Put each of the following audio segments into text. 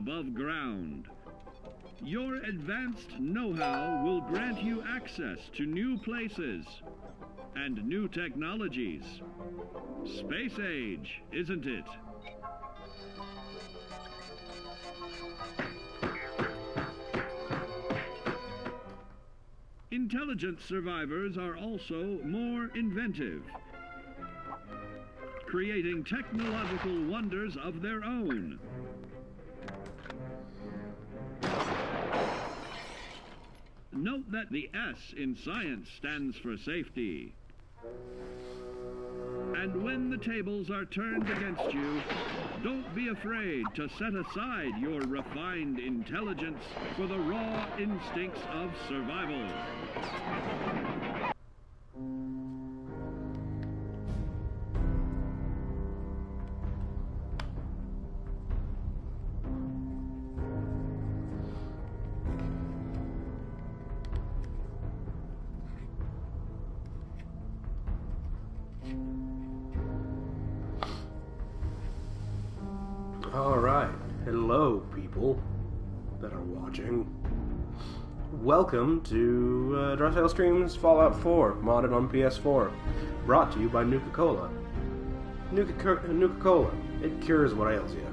above ground. Your advanced know-how will grant you access to new places and new technologies. Space age, isn't it? Intelligent survivors are also more inventive, creating technological wonders of their own. Note that the S in science stands for safety. And when the tables are turned against you, don't be afraid to set aside your refined intelligence for the raw instincts of survival. Alright, hello people that are watching. Welcome to Drasael Streams Fallout 4, modded on PS4. Brought to you by Nuka-Cola. Nuka-Cola, it cures what ails you.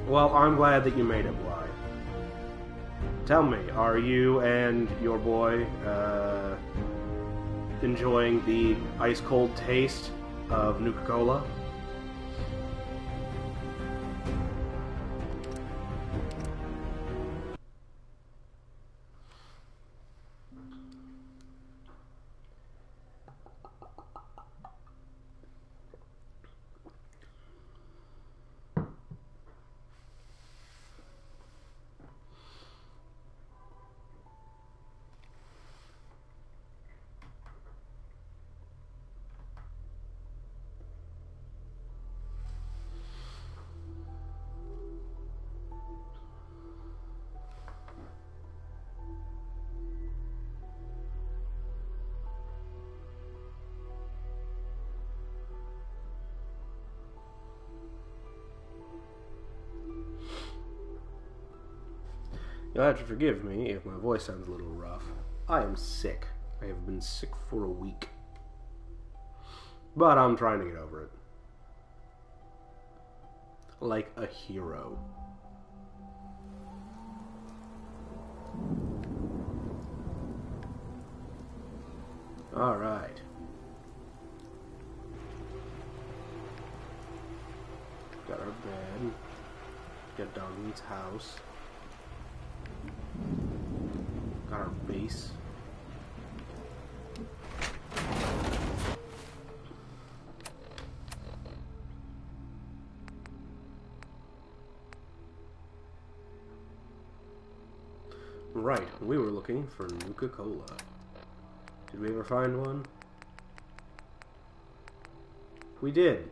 Well, I'm glad that you made it, Bly. Tell me, are you and your boy enjoying the ice-cold taste of Nuka-Cola? You'll have to forgive me if my voice sounds a little rough. I am sick. I have been sick for a week. But I'm trying to get over it. Like a hero. Alright. Got our bed. Got Donnie's house. Got our base. Right, we were looking for Nuka-Cola. Did we ever find one? We did.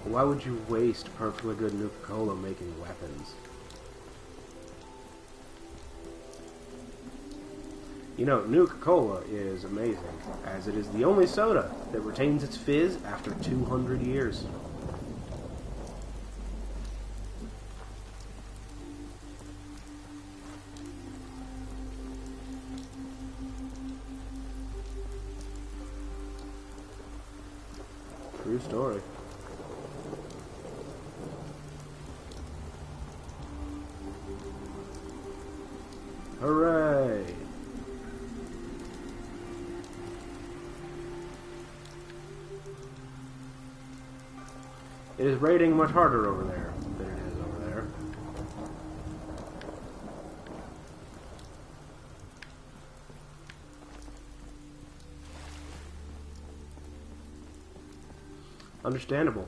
Why would you waste perfectly good Nuka-Cola making weapons? You know, Nuka-Cola is amazing, as it is the only soda that retains its fizz after 200 years. True story. Hooray! It is raining much harder over there than it is over there. Understandable.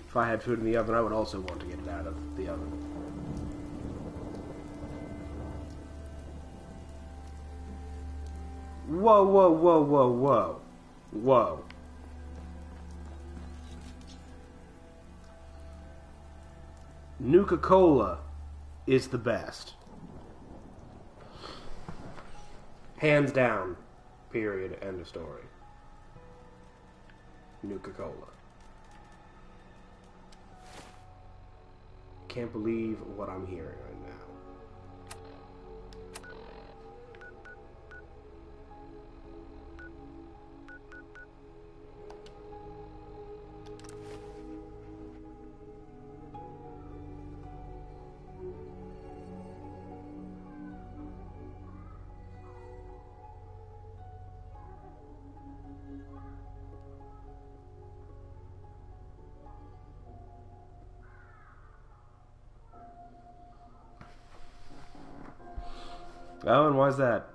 If I had food in the oven, I would also want to get it out of the oven. Whoa, whoa, whoa, whoa, whoa. Whoa. Nuka-Cola is the best. Hands down. Period. End of story. Nuka-Cola. Can't believe what I'm hearing right now. Oh, and why's that?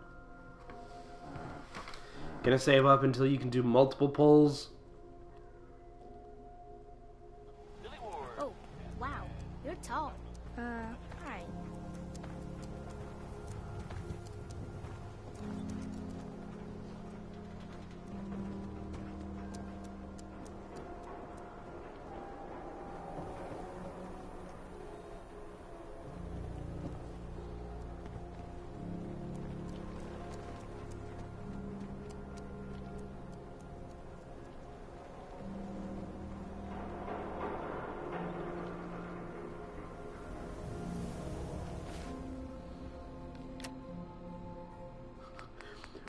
Gonna save up until you can do multiple pulls? Oh, wow. You're tall. Alright.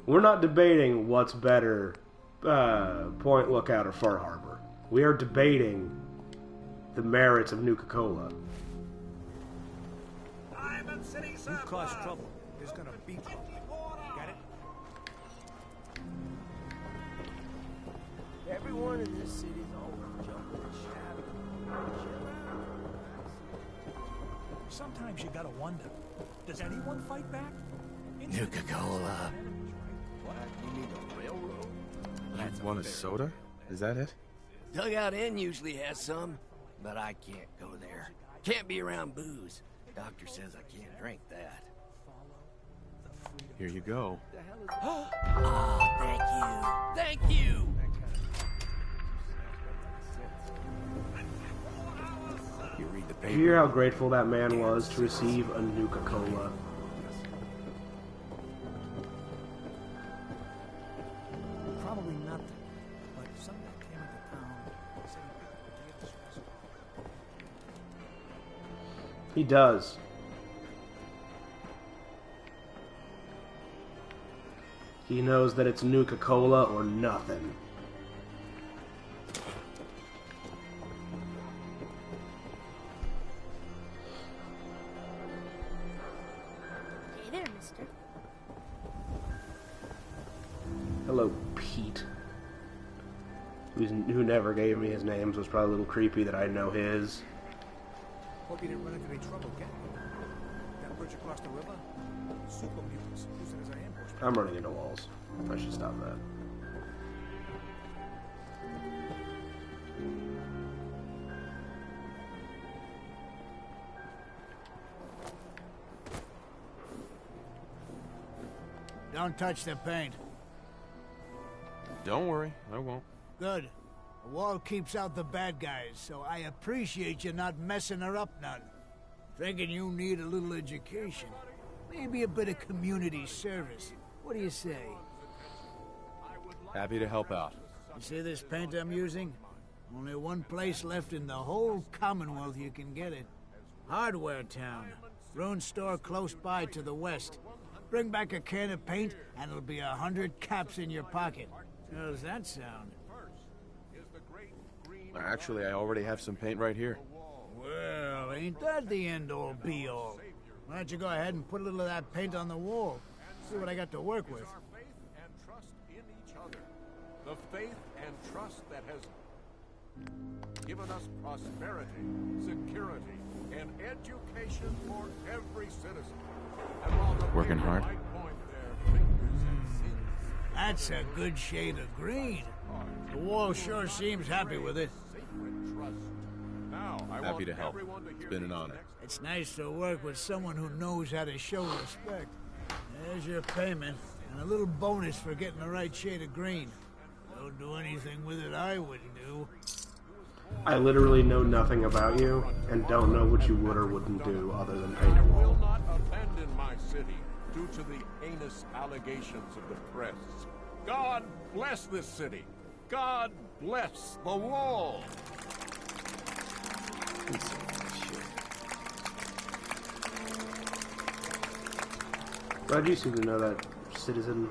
We're not debating what's better, Point Lookout or Far Harbor. We are debating the merits of Nuka-Cola. You cause trouble, there's gonna be trouble. Got it? Everyone in this city's always jumping and shouting. Sometimes you gotta wonder, does anyone fight back? Nuka-Cola. What? You mean the railroad? You want a soda? Is that it? Dugout Inn usually has some, but I can't go there. Can't be around booze. Doctor says I can't drink that. Here you go. Ah, thank you. Thank you. You read the Do paper. you hear how grateful that man was to receive a Nuka-Cola? Probably nothing. But some guy came into town, said he picked up a deal stress. He does. He knows that it's Nuka-Cola or nothing. Hey there, mister. Hello, Pete. Who never gave me his name, so it's probably a little creepy that I know his. Hope you didn't run into any trouble getting it. That bridge across the river? Super mutants use it as an ambush. I'm running into walls. I should stop that. Don't touch the paint. Don't worry, I won't. Good. The wall keeps out the bad guys, so I appreciate you not messing her up none. Thinking you need a little education. Maybe a bit of community service. What do you say? Happy to help out. You see this paint I'm using? Only one place left in the whole Commonwealth you can get it. Hardware Town. Ruin store close by to the west. Bring back a can of paint, and it'll be 100 caps in your pocket. How does that sound? Actually, I already have some paint right here. Well, ain't that the end-all, be-all? Why don't you go ahead and put a little of that paint on the wall? See what I got to work with. The faith and trust that has given us prosperity, security, and education for every citizen. And while the Working people hard? might point their fingers at sins, That's a good shade of green. The wall sure seems happy with it. sacred trust. Now, I Happy want to help. everyone to It's hear been an these honor. next It's nice to work with someone who knows how to show respect. There's your payment, and a little bonus for getting the right shade of green. The Don't do anything with it I wouldn't do. I literally know nothing about you, and don't know what you would or wouldn't do other than paint a I will wall. not abandon my city due to the heinous allegations of the press. God bless this city. God bless the wall. Glad you seem to know that, citizen.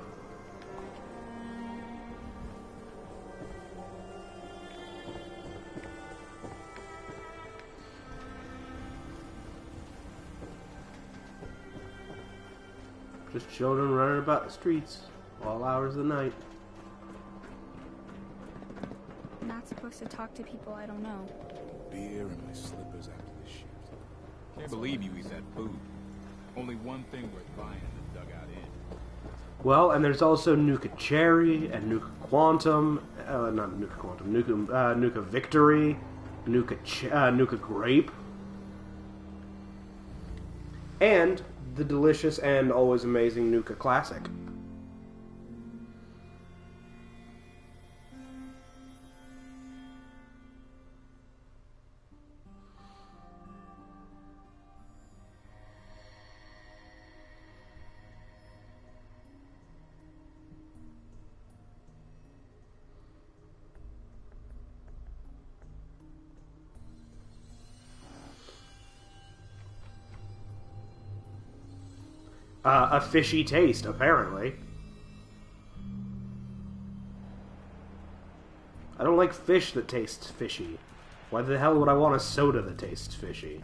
Just children running about the streets, all hours of the night. I'm not supposed to talk to people I don't know. Beer and my slippers after the shift. Can't believe you eat that food. Only one thing worth buying in the dugout inn. Well, and there's also Nuka Cherry and Nuka Quantum, not Nuka Quantum, Nuka Victory, Nuka Grape, and the delicious and always amazing Nuka Classic. A fishy taste, apparently. I don't like fish that tastes fishy. Why the hell would I want a soda that tastes fishy?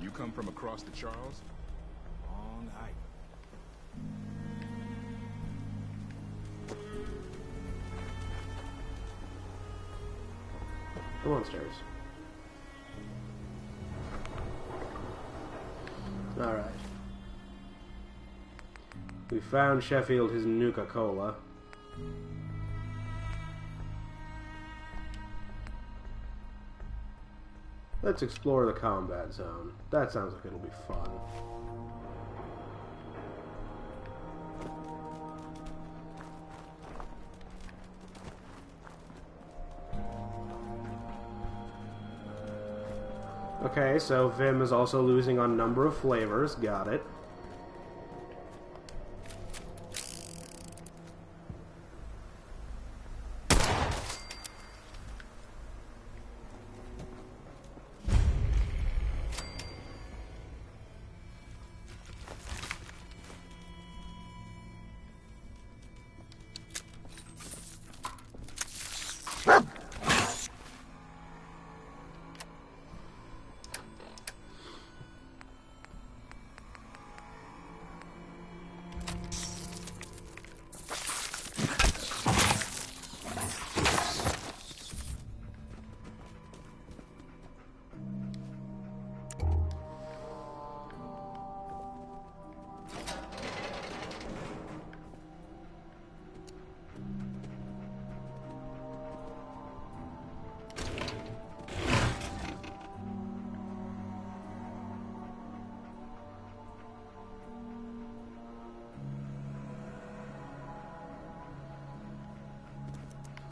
You come from across the Charles? Long hike. Come on, stairs. Alright. We found Sheffield his Nuka-Cola. Let's explore the combat zone. That sounds like it'll be fun. Okay, so Vim is also losing on number of flavors. Got it.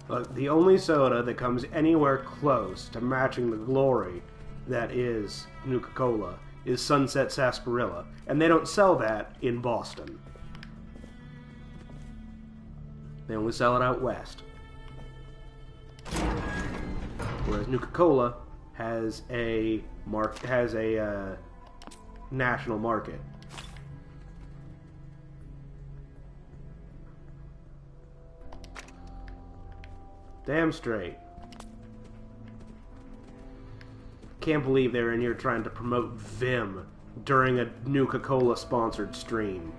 Look, the only soda that comes anywhere close to matching the glory that is Nuka-Cola is Sunset Sarsaparilla, and they don't sell that in Boston. They only sell it out west. Whereas Nuka-Cola has a national market. Damn straight. Can't believe they're in here trying to promote Vim during a Nuka-Cola sponsored stream.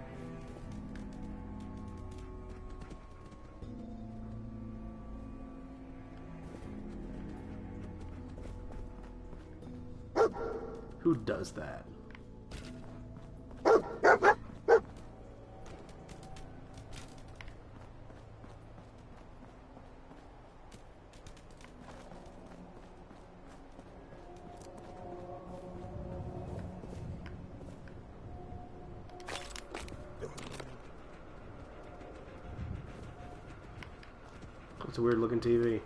Who does that? It's a weird looking TV.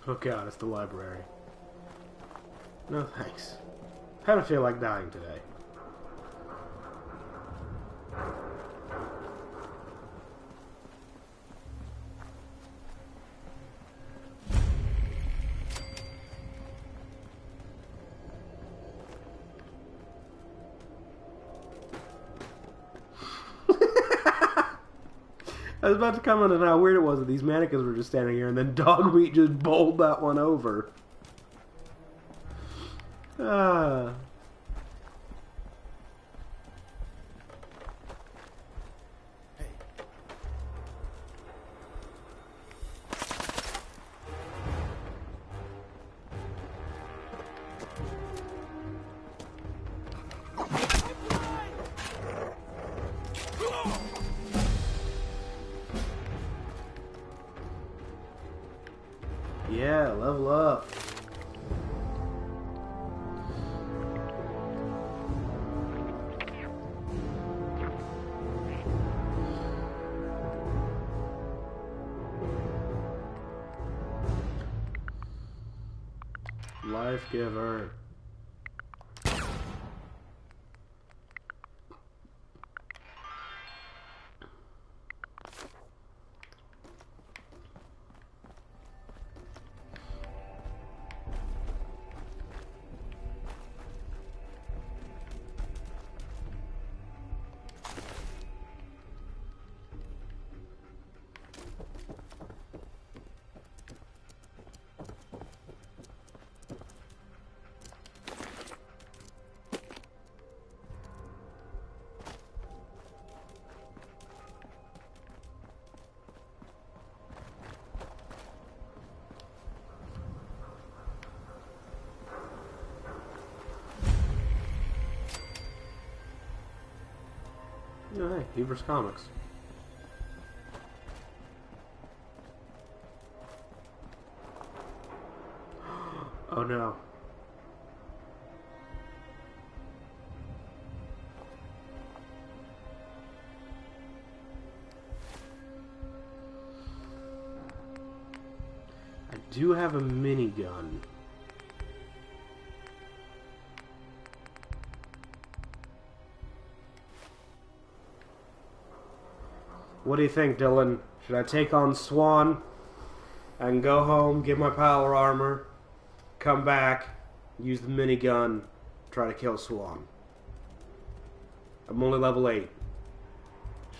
Oh god, it's the library. No thanks. I don't feel like dying today. I was about to comment on how weird it was that these mannequins were just standing here and then Dog Meat just bowled that one over. Ah. Yeah, level up. Life giver. Oh, hey, Beaver's Comics. Oh no. I do have a minigun. What do you think, Dylan? Should I take on Swan and go home, get my power armor, come back, use the minigun, try to kill Swan? I'm only level 8.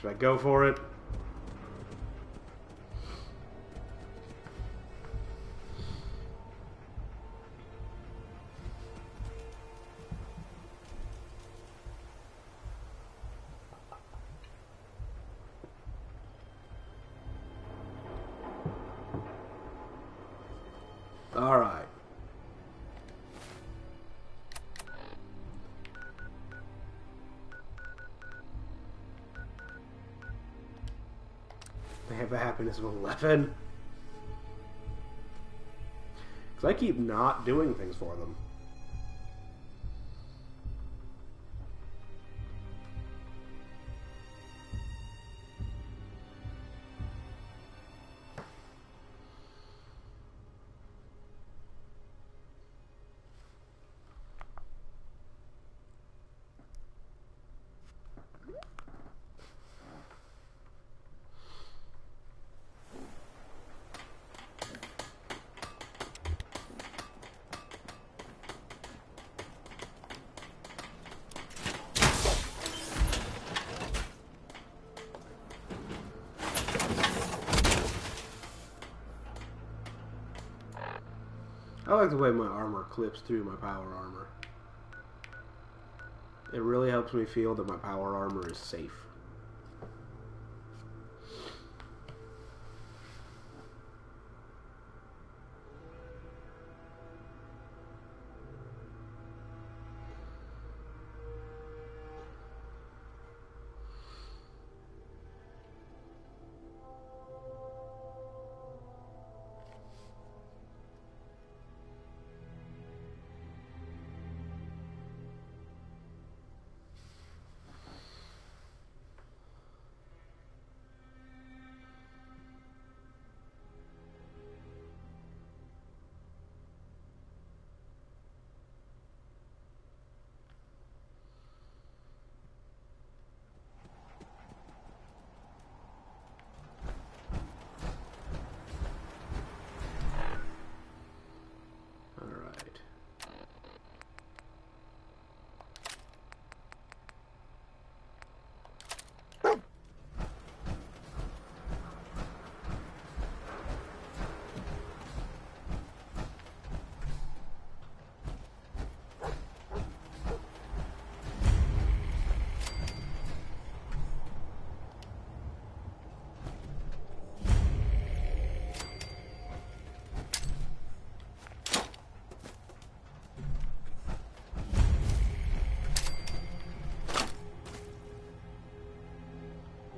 Should I go for it? Alright. They have a happiness of 11. Because I keep not doing things for them. I like the way my armor clips through my power armor. It really helps me feel that my power armor is safe.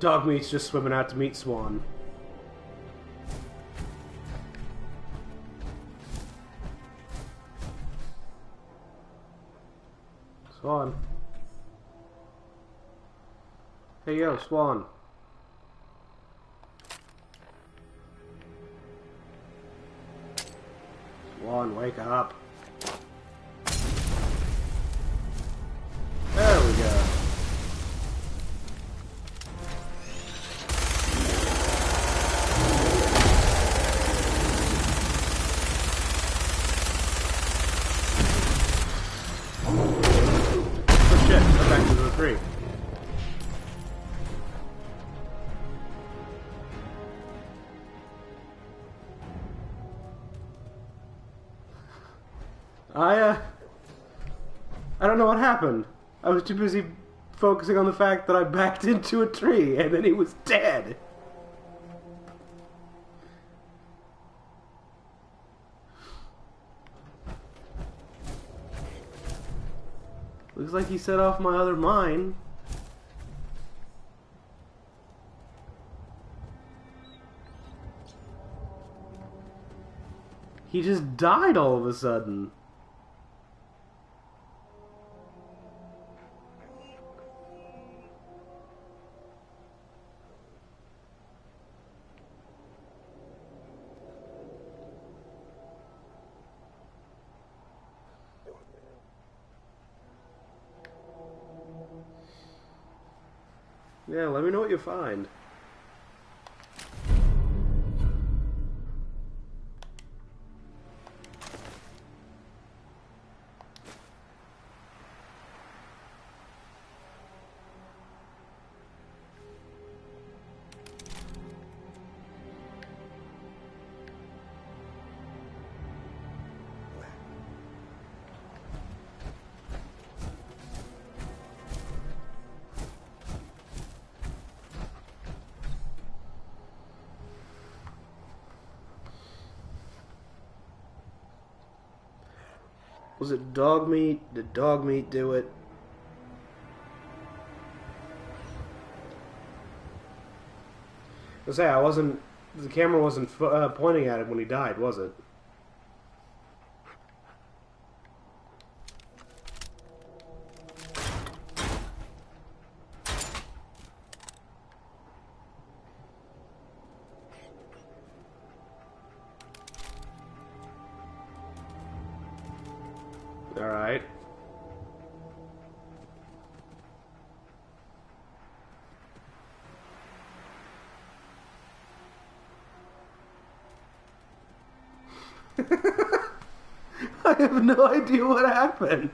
Dogmeat's just swimming out to meet Swan. Swan. Hey yo, Swan. Swan, wake up. There we go. I don't know what happened. I was too busy focusing on the fact that I backed into a tree and then he was dead. Looks like he set off my other mine. He just died all of a sudden. Yeah, let me know what you find. Was it dog meat? Did dog meat do it? I say, the camera wasn't pointing at him when he died, was it? Alright. I have no idea what happened.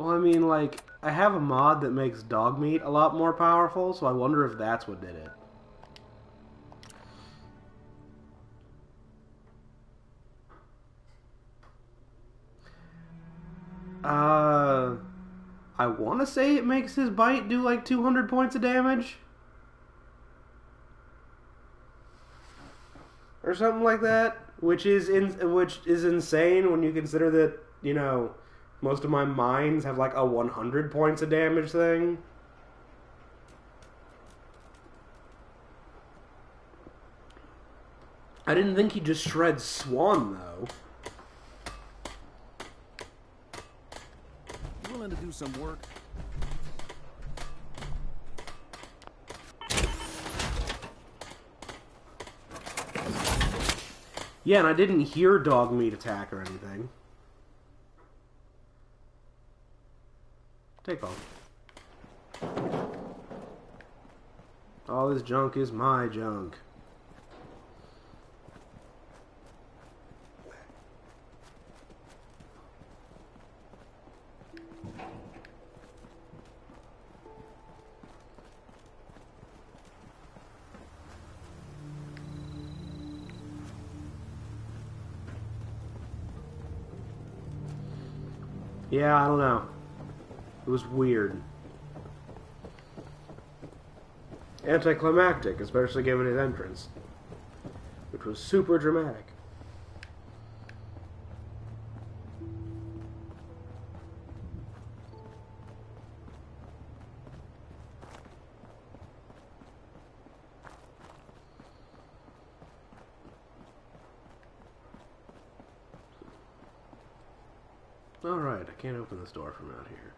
Well, I mean, like, I have a mod that makes dog meat a lot more powerful, so I wonder if that's what did it. I want to say it makes his bite do like 200 points of damage. Or something like that, which is insane when you consider that, you know, most of my mines have like a 100 points of damage thing. I didn't think he just shreds Swan, though. Willing to do some work? Yeah, and I didn't hear dog meat attack or anything. Take off. All this junk is my junk. Yeah, I don't know. It was weird. Anticlimactic, especially given his entrance, which was super dramatic. Alright, I can't open this door from out here.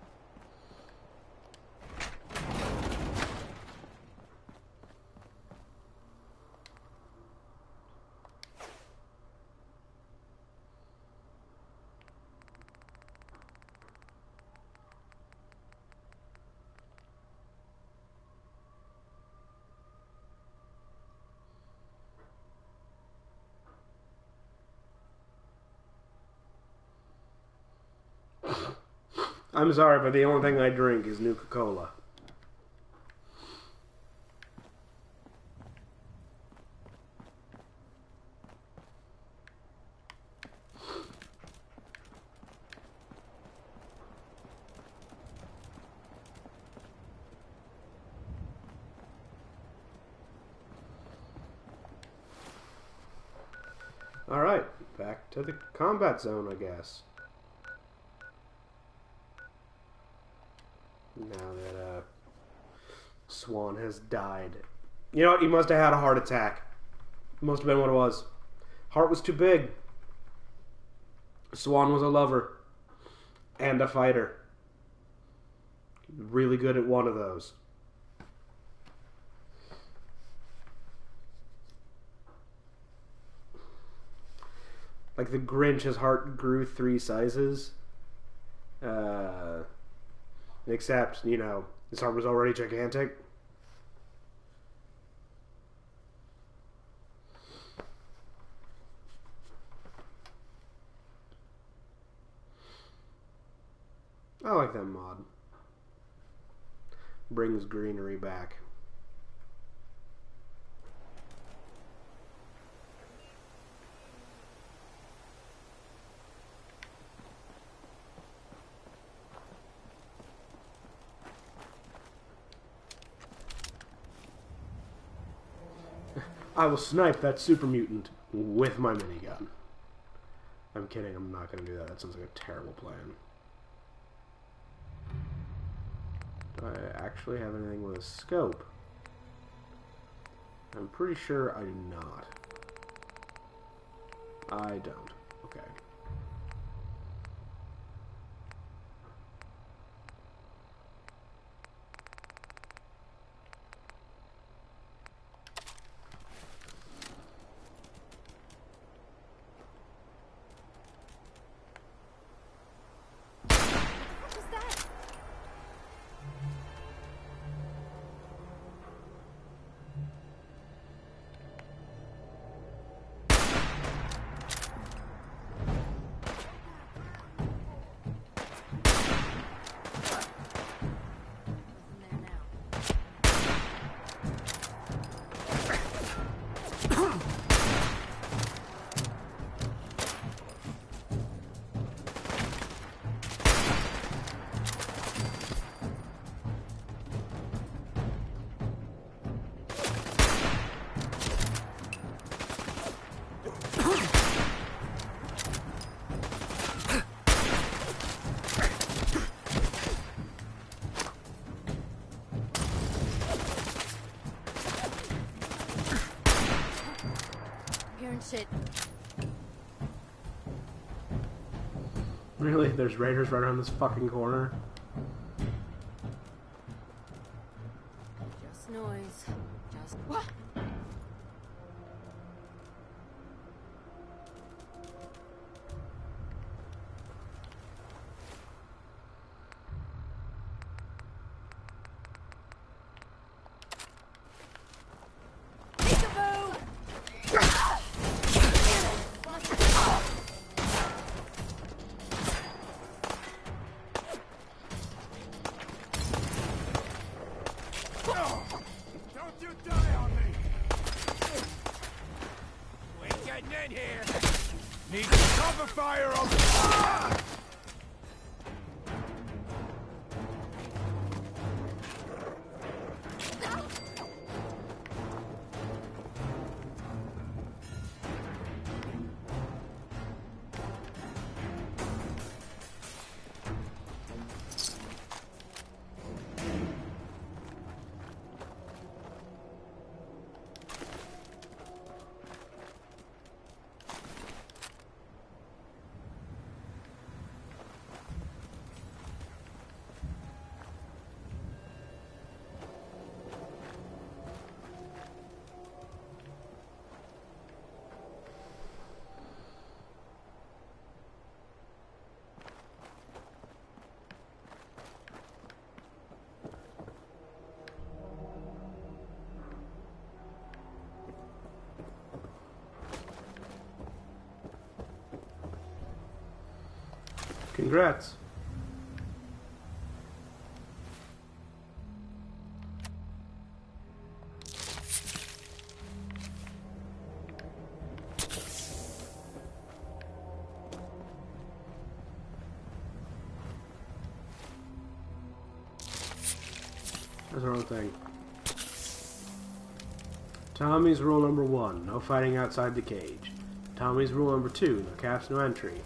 I'm sorry, but the only thing I drink is Nuka-Cola. Alright, back to the combat zone, I guess. Now that Swan has died. You know what? He must have had a heart attack. Must have been what it was. Heart was too big. Swan was a lover. And a fighter. Really good at one of those. Like the Grinch, his heart grew 3 sizes. Except, you know, his heart was already gigantic. I like that mod. Brings greenery back. I will snipe that super mutant with my minigun. I'm kidding, I'm not going to do that. That sounds like a terrible plan. Do I actually have anything with a scope? I'm pretty sure I do not. I don't. Okay. Really? There's raiders right around this fucking corner? Just noise. Just what? Don't you die on me! We ain't getting in here! Need cover fire on the... Congrats. That's the wrong thing. Tommy's rule number 1, no fighting outside the cage. Tommy's rule number 2, no caps, no entry.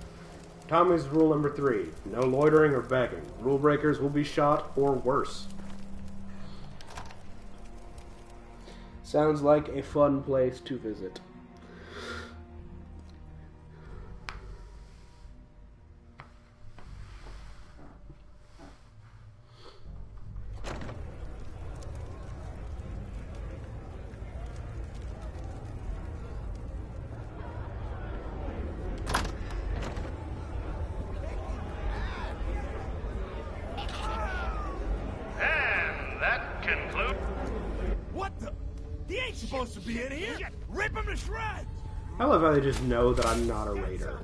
Tommy's rule number 3, no loitering or begging. Rule breakers will be shot or worse. Sounds like a fun place to visit. What the? He ain't supposed to be in here! Rip him to shreds! I love how they just know that I'm not a raider.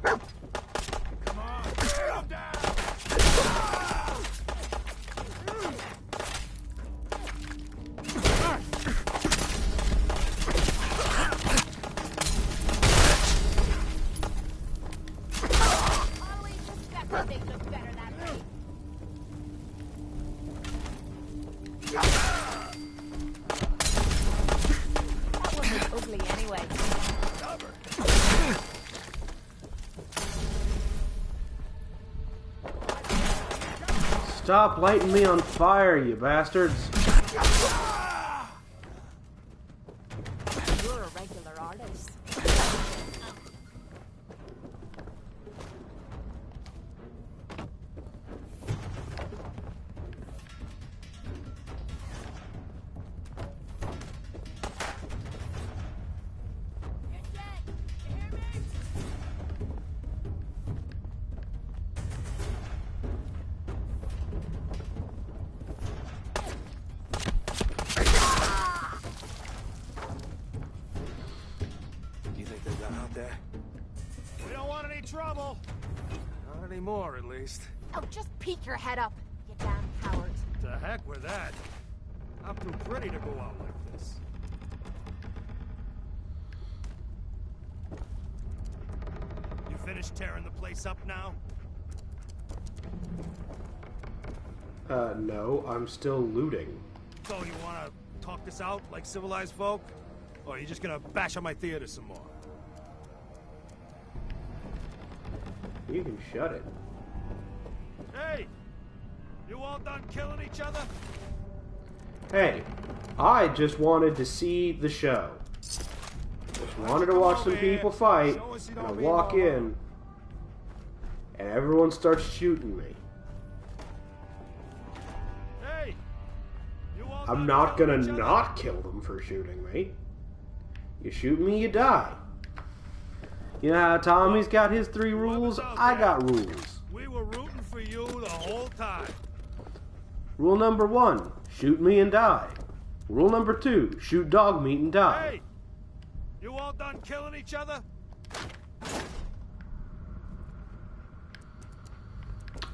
Come on, tear him down! Always suspect that they look better that way. That one was ugly anyway. Stop lighting me on fire, you bastards! You're a regular artist. You think they got out there? We don't want any trouble. Not anymore, at least. Oh, just peek your head up, you damn coward. To heck with that. I'm too pretty to go out like this. You finished tearing the place up now? No, I'm still looting. So you wanna talk this out like civilized folk? Or are you just gonna bash on my theater some more? You can shut it. Hey! You all done killing each other? Hey, I just wanted to see the show. just wanted to watch some people fight, and I walk in, and everyone starts shooting me. I'm not gonna not kill them for shooting me. You shoot me, you die. You know how Tommy's got his 3 rules? I got rules. We were rooting for you the whole time. Rule number 1, shoot me and die. Rule number 2, shoot dog meat and die. Hey! You all done killing each other? It's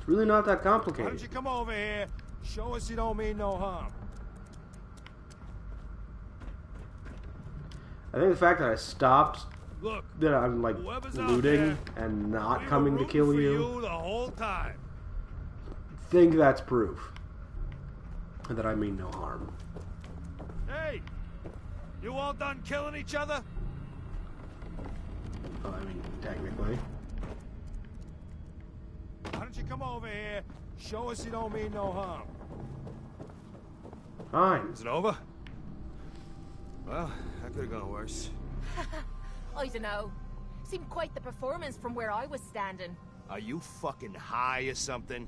really not that Why complicated. don't you come over here? Show us you don't mean no harm. I think the fact that I stopped, Look, that I'm like whoever's out looting there, and not we coming were to rooting kill for you, the whole time. think that's proof that I mean no harm. Hey! You all done killing each other? Well, I mean, technically. Why don't you come over here? Show us you don't mean no harm. Fine. Is it over? Well, that could have gone worse. I don't know. Seemed quite the performance from where I was standing. Are you fucking high or something?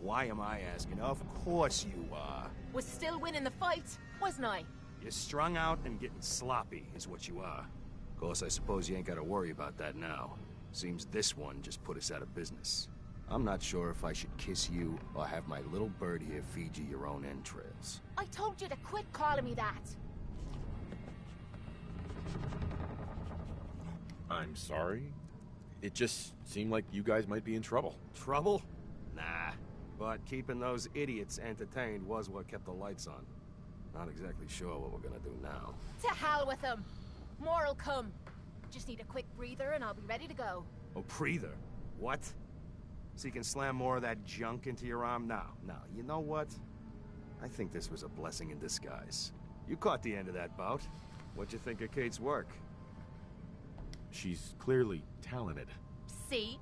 Why am I asking? Of course you are. Was still winning the fight, wasn't I? You're strung out and getting sloppy, is what you are. Of course, I suppose you ain't gotta worry about that now. Seems this one just put us out of business. I'm not sure if I should kiss you or have my little bird here feed you your own entrails. I told you to quit calling me that. I'm sorry. It just seemed like you guys might be in trouble. Trouble? Nah. But keeping those idiots entertained was what kept the lights on. Not exactly sure what we're gonna do now. To hell with them. More'll come. Just need a quick breather and I'll be ready to go. Oh, breather? What? So you can slam more of that junk into your arm? No. You know what? I think this was a blessing in disguise. You caught the end of that bout. What'd you think of Kate's work? She's clearly talented. See?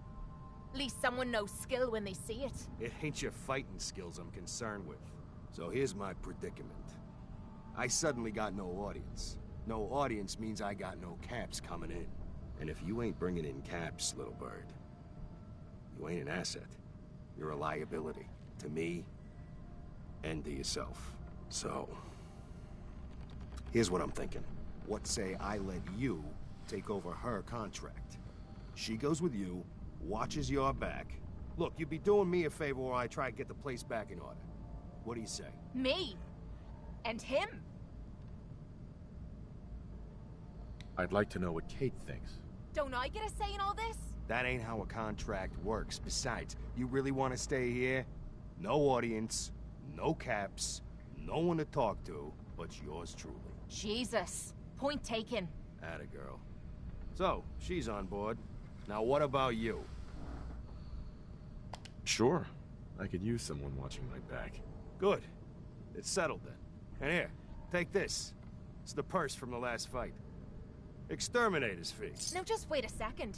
At least someone knows skill when they see it. It ain't your fighting skills I'm concerned with. So here's my predicament. I suddenly got no audience. No audience means I got no caps coming in. And if you ain't bringing in caps, little bird, you ain't an asset. You're a liability. To me, and to yourself. So, here's what I'm thinking. What say I let you take over her contract? She goes with you, watches your back. Look, you'd be doing me a favor while I try to get the place back in order. What do you say? Me? And him? I'd like to know what Kate thinks. Don't I get a say in all this? That ain't how a contract works. Besides, you really want to stay here? No audience, no caps, no one to talk to, but yours truly. Jesus. Point taken. Atta girl. So, she's on board. Now what about you? Sure. I could use someone watching my back. Good. It's settled then. And here, take this. It's the purse from the last fight. Exterminator's fee. Now just wait a second.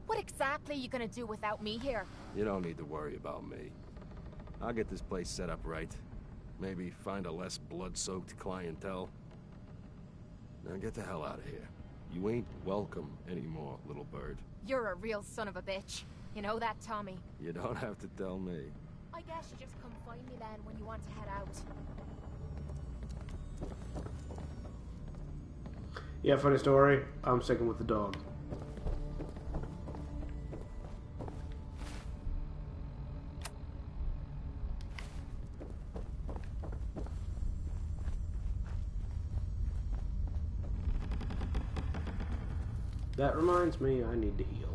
What exactly are you gonna do without me here? You don't need to worry about me. I'll get this place set up right. Maybe find a less blood-soaked clientele. Now get the hell out of here. You ain't welcome anymore, little bird. You're a real son of a bitch. You know that, Tommy? You don't have to tell me. I guess you just come find me then when you want to head out. Yeah, funny story. I'm sticking with the dog. That reminds me, I need to heal.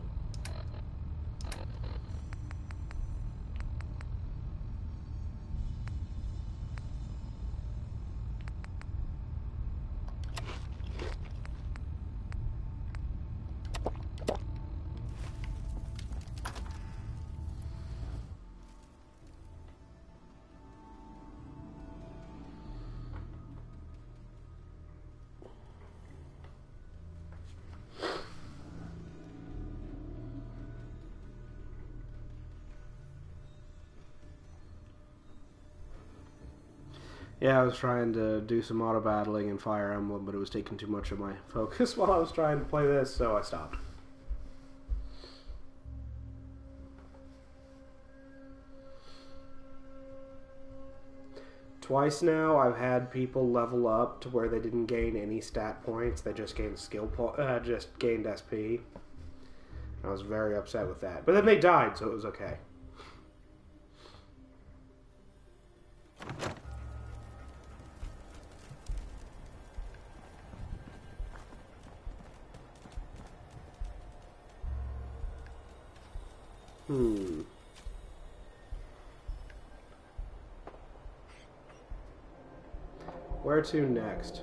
Yeah, I was trying to do some auto battling in Fire Emblem, but it was taking too much of my focus while I was trying to play this, so I stopped. Twice now, I've had people level up to where they didn't gain any stat points; they just gained just gained SP. I was very upset with that, but then they died, so it was okay. Where to next?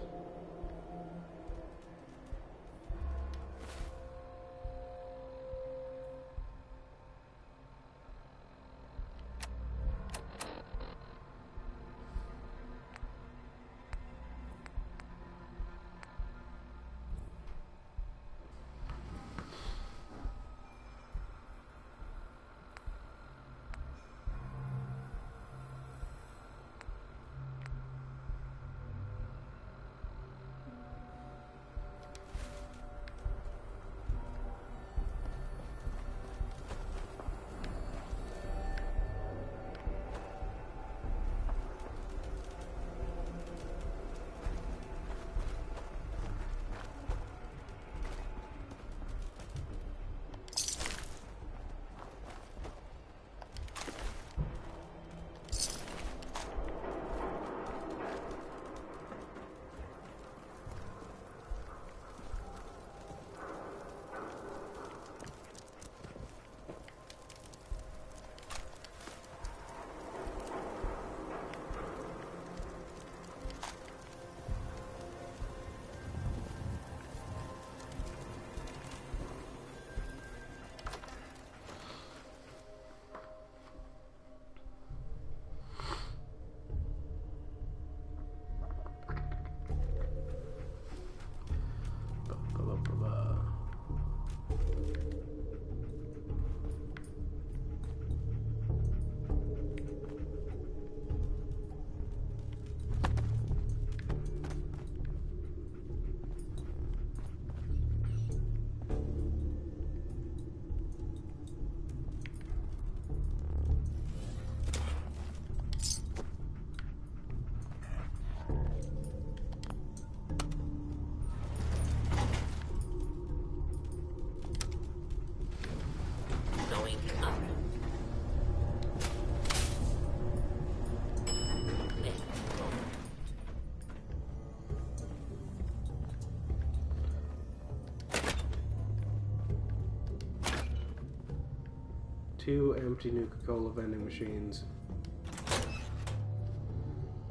Two empty Nuka-Cola vending machines.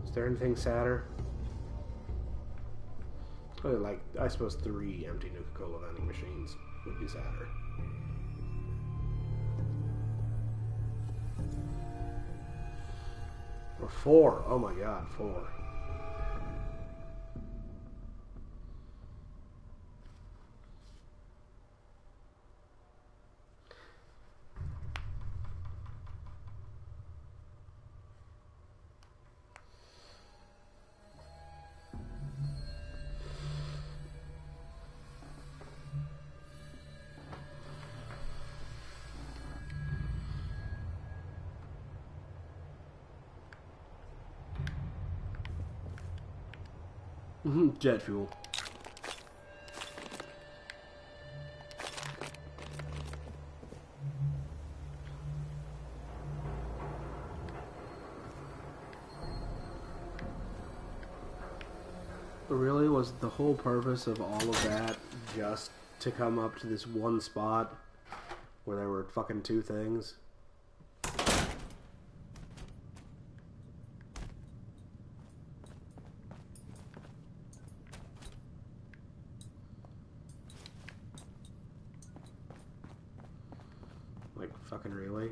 Is there anything sadder? Probably like, I suppose 3 empty Nuka-Cola vending machines would be sadder. Or 4. Oh my god, 4. Jet fuel. But really, was the whole purpose of all of that just to come up to this one spot where there were fucking 2 things? Like, fucking really?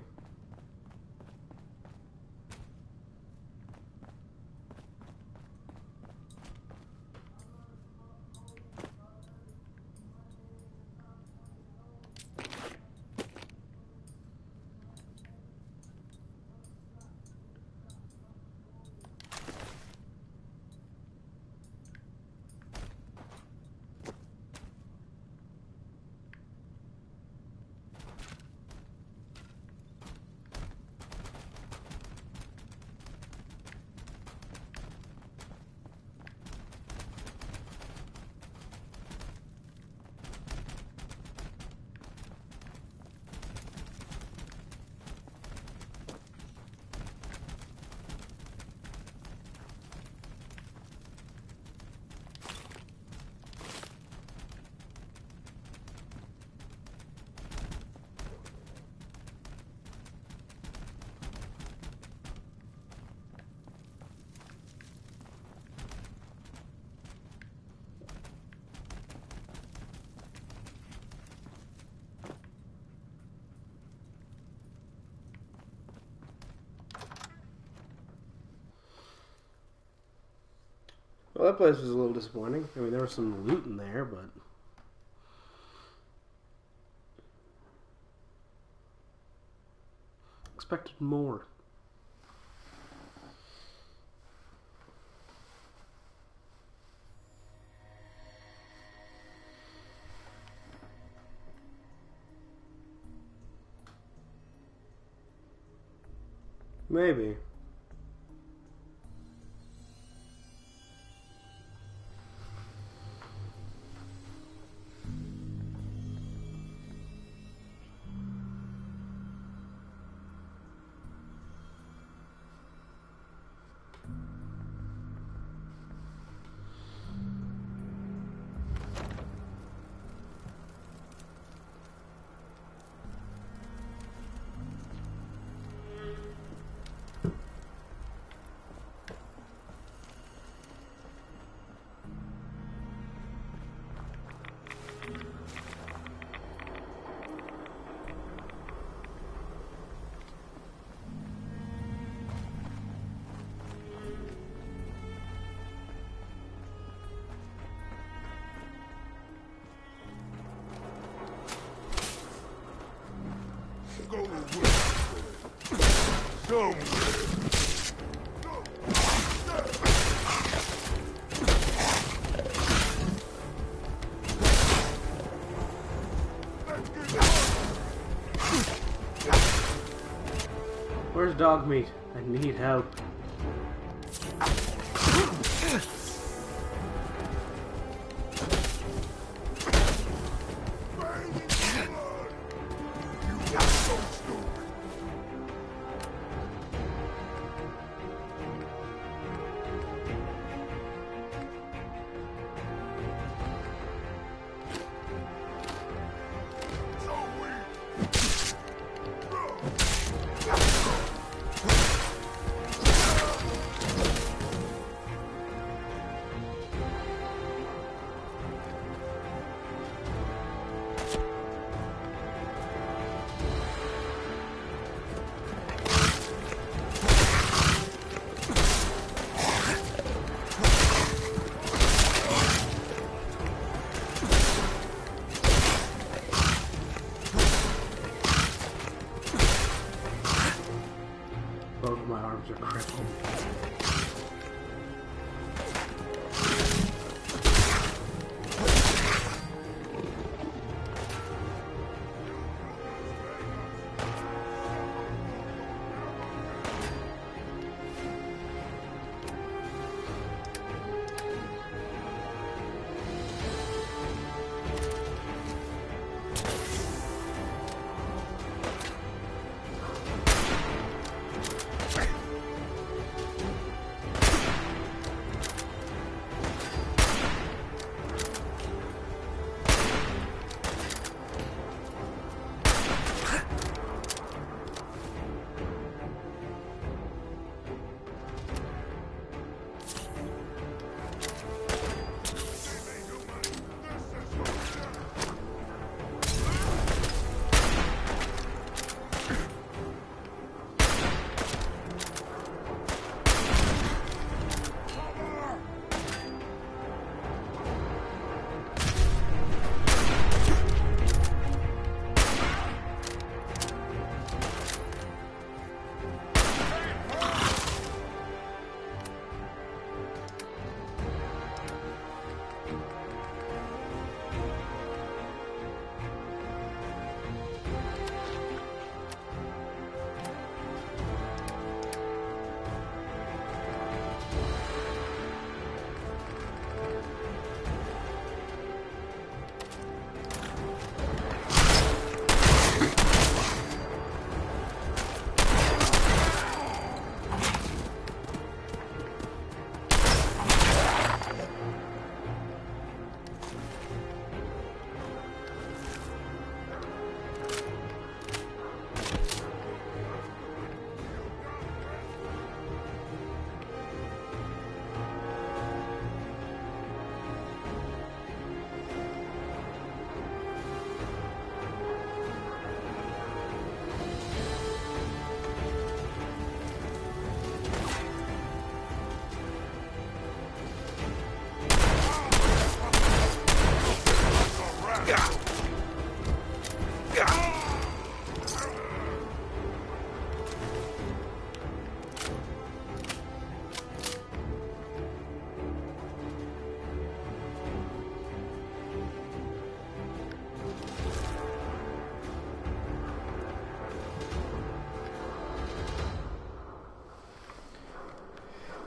Well, that place was a little disappointing. I mean, there was some loot in there, but... expected more. Maybe. Where's dog meat? I need help. Both of my arms are crippled.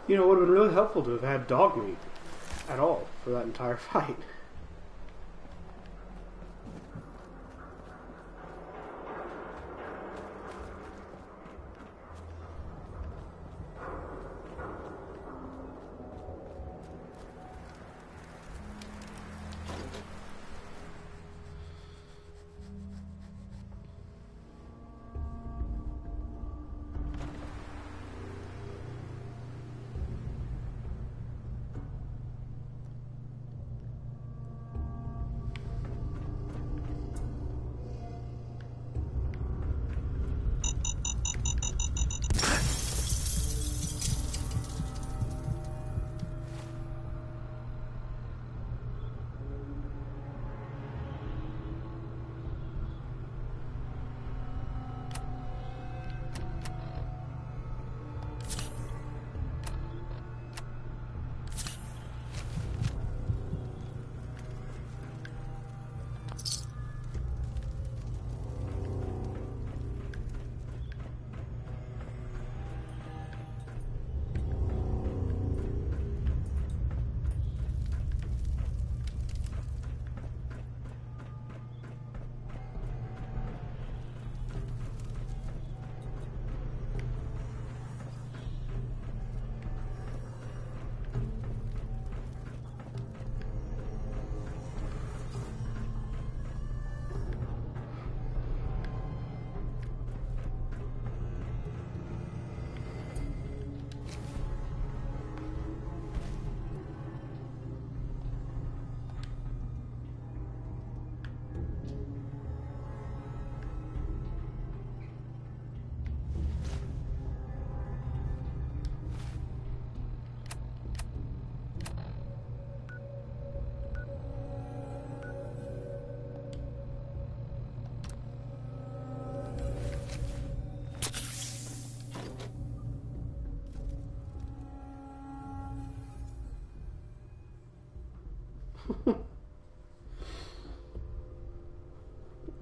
You know, it would have been really helpful to have had dog meat at all for that entire fight.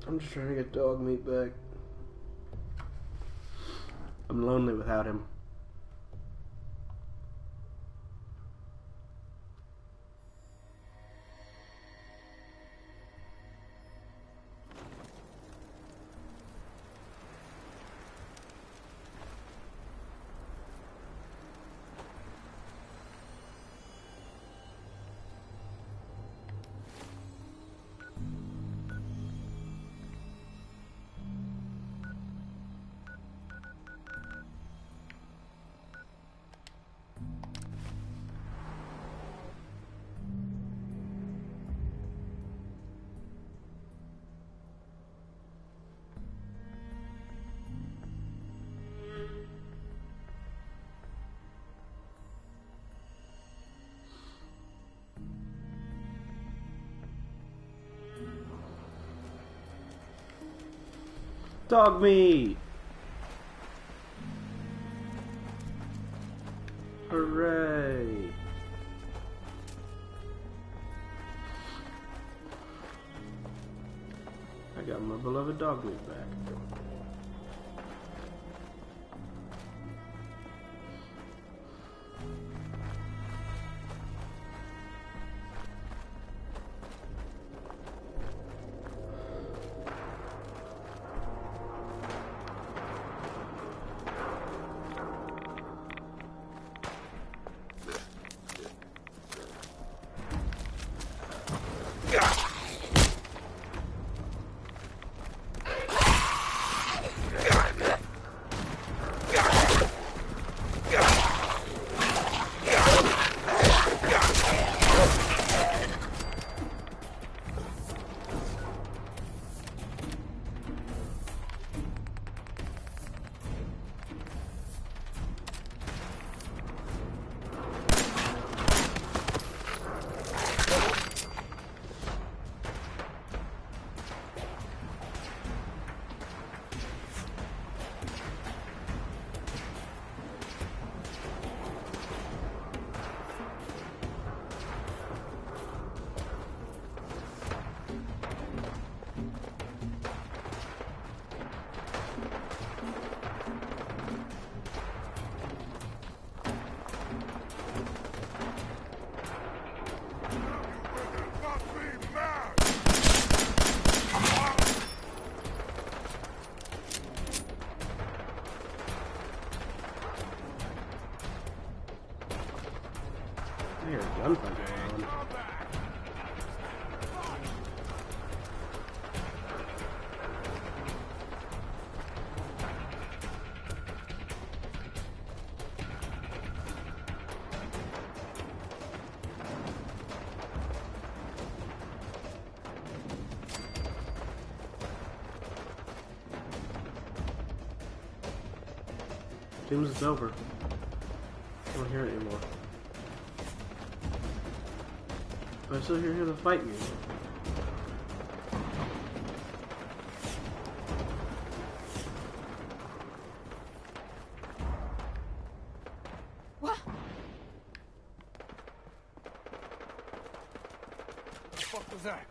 I'm just trying to get dog meat back. I'm lonely without him. Dog meat! Hooray! I got my beloved dog meat back. gunfight going on. Seems it's over. I don't hear it anymore. But I still hear the fight music. What? What the fuck was that?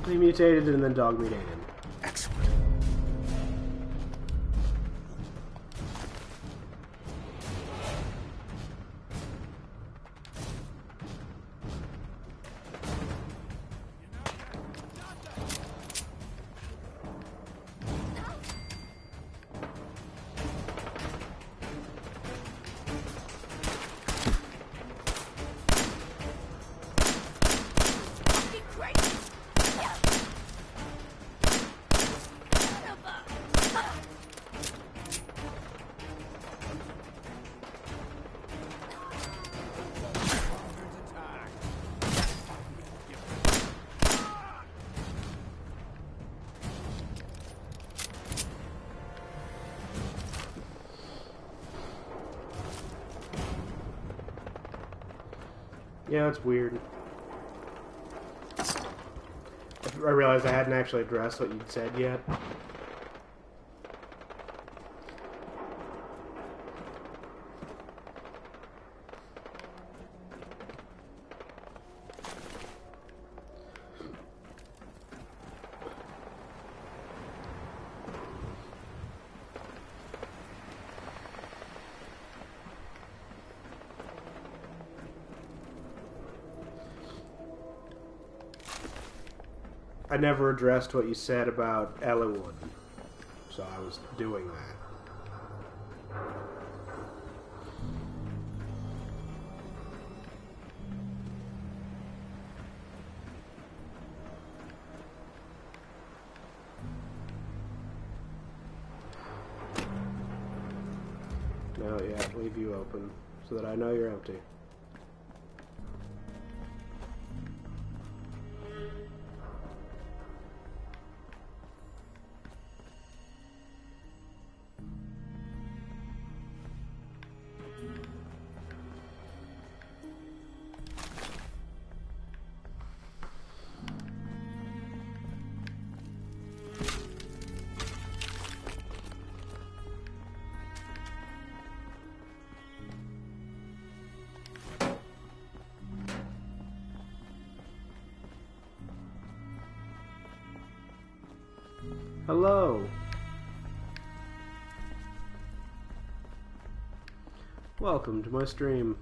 He mutated and then dog mutated him. Excellent. Yeah, it's weird. I realized I hadn't actually addressed what you'd said yet. I never addressed what you said about Ellenwood, so I was doing that. No, yeah, leave you open so that I know you're empty. Hello. Welcome to my stream.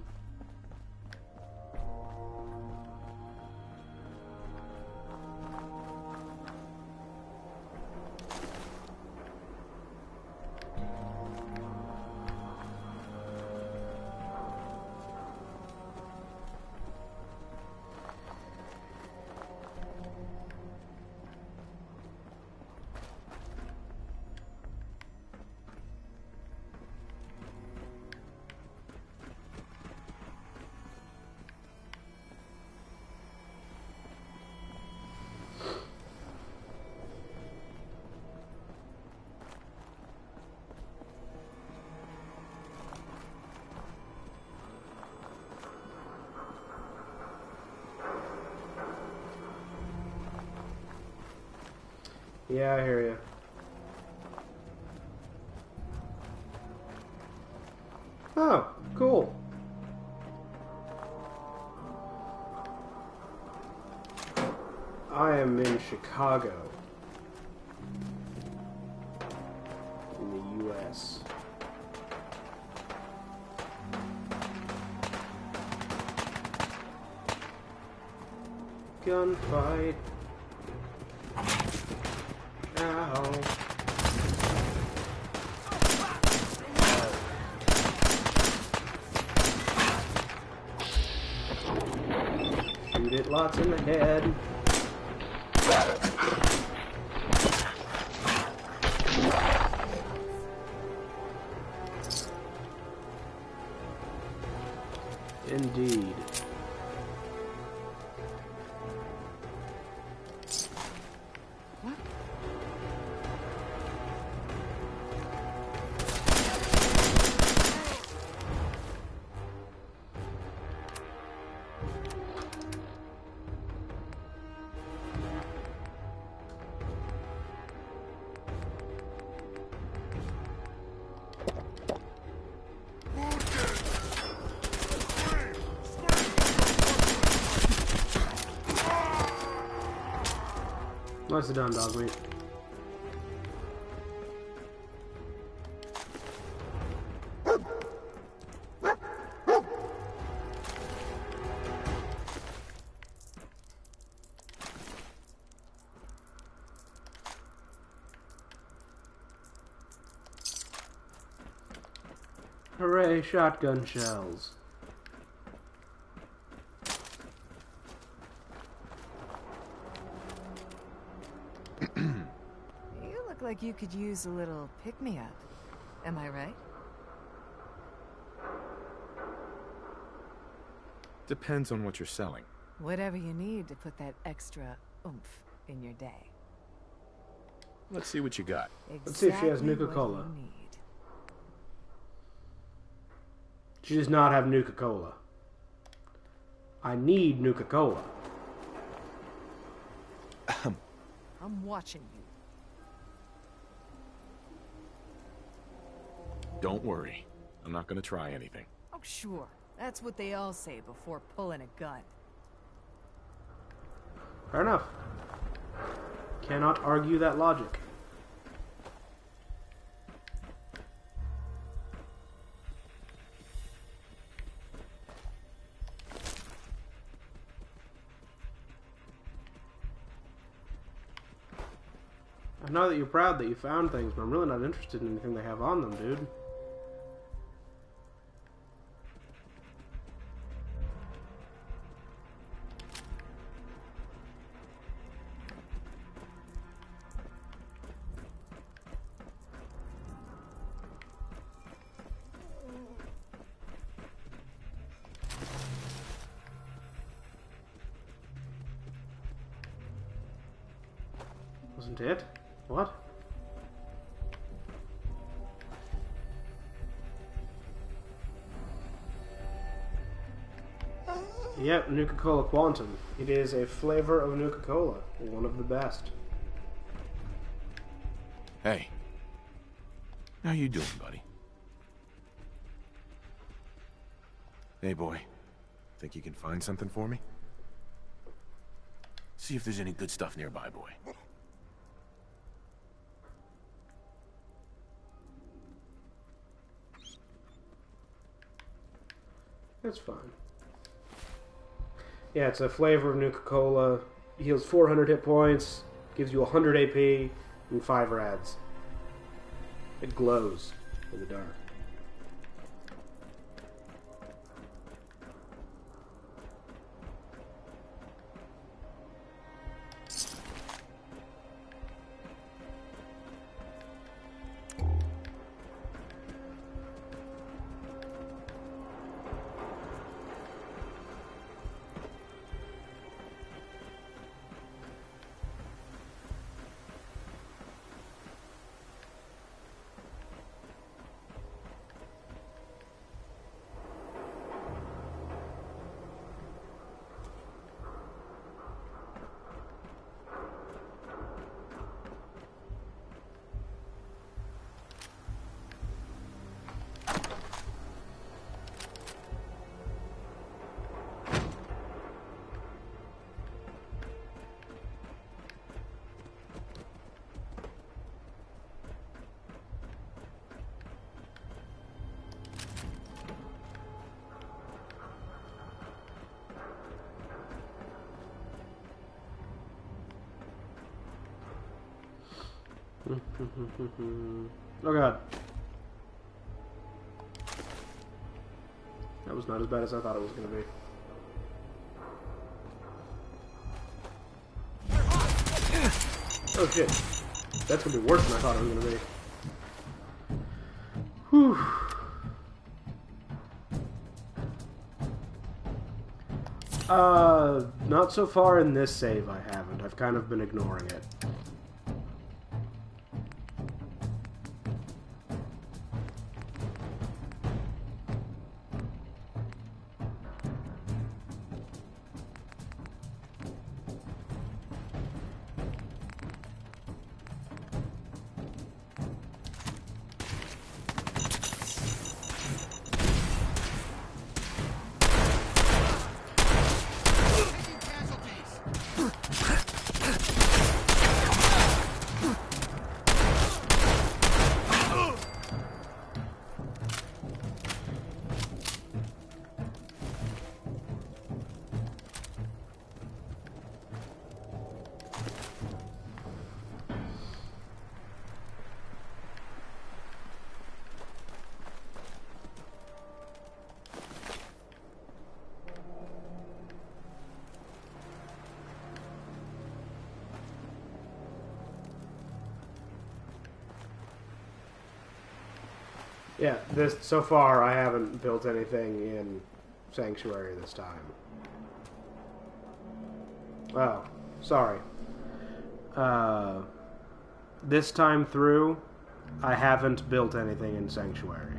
Yeah, I hear you. Oh, cool. I am in Chicago, in the U.S. gunfight. Ow. Shoot it lots in the head. Indeed. Nicely done, dog meat. Hooray, shotgun shells. Like you could use a little pick-me-up. Am I right? Depends on what you're selling. Whatever you need to put that extra oomph in your day. Let's see what you got. Let's see if she has Nuka-Cola. She does not have Nuka-Cola. I need Nuka-Cola. I'm watching you. Don't worry. I'm not gonna try anything. Oh, sure. That's what they all say before pulling a gun. Fair enough. Cannot argue that logic. I know that you're proud that you found things, but I'm really not interested in anything they have on them, dude. Wasn't it? What? Yep, Nuka-Cola Quantum. It is a flavor of Nuka-Cola. One of the best. Hey. How you doing, buddy? Hey, boy. Think you can find something for me? See if there's any good stuff nearby, boy. That's fine. Yeah, it's a flavor of Nuka-Cola. Heals 400 hit points, gives you 100 AP, and 5 rads. It glows in the dark. Oh god. That was not as bad as I thought it was going to be. Oh shit. That's going to be worse than I thought it was going to be. Whew. Not so far in this save I haven't. I've kind of been ignoring it. Yeah, so far I haven't built anything in Sanctuary this time. Oh, sorry. This time through, I haven't built anything in Sanctuary.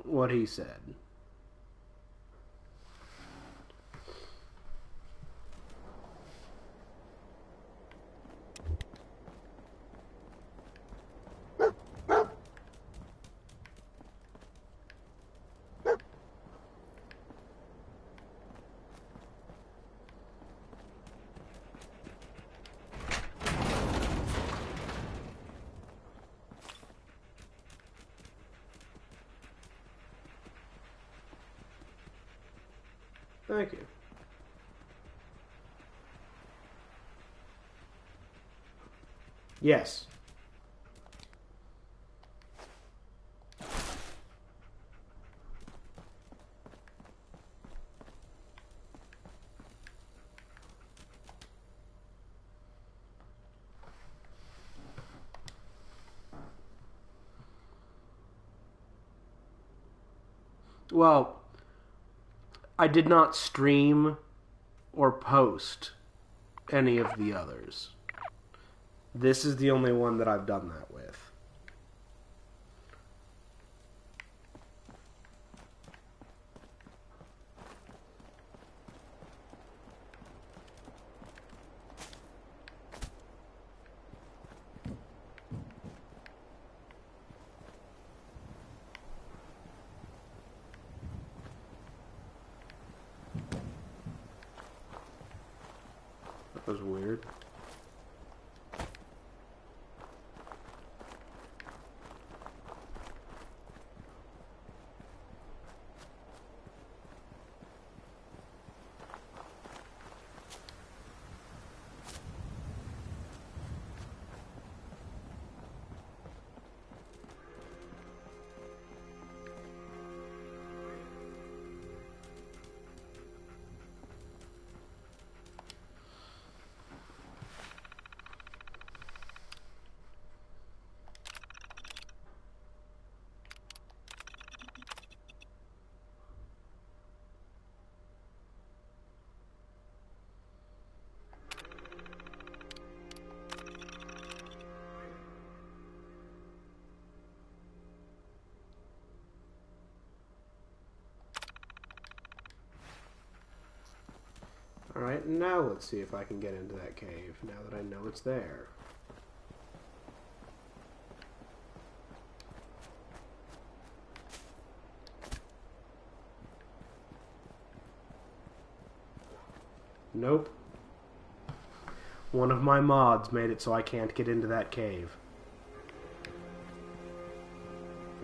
What he said. Thank you. Yes. Well, I did not stream or post any of the others. This is the only one that I've done that with. That was weird. Alright, now let's see if I can get into that cave, now that I know it's there. Nope. One of my mods made it so I can't get into that cave.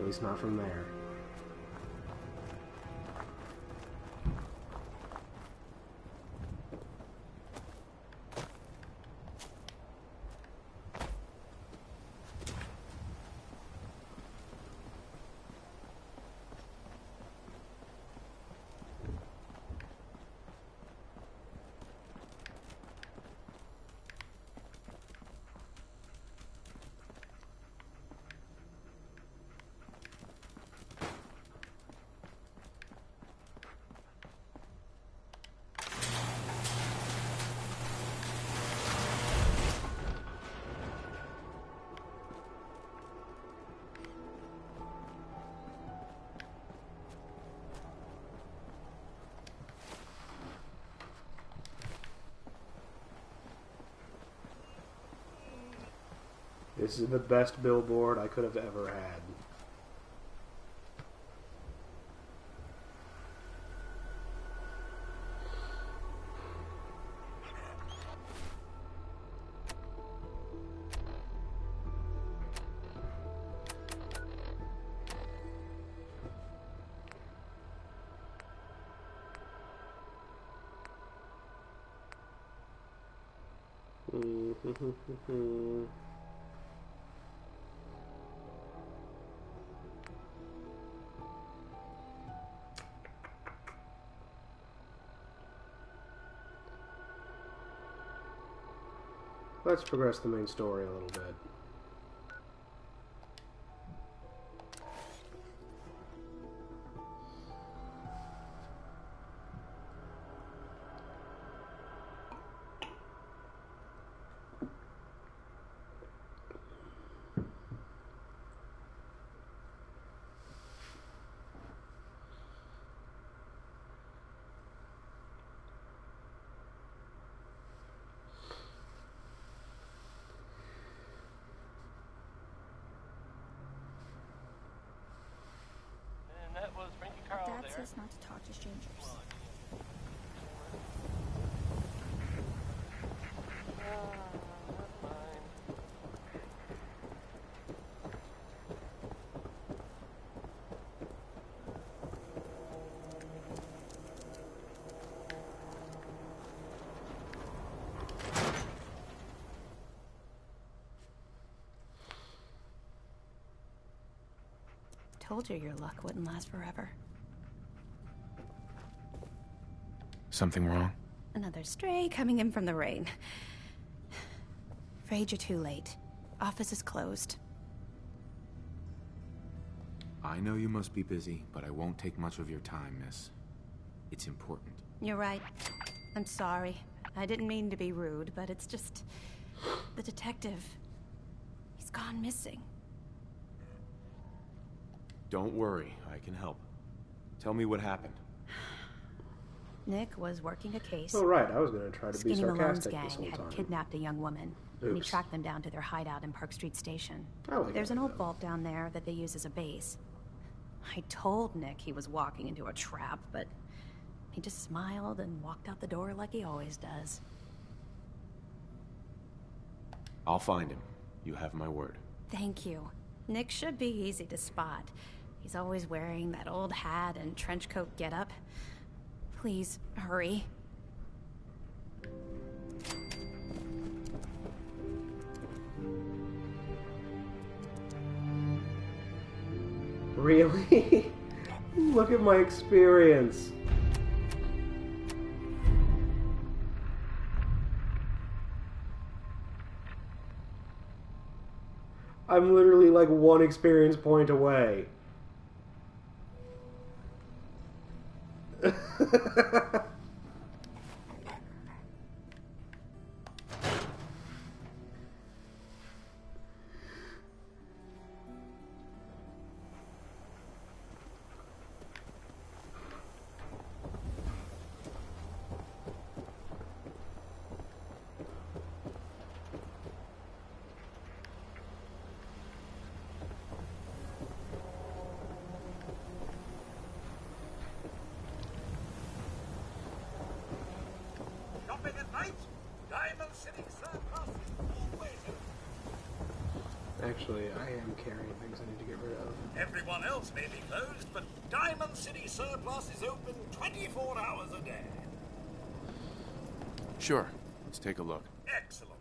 At least not from there. This is the best billboard I could have ever had. Let's progress the main story a little bit. Dad says not to talk to strangers. Told you your luck wouldn't last forever. Something wrong? Another stray coming in from the rain. Afraid you're too late. Office is closed. I know you must be busy, but I won't take much of your time, miss. It's important. You're right. I'm sorry. I didn't mean to be rude, but it's just... the detective... he's gone missing. Don't worry, I can help. Tell me what happened. Nick was working a case. Oh, right, I was going to try to be Skinny Malone's sarcastic gang this whole had time. kidnapped a young woman, and he Oops. tracked them down to their hideout in Park Street Station. I like There's that an old though. vault down there that they use as a base. I told Nick he was walking into a trap, but he just smiled and walked out the door like he always does. I'll find him. You have my word. Thank you. Nick should be easy to spot. He's always wearing that old hat and trench coat getup. Please, hurry. Really? Look at my experience. I'm literally like one experience point away. Diamond City surplus is always open. Actually, I am carrying things I need to get rid of. Everyone else may be closed, but Diamond City surplus is open 24 hours a day. Sure. Let's take a look. Excellent.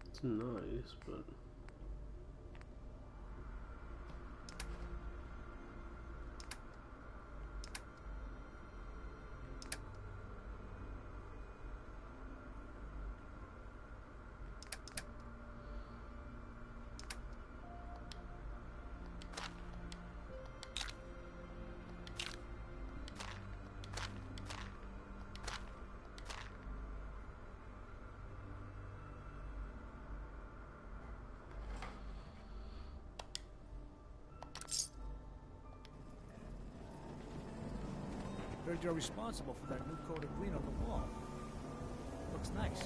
It's nice, but... Heard you're responsible for that new coat of green on the wall. Looks nice.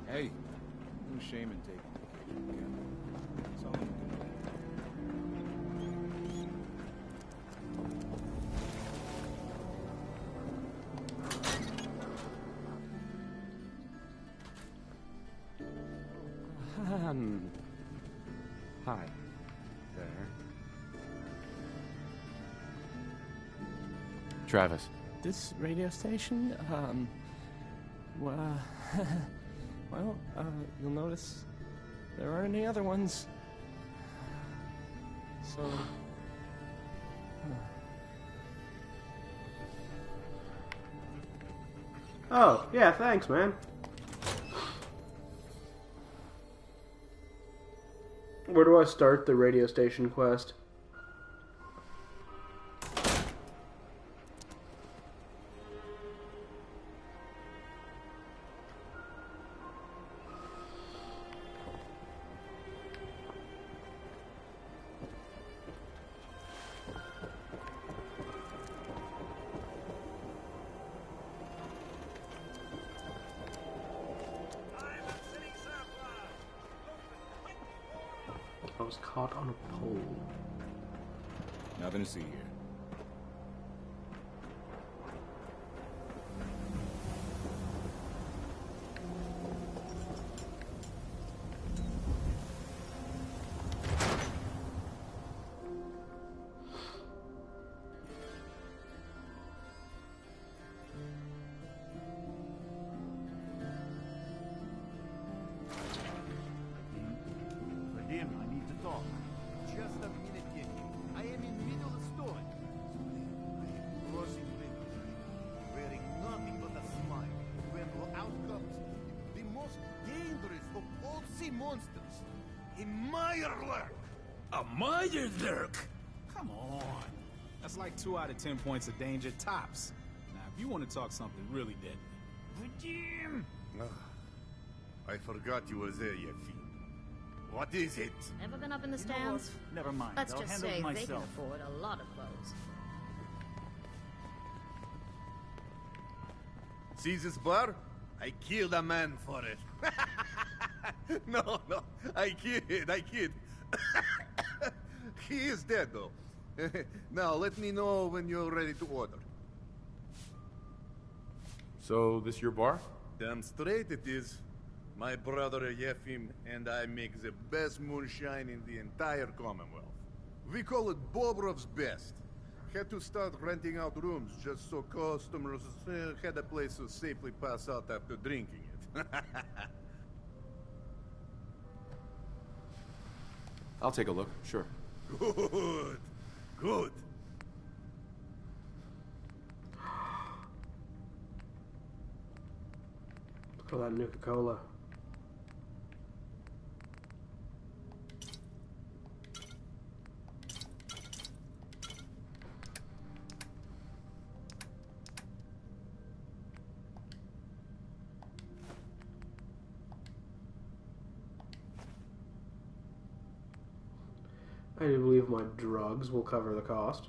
Hey, no shame in taking vacation, Captain. That's all I'm doing. Hi. There. Travis. This radio station, well, you'll notice there aren't any other ones. So... Oh, yeah, thanks, man. Where do I start the radio station quest? I was caught on a pole. Nothing to see here. in Meyerlerk. A Meyerlerk? Come on. That's like 2 out of 10 points of danger tops. Now, if you want to talk something really deadly. Jim! I forgot you were there, Yefim. What is it? Ever been up in the stands? Never mind. Let's I'll just handle it say they can myself. afford a lot of clothes. See this bar? I killed a man for it. No, I kid. He is dead, though. Now, let me know when you're ready to order. So, this your bar? Damn straight it is. My brother Yefim and I make the best moonshine in the entire Commonwealth. We call it Bobrov's Best. Had to start renting out rooms just so customers had a place to safely pass out after drinking it. I'll take a look, sure. Good. Look at that Nuka-Cola. I do believe my drugs will cover the cost.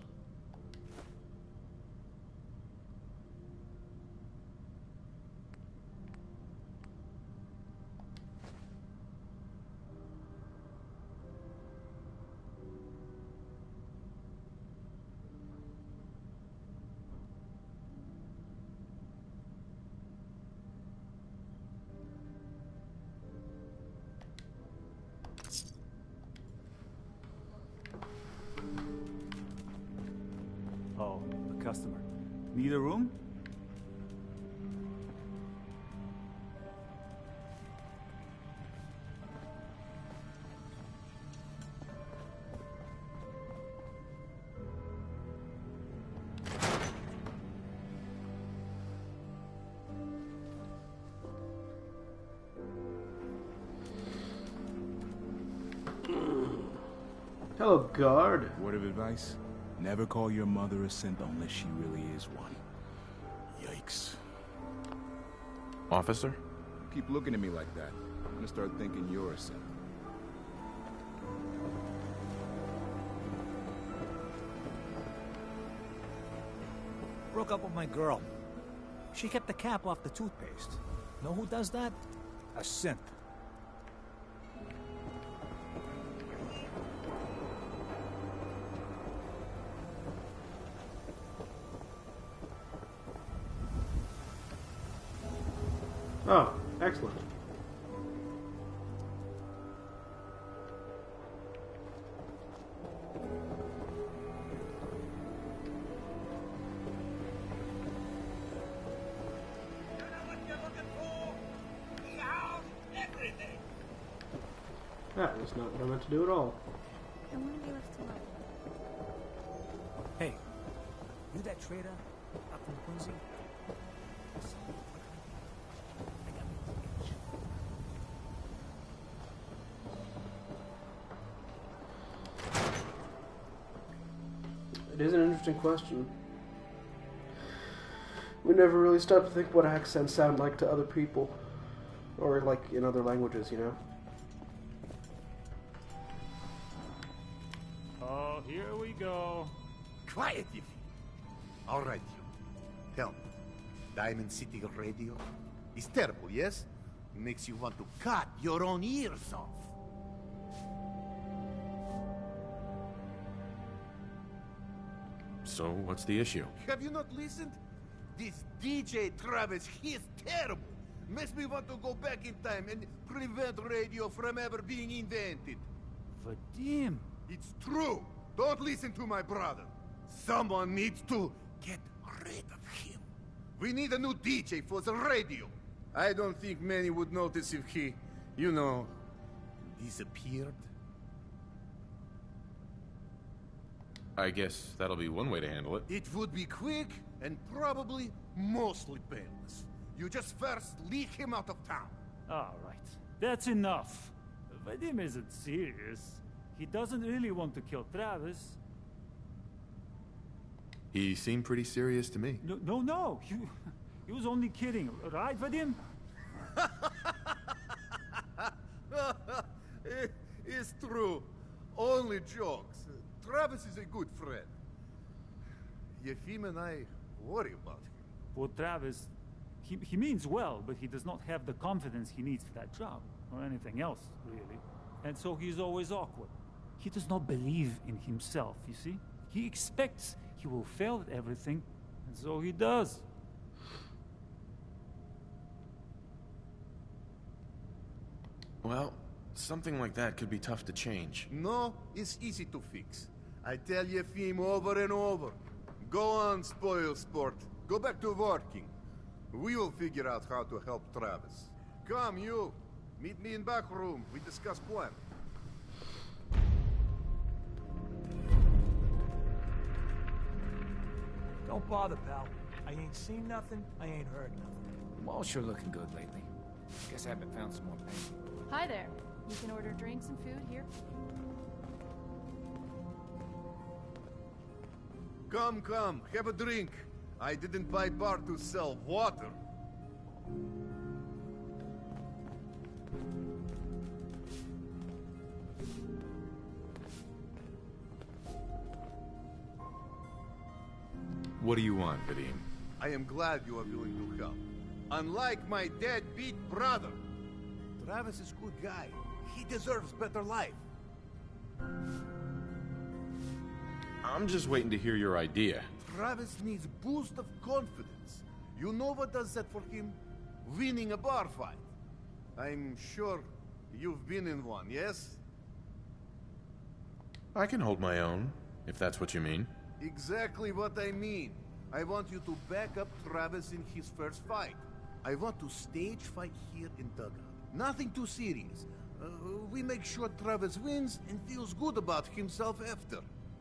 Oh, a customer. Need a room? Hello, guard. Word of advice? Never call your mother a simp unless she really is one. Yikes. Officer? Keep looking at me like that. I'm gonna start thinking you're a simp. Broke up with my girl. She kept the cap off the toothpaste. Know who does that? A simp. Oh, excellent. That was not what I meant to do at all. I want to be left alone. Hey, you that trader up from Quincy? It is an interesting question. We never really stop to think what accents sound like to other people. Or like in other languages, you know? Oh, here we go. Quiet, you. All right, you. Tell me, Diamond City Radio is terrible, yes? Makes you want to cut your own ears off. So, what's the issue? Have you not listened? This DJ Travis, he is terrible. Makes me want to go back in time and prevent radio from ever being invented. Vadim. It's true. Don't listen to my brother. Someone needs to get rid of him. We need a new DJ for the radio. I don't think many would notice if he, you know, disappeared. I guess that'll be one way to handle it. It would be quick and probably mostly painless. You just first lead him out of town. All right. That's enough. Vadim isn't serious. He doesn't really want to kill Travis. He seemed pretty serious to me. No. He was only kidding, right, Vadim? It's true. Only jokes. Travis is a good friend. Yefim and I worry about him. For Travis, he means well, but he does not have the confidence he needs for that job, or anything else, really. And so he's always awkward. He does not believe in himself, you see? He expects he will fail at everything, and so he does. Well, something like that could be tough to change. No, it's easy to fix. I tell Yefim over and over. Go on, spoil sport. Go back to working. We will figure out how to help Travis. Come, you. Meet me in back room. We discuss plan. Don't bother, pal. I ain't seen nothing, I ain't heard nothing. The mall's sure looking good lately. Guess I haven't found some more paint. Hi there. You can order drinks and food here. Come, have a drink. I didn't buy bar to sell water. What do you want, Vadim? I am glad you are willing to help. Unlike my deadbeat brother. Travis is a good guy. He deserves better life. I'm just waiting to hear your idea. Travis needs boost of confidence. You know what does that for him? Winning a bar fight. I'm sure you've been in one, yes? I can hold my own, if that's what you mean. Exactly what I mean. I want you to back up Travis in his first fight. I want to stage fight here in Dugout. Nothing too serious. We make sure Travis wins and feels good about himself after.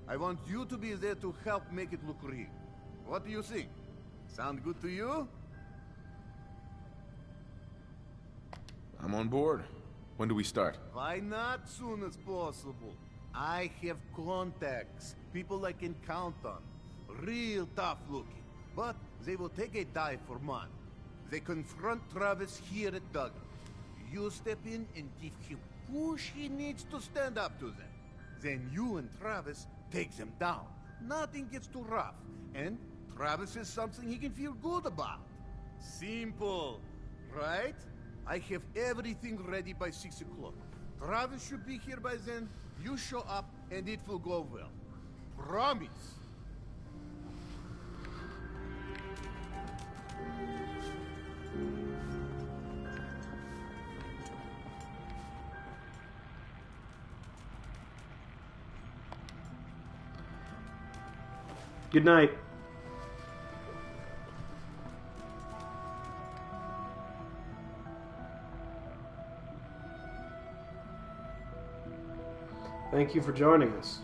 I want you to be there to help make it look real. What do you think? Sound good to you? I'm on board. When do we start? Why not soon as possible? I have contacts, people I can count on. Real tough looking. But they will take a dive for money. They confront Travis here at Dugout. You step in and give him push he needs to stand up to them. Then you and Travis take them down. Nothing gets too rough. And Travis is something he can feel good about. Simple, right? I have everything ready by 6 o'clock. Travis should be here by then. You show up and it will go well. Promise. Good night. Thank you for joining us.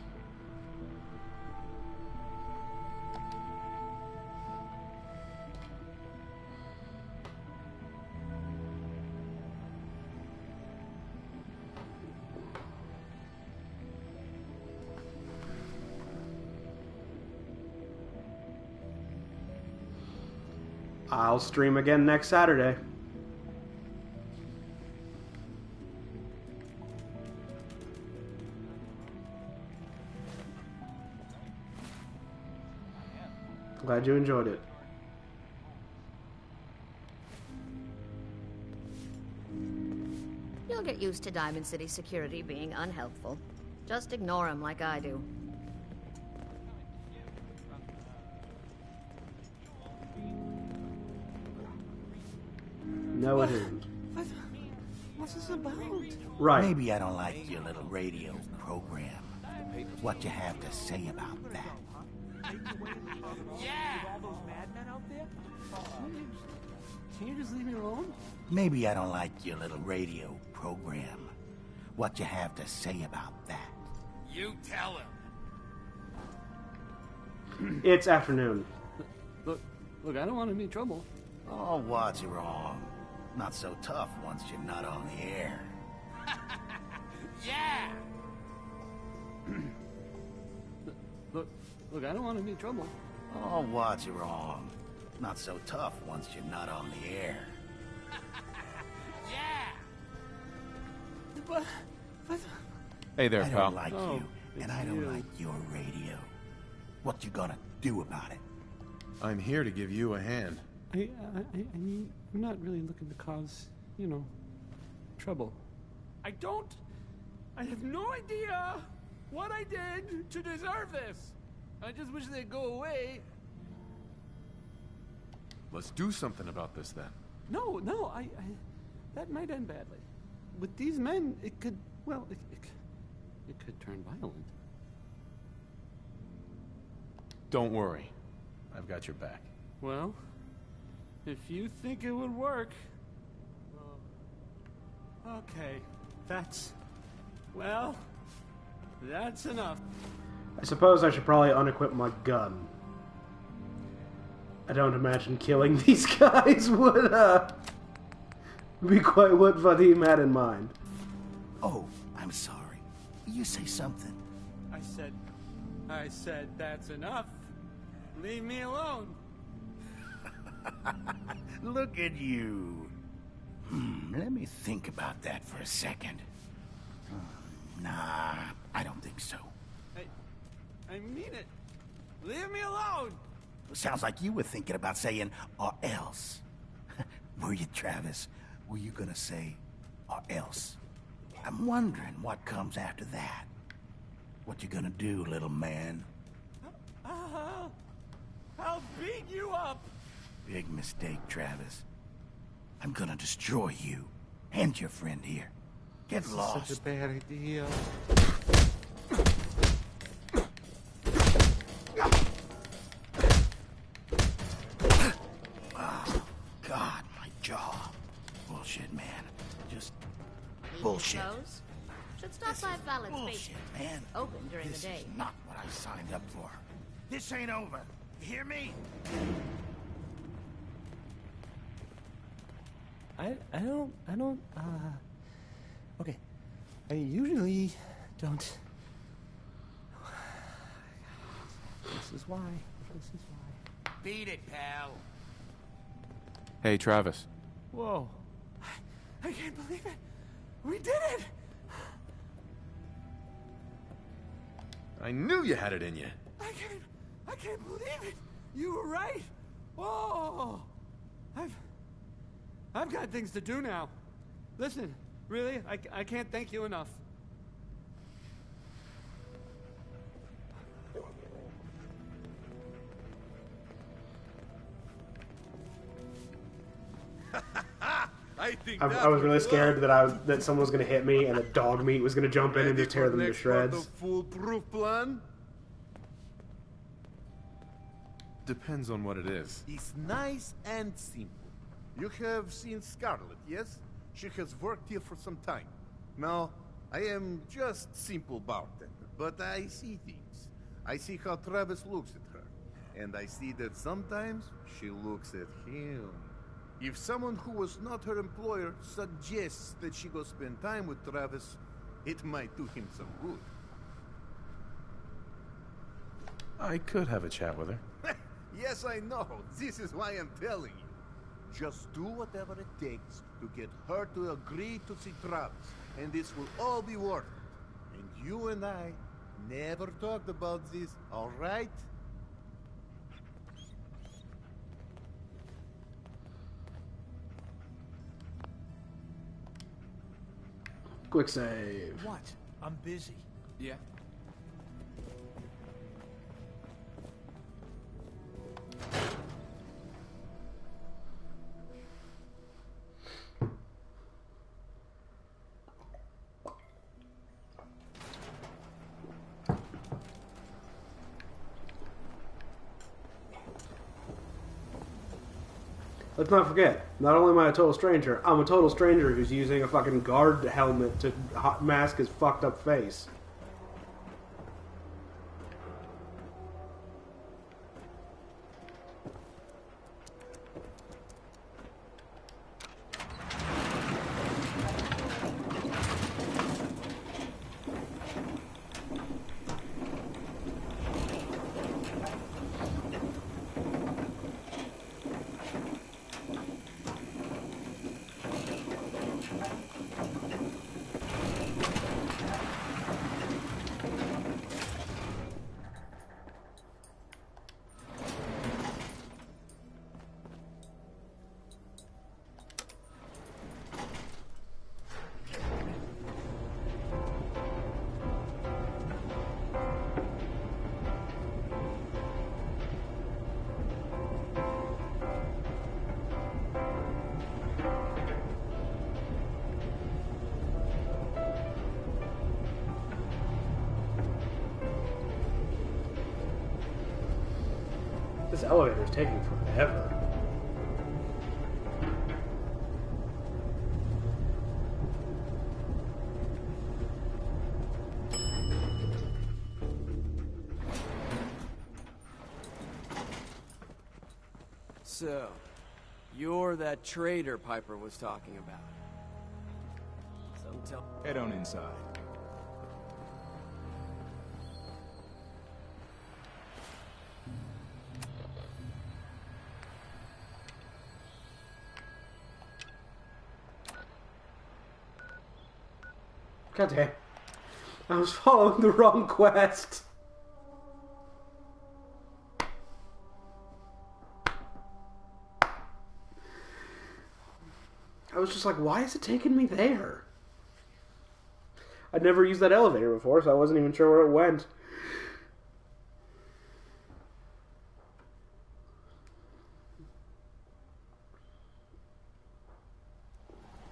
I'll stream again next Saturday. Glad you enjoyed it. You'll get used to Diamond City security being unhelpful. Just ignore them like I do. No, it isn't. What's this about? Right. Maybe I don't like your little radio program. What you have to say about that? Yeah! All those madmen out there? Can you just leave me alone? Maybe I don't like your little radio program. What you have to say about that? You tell him. It's afternoon. Look, I don't want any trouble. Oh, what's wrong? Not so tough once you're not on the air. Yeah! Look, I don't want any trouble. Oh, what's wrong? Not so tough once you're not on the air. Yeah! But Hey there, I pal. don't like you, and I don't like your radio. What you gonna do about it? I'm here to give you a hand. I mean, I'm not really looking to cause, trouble. I have no idea what I did to deserve this. I just wish they'd go away. Let's do something about this then. No, that might end badly. With these men, it could, well, it could turn violent. Don't worry. I've got your back. Well, if you think it would work... Okay, that's enough. I suppose I should probably unequip my gun. I don't imagine killing these guys would, be quite what Vadim had in mind. Oh, I'm sorry. You say something. I said that's enough. Leave me alone. Look at you. Let me think about that for a second. Nah, I don't think so. I mean it. Leave me alone. Sounds like you were thinking about saying, or else. Were you, Travis? Were you gonna say, or else? I'm wondering what comes after that. What you gonna do, little man? I'll beat you up. Big mistake, Travis. I'm gonna destroy you. And your friend here. Get This lost. is such a bad idea. Oh, God, my jaw. Bullshit, man. Just bullshit. Close? Should stop by Fallon's Bullshit, basement. man. Open during This the day. is not what I signed up for. This ain't over. You hear me? I don't, okay. I usually don't. This is why. Beat it, pal. Hey, Travis. Whoa. I can't believe it. We did it! I knew you had it in you. I can't believe it. You were right. Whoa. I've got things to do now. Listen, really, I can't thank you enough. I was really scared that someone was going to hit me and the dog meat was going to jump in and just tear them to shreds. Foolproof plan? Depends on what it is. It's nice and simple. You have seen Scarlett, yes? She has worked here for some time. Now, I am just simple bartender, but I see things. I see how Travis looks at her, and I see that sometimes she looks at him. If someone who was not her employer suggests that she go spend time with Travis, it might do him some good. I could have a chat with her. Yes, I know. This is why I'm telling you. Just do whatever it takes to get her to agree to see Travis, and this will all be worth it. And you and I never talked about this, all right? Quick save. What? I'm busy. Yeah. Let's not forget, not only am I a total stranger, I'm a total stranger who's using a fucking guard helmet to mask his fucked up face. This elevator's taking forever. So, you're that trader Piper was talking about. Head on inside. God damn. I was following the wrong quest. I was just like, why is it taking me there? I'd never used that elevator before, so I wasn't even sure where it went.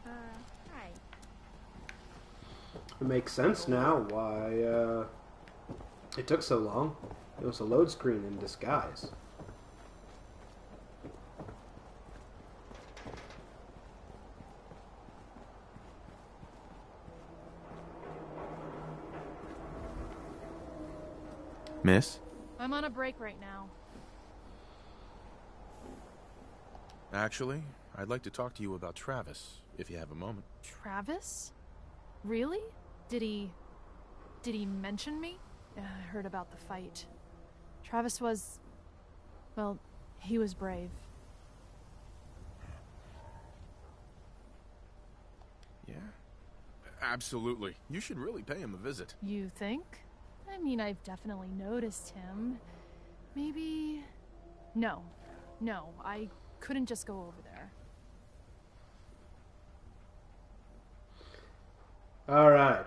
Hi. It makes sense now why it took so long. It was a load screen in disguise. Miss? I'm on a break right now. Actually, I'd like to talk to you about Travis, if you have a moment. Travis? Really? Did he mention me? I heard about the fight. Travis was... well, he was brave. Yeah? Absolutely. You should really pay him a visit. You think? I mean, I've definitely noticed him. Maybe... No, I couldn't just go over there. Alright.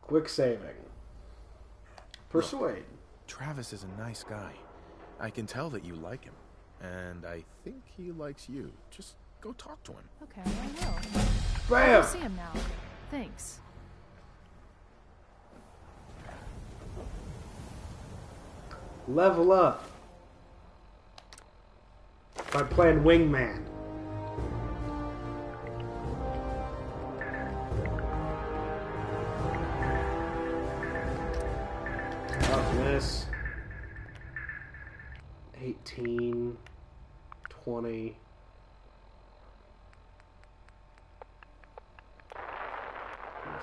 Quick saving. Persuade. Look, Travis is a nice guy. I can tell that you like him. And I think he likes you. Just go talk to him. Okay, I will. Bam! I'll see him now. Thanks. Level up by playing Wingman. Toughness 18, 20,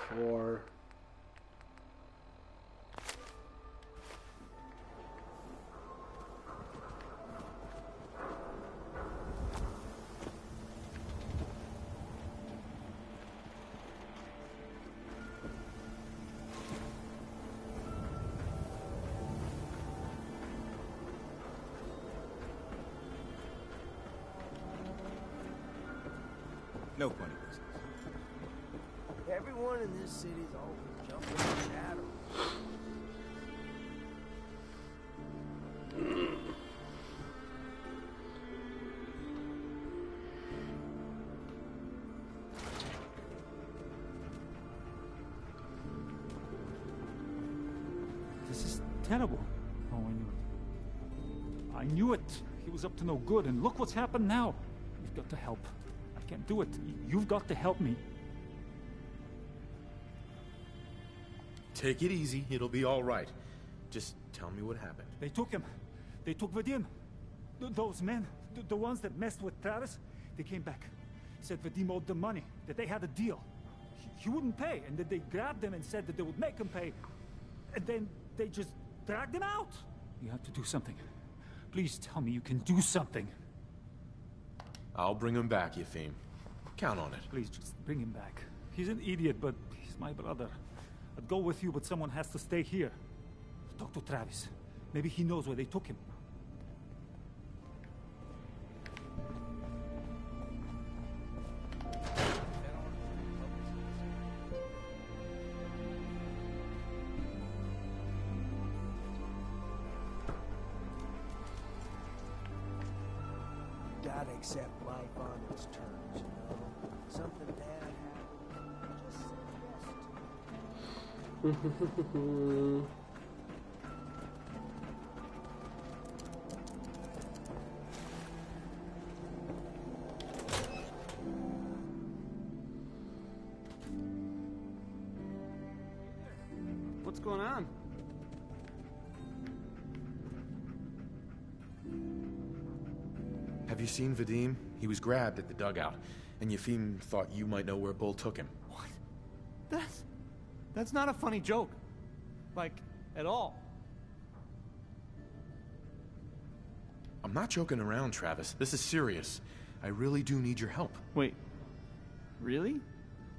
24. No funny business. Everyone in this city's always jumping in the shadows. This is terrible. Oh, I knew it. I knew it. He was up to no good, and look what's happened now. You've got to help. I can't do it. You've got to help me. Take it easy. It'll be all right. Just tell me what happened. They took him. They took Vadim. Those men, the ones that messed with Travis, they came back. Said Vadim owed them money, that they had a deal. He wouldn't pay, and that they grabbed him and said that they would make him pay. And then they just dragged him out. You have to do something. Please tell me you can do something. I'll bring him back, Yefim. Count on it. Please, just bring him back. He's an idiot, but he's my brother. I'd go with you, but someone has to stay here. Talk to Travis. Maybe he knows where they took him. Gotta accept life on its terms, you know? Something bad happened. Just say yes to it. What's going on? Have you seen Vadim? He was grabbed at the dugout, and Yefim thought you might know where Bull took him. What? That's not a funny joke. Like, at all. I'm not joking around, Travis. This is serious. I really do need your help. Wait. Really?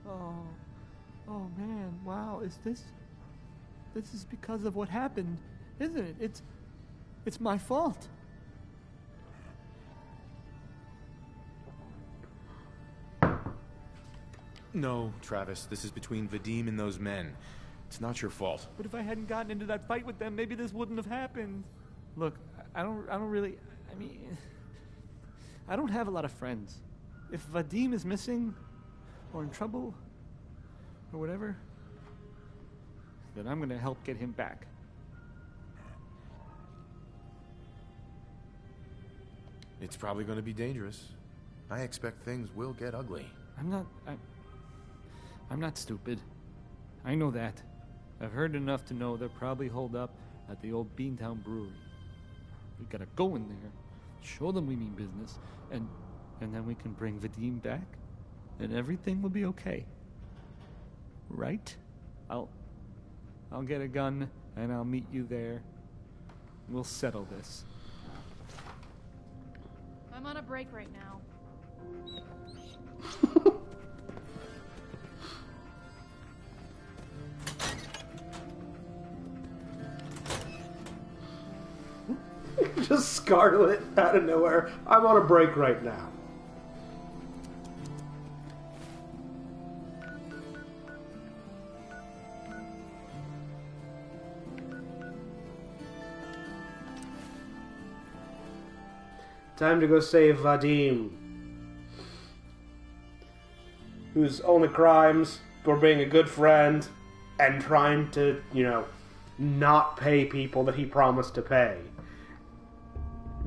Oh man, wow, this is because of what happened, isn't it? It's my fault. No, Travis, this is between Vadim and those men. It's not your fault. But if I hadn't gotten into that fight with them, maybe this wouldn't have happened. Look, I don't really, I mean, I don't have a lot of friends. If Vadim is missing, or in trouble, or whatever, then I'm gonna help get him back. It's probably going to be dangerous. I expect things will get ugly. I'm not stupid. I know that. I've heard enough to know they're probably holed up at the old Beantown Brewery. We gotta go in there, show them we mean business, and then we can bring Vadim back, and everything will be okay. Right? I'll get a gun, and I'll meet you there. We'll settle this. I'm on a break right now. Just Scarlet out of nowhere. I'm on a break right now. Time to go save Vadim, whose only crimes were being a good friend and trying to, not pay people that he promised to pay.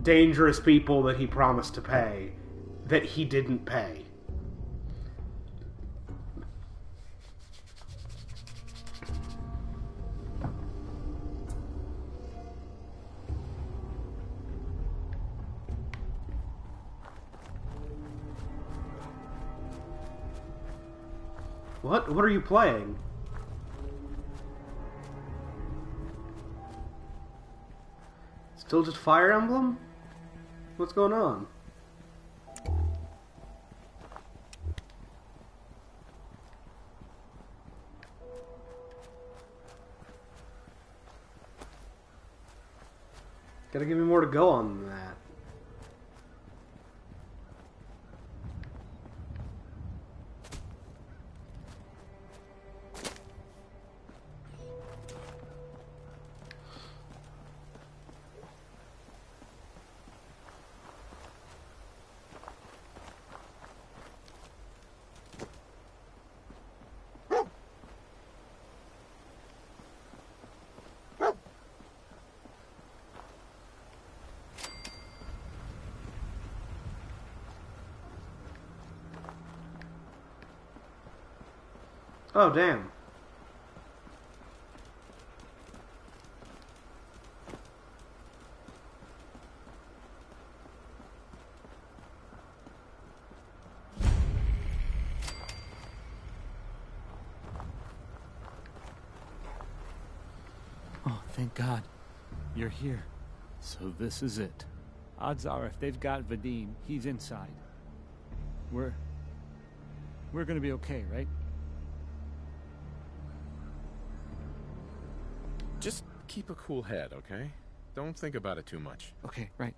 Dangerous people that he promised to pay, that he didn't pay. What? What are you playing? Still just Fire Emblem? What's going on? Gotta give me more to go on than that. Oh, damn. Oh, thank God. You're here. So this is it. Odds are if they've got Vadim, he's inside. We're gonna be okay, right? Just keep a cool head, okay? Don't think about it too much. Okay, right.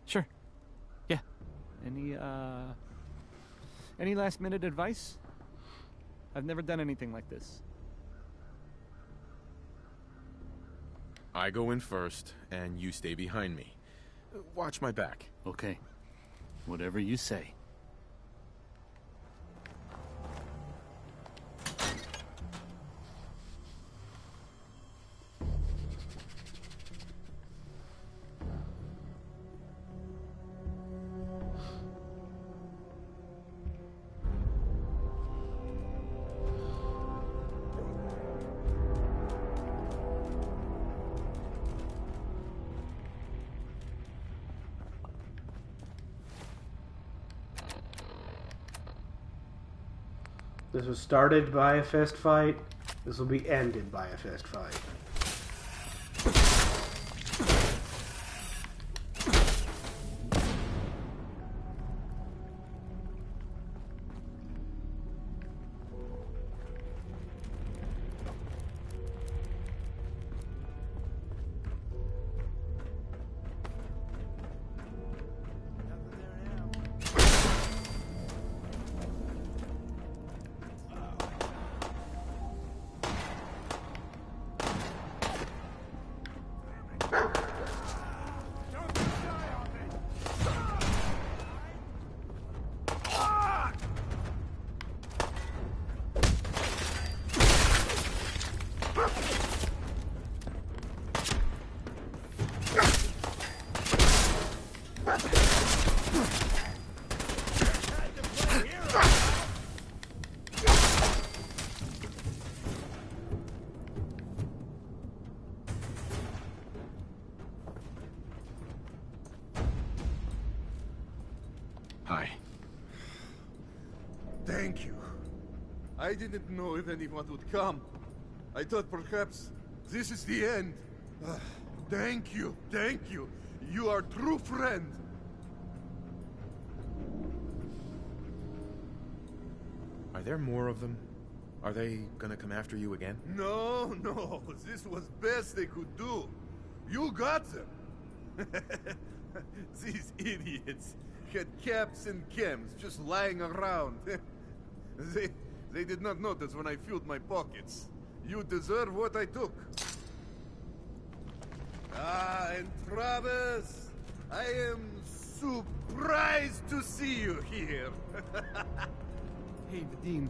Sure. Yeah. Any last minute advice? I've never done anything like this. I go in first, and you stay behind me. Watch my back. Okay. Whatever you say. This was started by a fist fight. This will be ended by a fist fight. Hi. Thank you. I didn't know if anyone would come. I thought perhaps this is the end. Thank you, thank you. You are a true friend. Are there more of them? Are they gonna come after you again? No, no. This was best they could do. You got them. These idiots had caps and chems just lying around. They did not notice when I filled my pockets. You deserve what I took. Ah, and Travis, I am surprised to see you here. Hey, Vadim.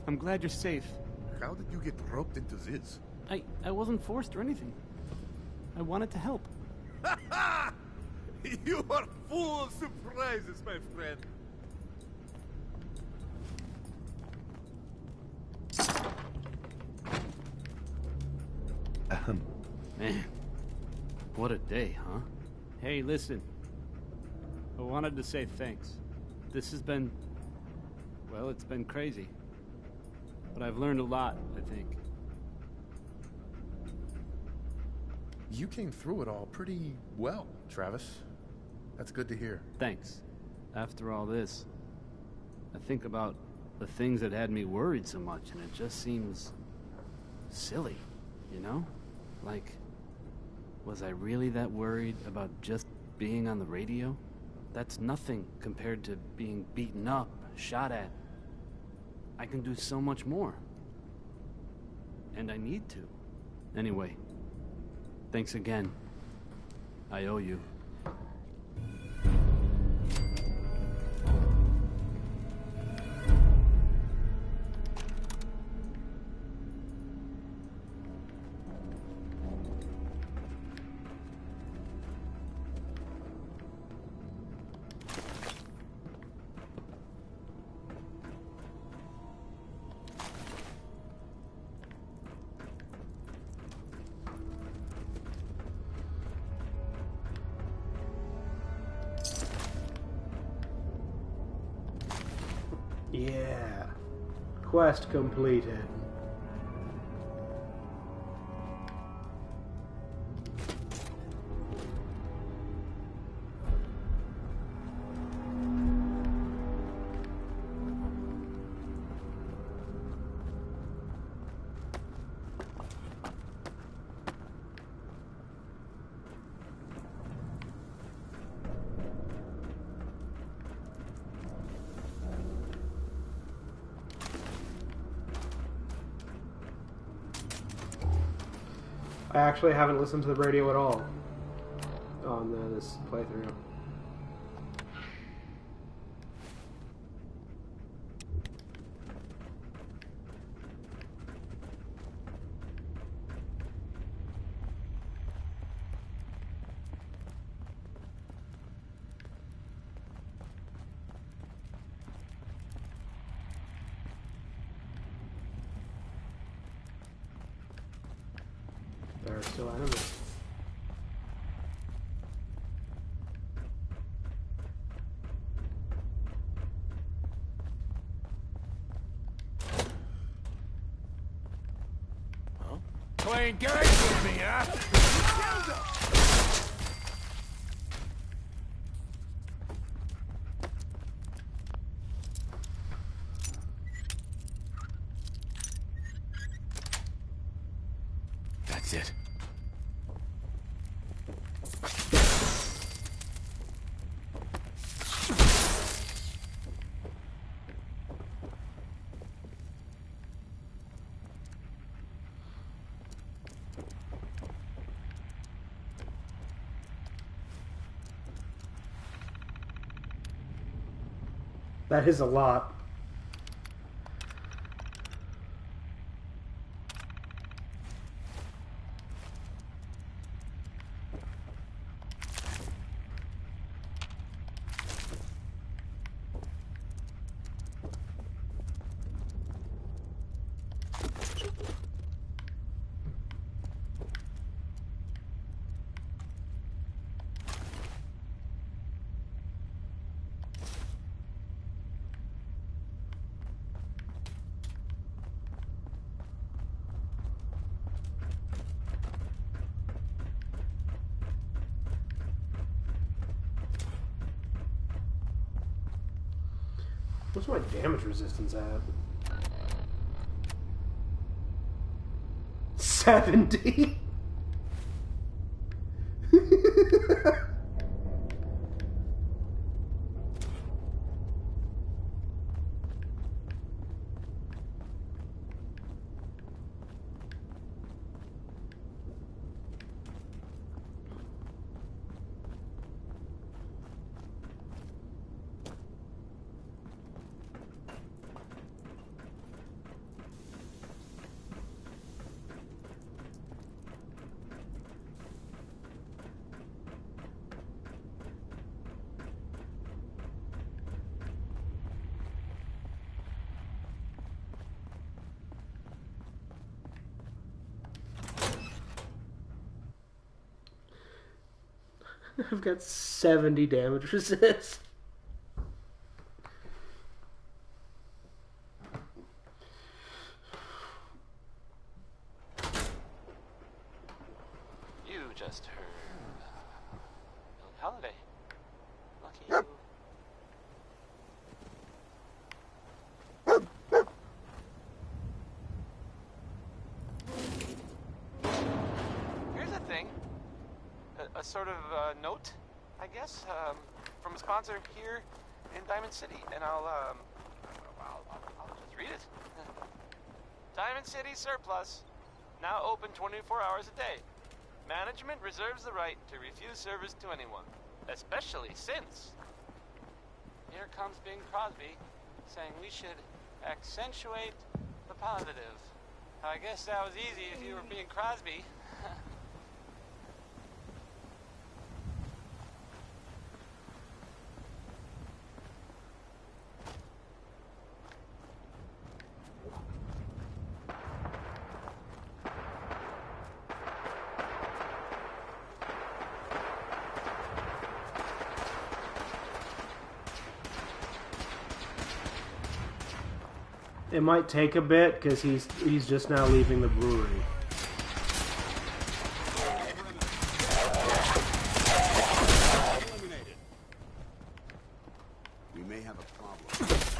I'm glad you're safe. How did you get roped into this? I wasn't forced or anything. I wanted to help. You are full of surprises, my friend. Man, what a day, huh? Hey, listen. I wanted to say thanks. This has been... well, it's been crazy. But I've learned a lot, I think. You came through it all pretty well, Travis. That's good to hear. Thanks. After all this, I think about the things that had me worried so much, and it just seems silly, you know? Like, was I really that worried about just being on the radio? That's nothing compared to being beaten up, shot at. I can do so much more. And I need to. Anyway, thanks again. I owe you. Yeah. Quest completed. I actually haven't listened to the radio at all on this playthrough. There are still enemies. Playing games with me, huh? That's it. That is a lot. What's my damage resistance at? 70? I've got 70 damage resist. You just heard Billie Holiday. Lucky you. Here's a thing. A sort of note, I guess, from a sponsor here in Diamond City, and I'll just read it. Diamond City Surplus, now open 24 hours a day. Management reserves the right to refuse service to anyone, especially since. Here comes Bing Crosby saying we should accentuate the positive. I guess that was easy if you were Bing Crosby. It might take a bit because he's just now leaving the brewery. We may have a problem.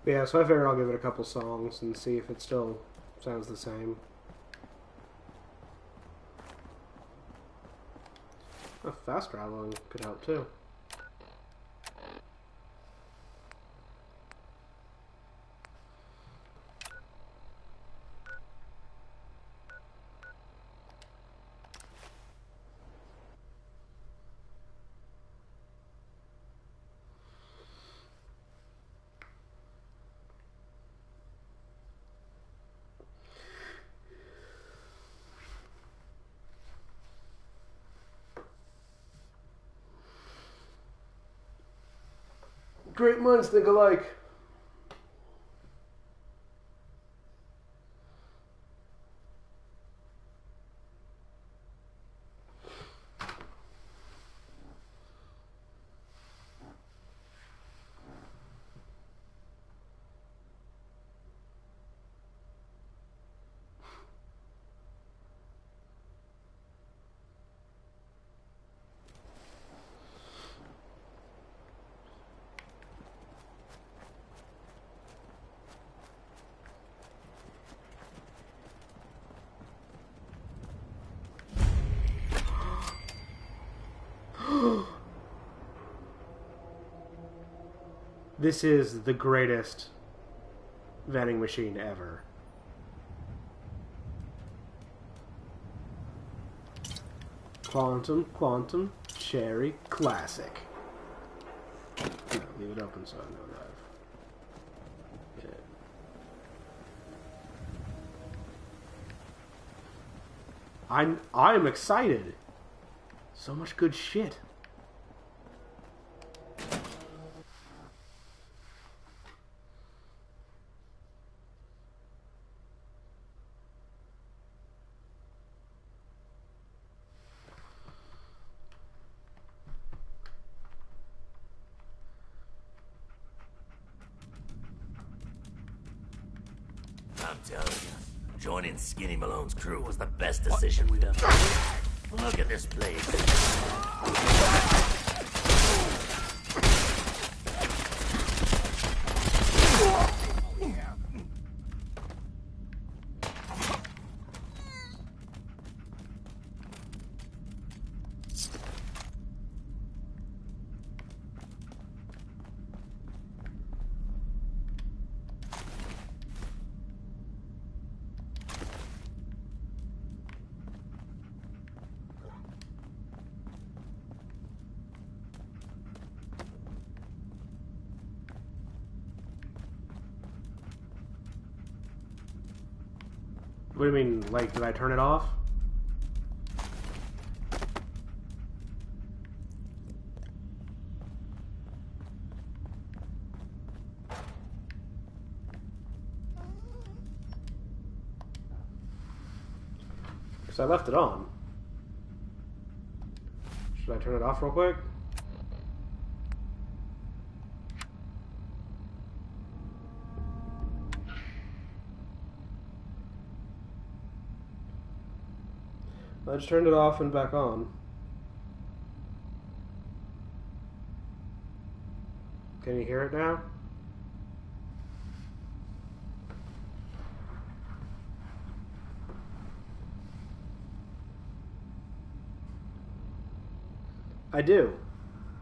But yeah, so I figured I'll give it a couple songs and see if it still sounds the same. Fast traveling could help too. Great minds think alike. This is the greatest vending machine ever. Quantum, cherry, classic. No, leave it open so I know that. Yeah. I'm excited. So much good shit. I'm telling you, joining Skinny Malone's crew was the best decision we've ever made. Look at this place. What do you mean, like, did I turn it off? Because I left it on. Should I turn it off real quick? I just turned it off and back on. Can you hear it now? I do.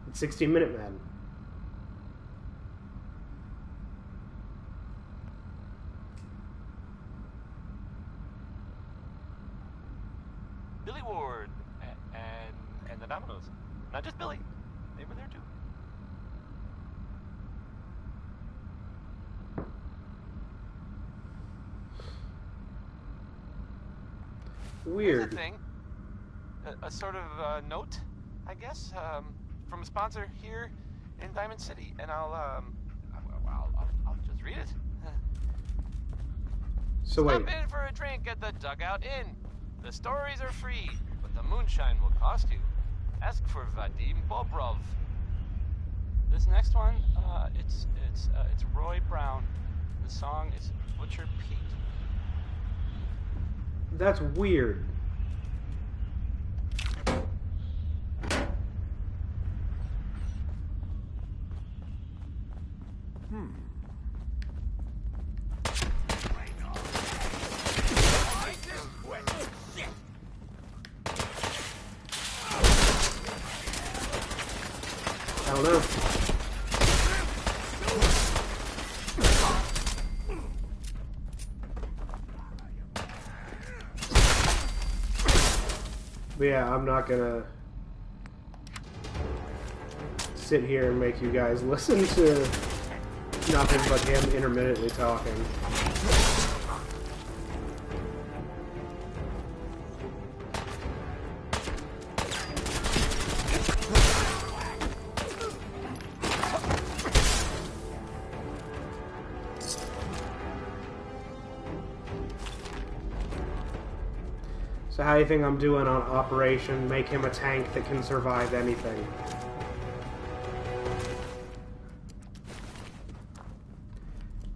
It's 16-Minute Man. Billy Ward and the Dominoes. Not just Billy. They were there too. Weird. Here's a thing. A sort of note, I guess, from a sponsor here in Diamond City, and I'll just read it. So Stop wait. in for a drink at the Dugout Inn. The stories are free, but the moonshine will cost you. Ask for Vadim Bobrov. This next one, it's Roy Brown. The song is Butcher Pete. That's weird. I don't know. But yeah, I'm not gonna sit here and make you guys listen to nothing but him intermittently talking. So how do you think I'm doing on Operation Make Him a Tank that can survive anything?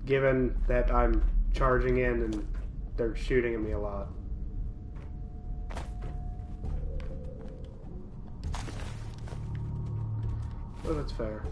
Given that I'm charging in and they're shooting at me a lot. Well, that's fair.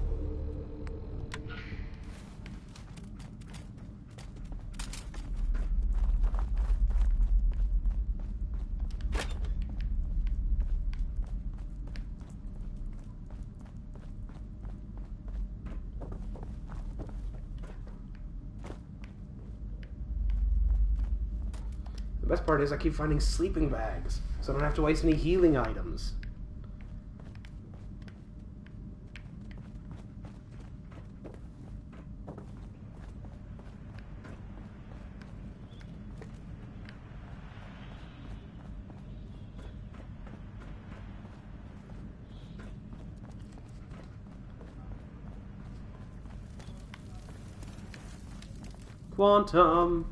The best part is I keep finding sleeping bags, so I don't have to waste any healing items. Quantum!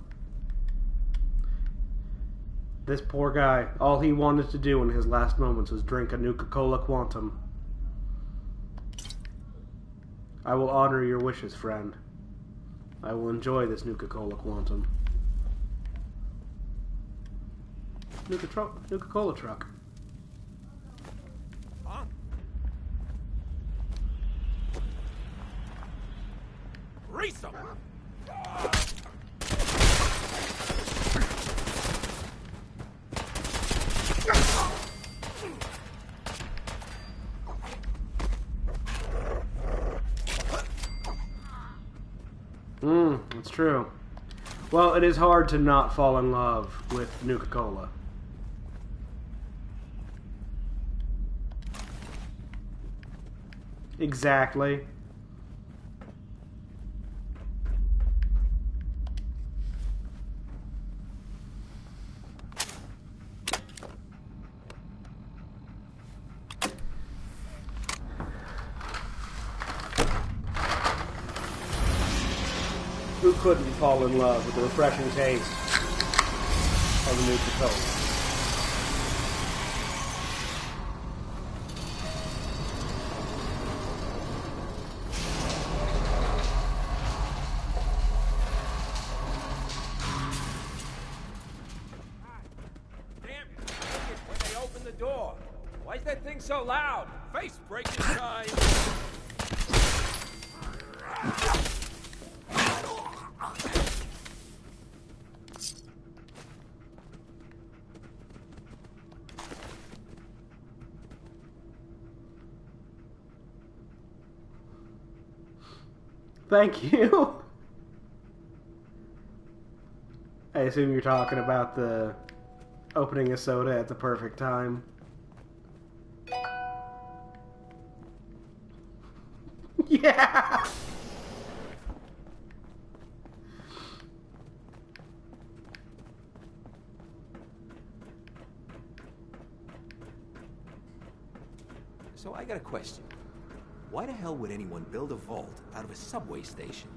This poor guy, all he wanted to do in his last moments was drink a Nuka-Cola Quantum. I will honor your wishes, friend. I will enjoy this Nuka-Cola Quantum. Nuka-Cola truck. Huh? Race them! That's true. Well, it is hard to not fall in love with Nuka-Cola. Exactly. Who couldn't fall in love with the refreshing taste of a Nuka-Cola? Damn, when they open the door. Why is that thing so loud? Face breaking time. Thank you. I assume you're talking about the opening a soda at the perfect time. Yeah. So I got a question. Why the hell would anyone build a vault out of a subway station?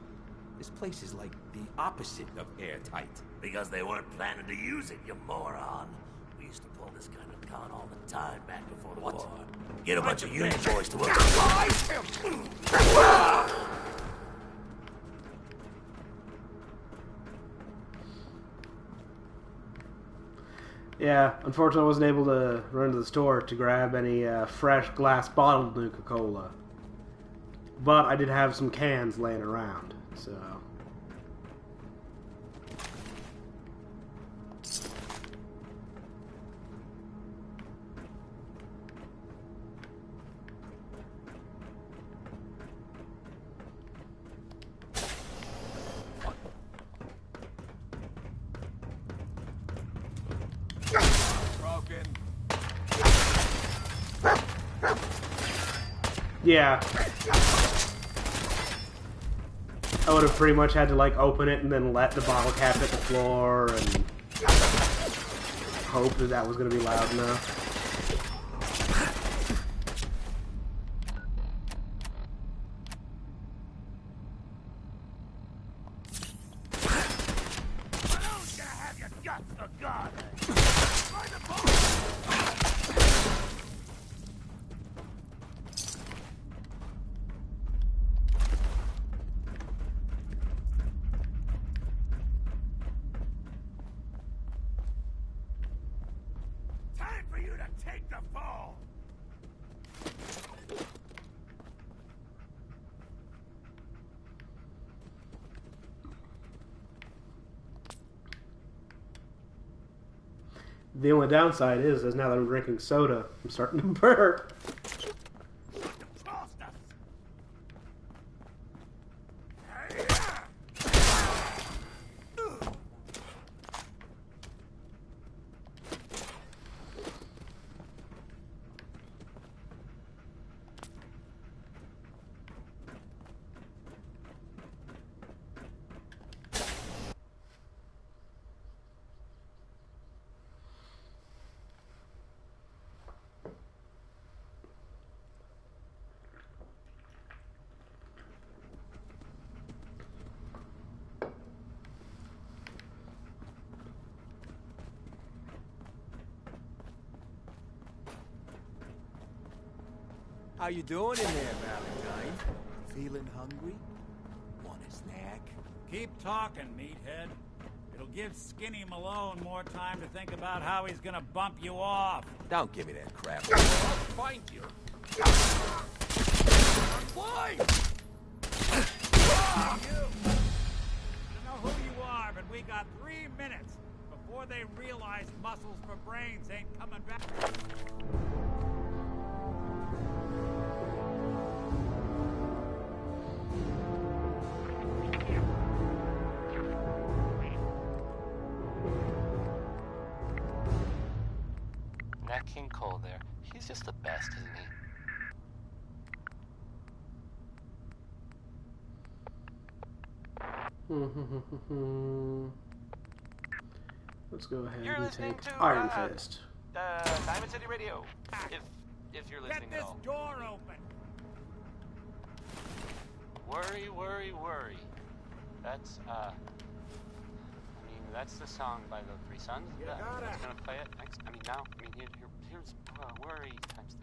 This place is like the opposite of airtight. Because they weren't planning to use it, you moron. We used to pull this kind of con all the time back before the war. Get a bunch of union boys to work. Yeah, unfortunately I wasn't able to run to the store to grab any fresh glass bottled Nuka-Cola. But I did have some cans laying around, so... Yeah. I would have pretty much had to, like, open it and then let the bottle cap hit the floor and hope that that was going to be loud enough. The only downside is now that I'm drinking soda, I'm starting to burp. How you doing in there, Valentine? Feeling hungry? Want a snack? Keep talking, meathead. It'll give Skinny Malone more time to think about how he's gonna bump you off. Don't give me that crap. I'll find you. I'm blind! You! I don't know who you are, but we got 3 minutes before they realize muscles for brains ain't coming back. That King Cole there, he's just the best, isn't he? Let's go ahead You're and listening take to, Iron Fist. Diamond City Radio. If you're listening Get at all. this door open! Worry, worry, worry. That's, I mean, that's the song by the Three Sons. That's gonna play it next. I mean, now, here's worry times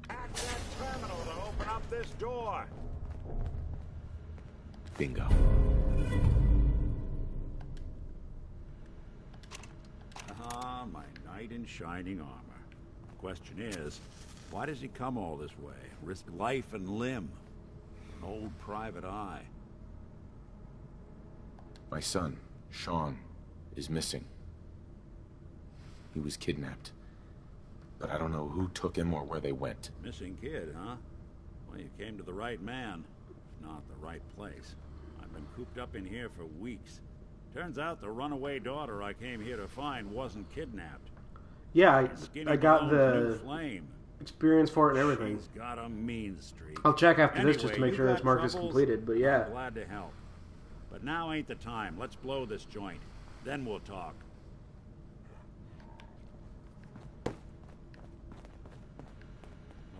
3. Hack that terminal to open up this door. Bingo. Ah, my knight in shining armor. Question is, why does he come all this way? Risk life and limb? An old private eye. My son, Sean, is missing. He was kidnapped. But I don't know who took him or where they went. Missing kid, huh? Well, you came to the right man, if not the right place. I've been cooped up in here for weeks. Turns out the runaway daughter I came here to find wasn't kidnapped. Yeah, I got New the flame. experience for it and everything. She's got a mean streak. I'll check after this just to Anyway, make sure you it's got marked as troubles? completed, but yeah. I'm glad to help. But now ain't the time. Let's blow this joint. Then we'll talk.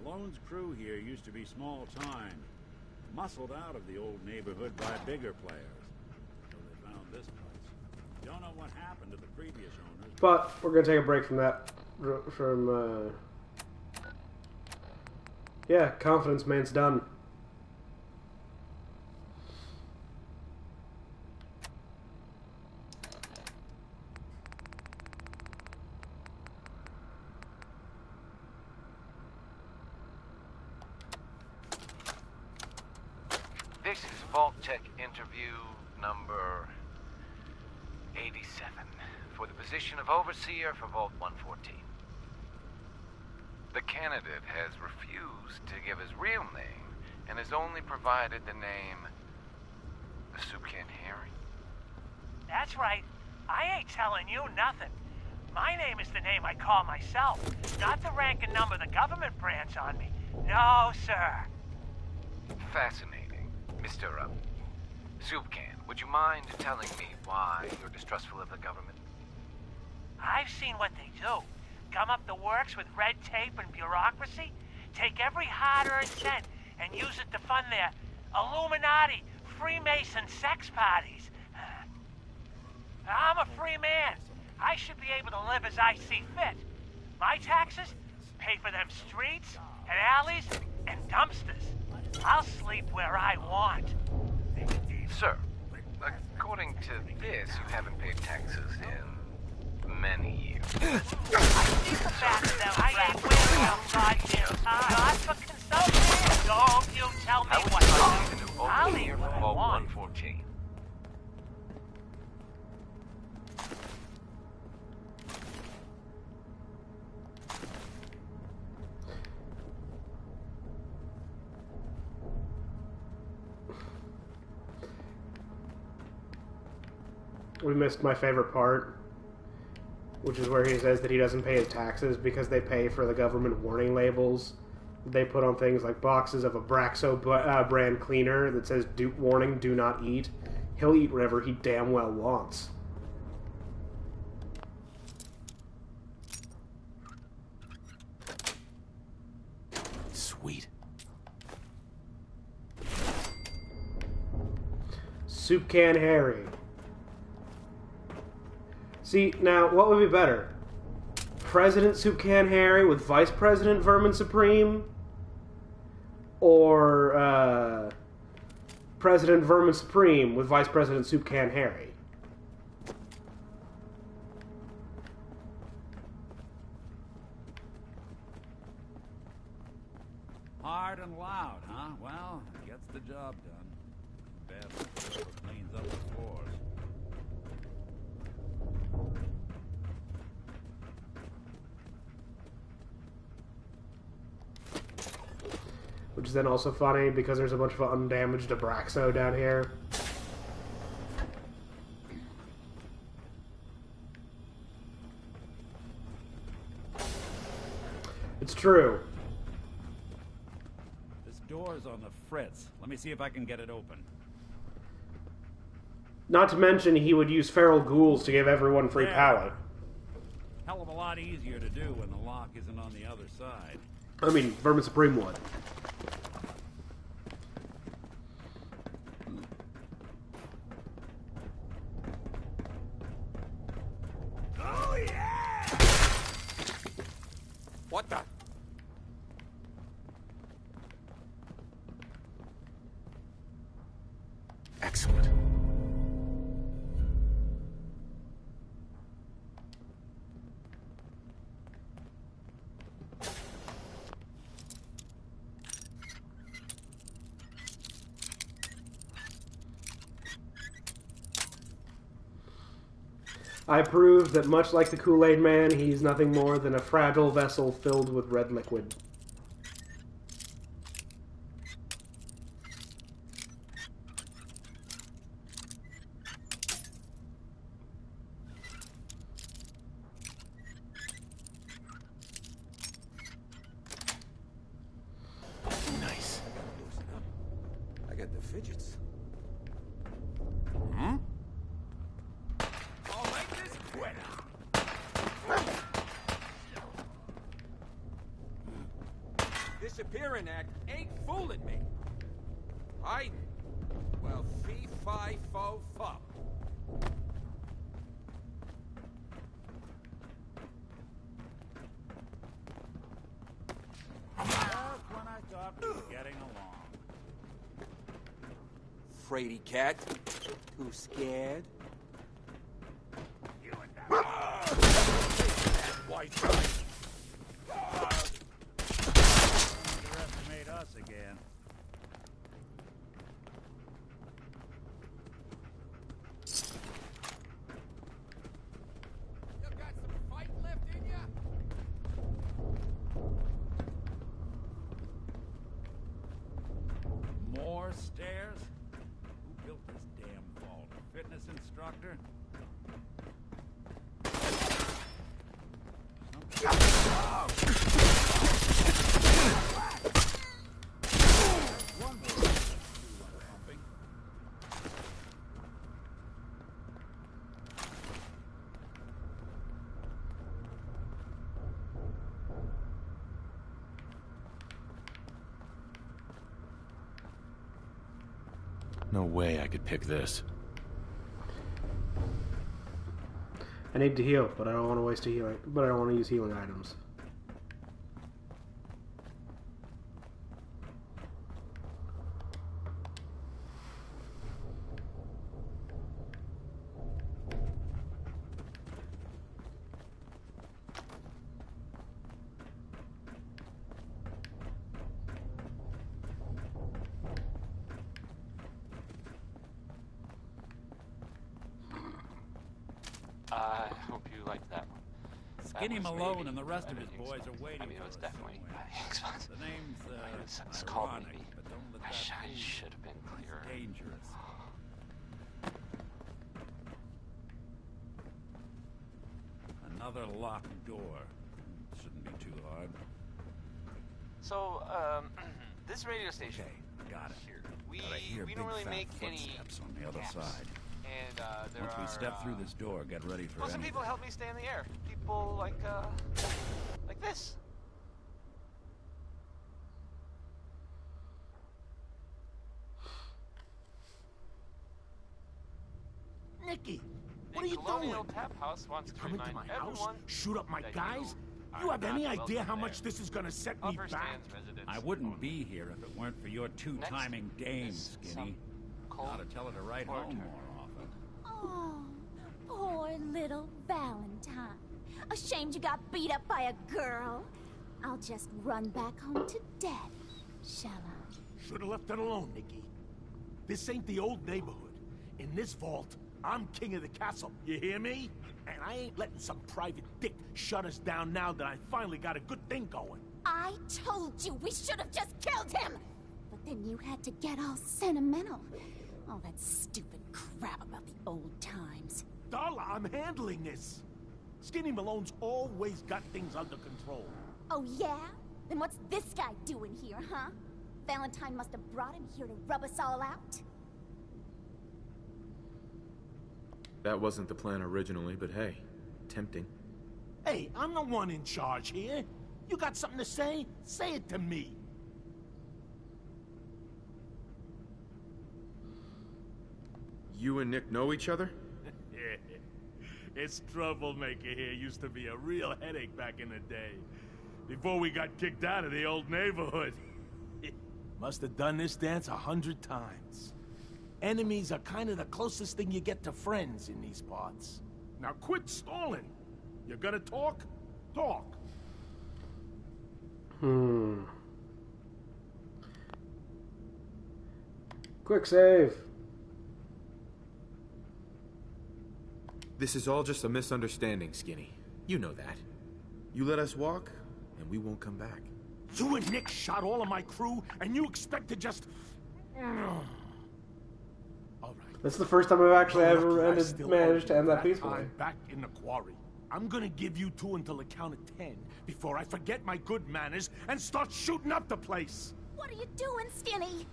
Malone's crew here used to be small time. Muscled out of the old neighborhood by bigger players. So they found this place. Don't know what happened to the previous owners. But we're gonna take a break from that. Yeah, confidence man's done. This is Vault Tech interview number 87 for the position of Overseer for Vault 114. The candidate has refused to give his real name and has only provided the name Soup Can Harry. That's right. I ain't telling you nothing. My name is the name I call myself, not the rank and number the government branch on me. No, sir. Fascinating. Mr. Soup Can, would you mind telling me why you're distrustful of the government? I've seen what they do. Gum up the works with red tape and bureaucracy, take every hard-earned cent and use it to fund their Illuminati, Freemason sex parties. I'm a free man. I should be able to live as I see fit. My taxes pay for them streets and alleys and dumpsters. I'll sleep where I want. Sir, according to this, you haven't paid taxes in many years. I ain't wearing a goddamn tie. Not for consumption. Don't you tell me what to do. I'll eat what I want. 114. We missed my favorite part, which is where he says that he doesn't pay his taxes because they pay for the government warning labels they put on things like boxes of a Braxo brand cleaner that says warning, do not eat. He'll eat whatever he damn well wants. Sweet. Soup Can Harry. See, now, what would be better? President Soup Can Harry with Vice President Vermin Supreme? Or, President Vermin Supreme with Vice President Soup Can Harry? Hard and loud, huh? Well, it gets the job done. Bad luck cleans up the floors. Which is then also funny because there's a bunch of undamaged Abraxo down here. It's true. This door's on the fritz. Let me see if I can get it open. Not to mention he would use feral ghouls to give everyone free pallet. Hell of a lot easier to do when the lock isn't on the other side. I mean, Vermin Supreme would. Oh, yeah! What the? Excellent. I prove that much like the Kool-Aid Man, he's nothing more than a fragile vessel filled with red liquid. Nice. I got the fidgets. Hmm? I'll make this quicker. Disappearing act ain't fooling me. Well, fee, fi, fo, fum. Just when I thought we were getting along. Fraidy cat. Too scared? You and that white guy. underestimate us again. You got some fight left in ya? More stairs? Who built this damn vault? A fitness instructor? No way I could pick this. I need to heal, but I don't want to waste a healing. But I don't want to use healing items. I hope you liked that one. Skinny Malone and the rest of his boys are waiting. I mean, it was definitely expensive. The name's it's called ironic, maybe. but don't let I that fool you. should have been clearer. It's dangerous. Another locked door. Shouldn't be too hard. So, this radio station. Okay, got it. We But I hear don't big really fat make any footsteps on the other gaps. side. And there Once we step through this door, get ready for well, some anything. people help me stay in the air. People like this. Nicky, The what are you Colonial doing? Tap House wants to Come into remind my house, everyone shoot up my that guys? are You have not any idea welcome how much there. this is gonna set me Upper back? Stands residents I wouldn't be here if it weren't for your two-timing dames, Skinny. Ought to tell her to write home more often. Oh, poor little Valentine. Ashamed you got beat up by a girl? I'll just run back home to Daddy, shall I? Should've left it alone, Nicky. This ain't the old neighborhood. In this vault, I'm king of the castle. You hear me? And I ain't letting some private dick shut us down now that I finally got a good thing going. I told you we should have just killed him! But then you had to get all sentimental. All that stupid crap about the old times. Darla, I'm handling this. Skinny Malone's always got things under control. Oh yeah? Then what's this guy doing here, huh? Valentine must have brought him here to rub us all out? That wasn't the plan originally, but hey, tempting. Hey, I'm the one in charge here. You got something to say? Say it to me. You and Nick know each other? This troublemaker here used to be a real headache back in the day. Before we got kicked out of the old neighborhood. Must have done this dance 100 times. Enemies are kind of the closest thing you get to friends in these parts. Now quit stalling. You gonna talk? Talk. Quick save. This is all just a misunderstanding, Skinny. You know that. You let us walk, and we won't come back. You and Nick shot all of my crew, and you expect to just... That's the first time I've actually You're ever lucky I still managed to owe end you that peacefully. time back in the quarry. I'm gonna give you two until the count of 10 before I forget my good manners and start shooting up the place. What are you doing, Skinny?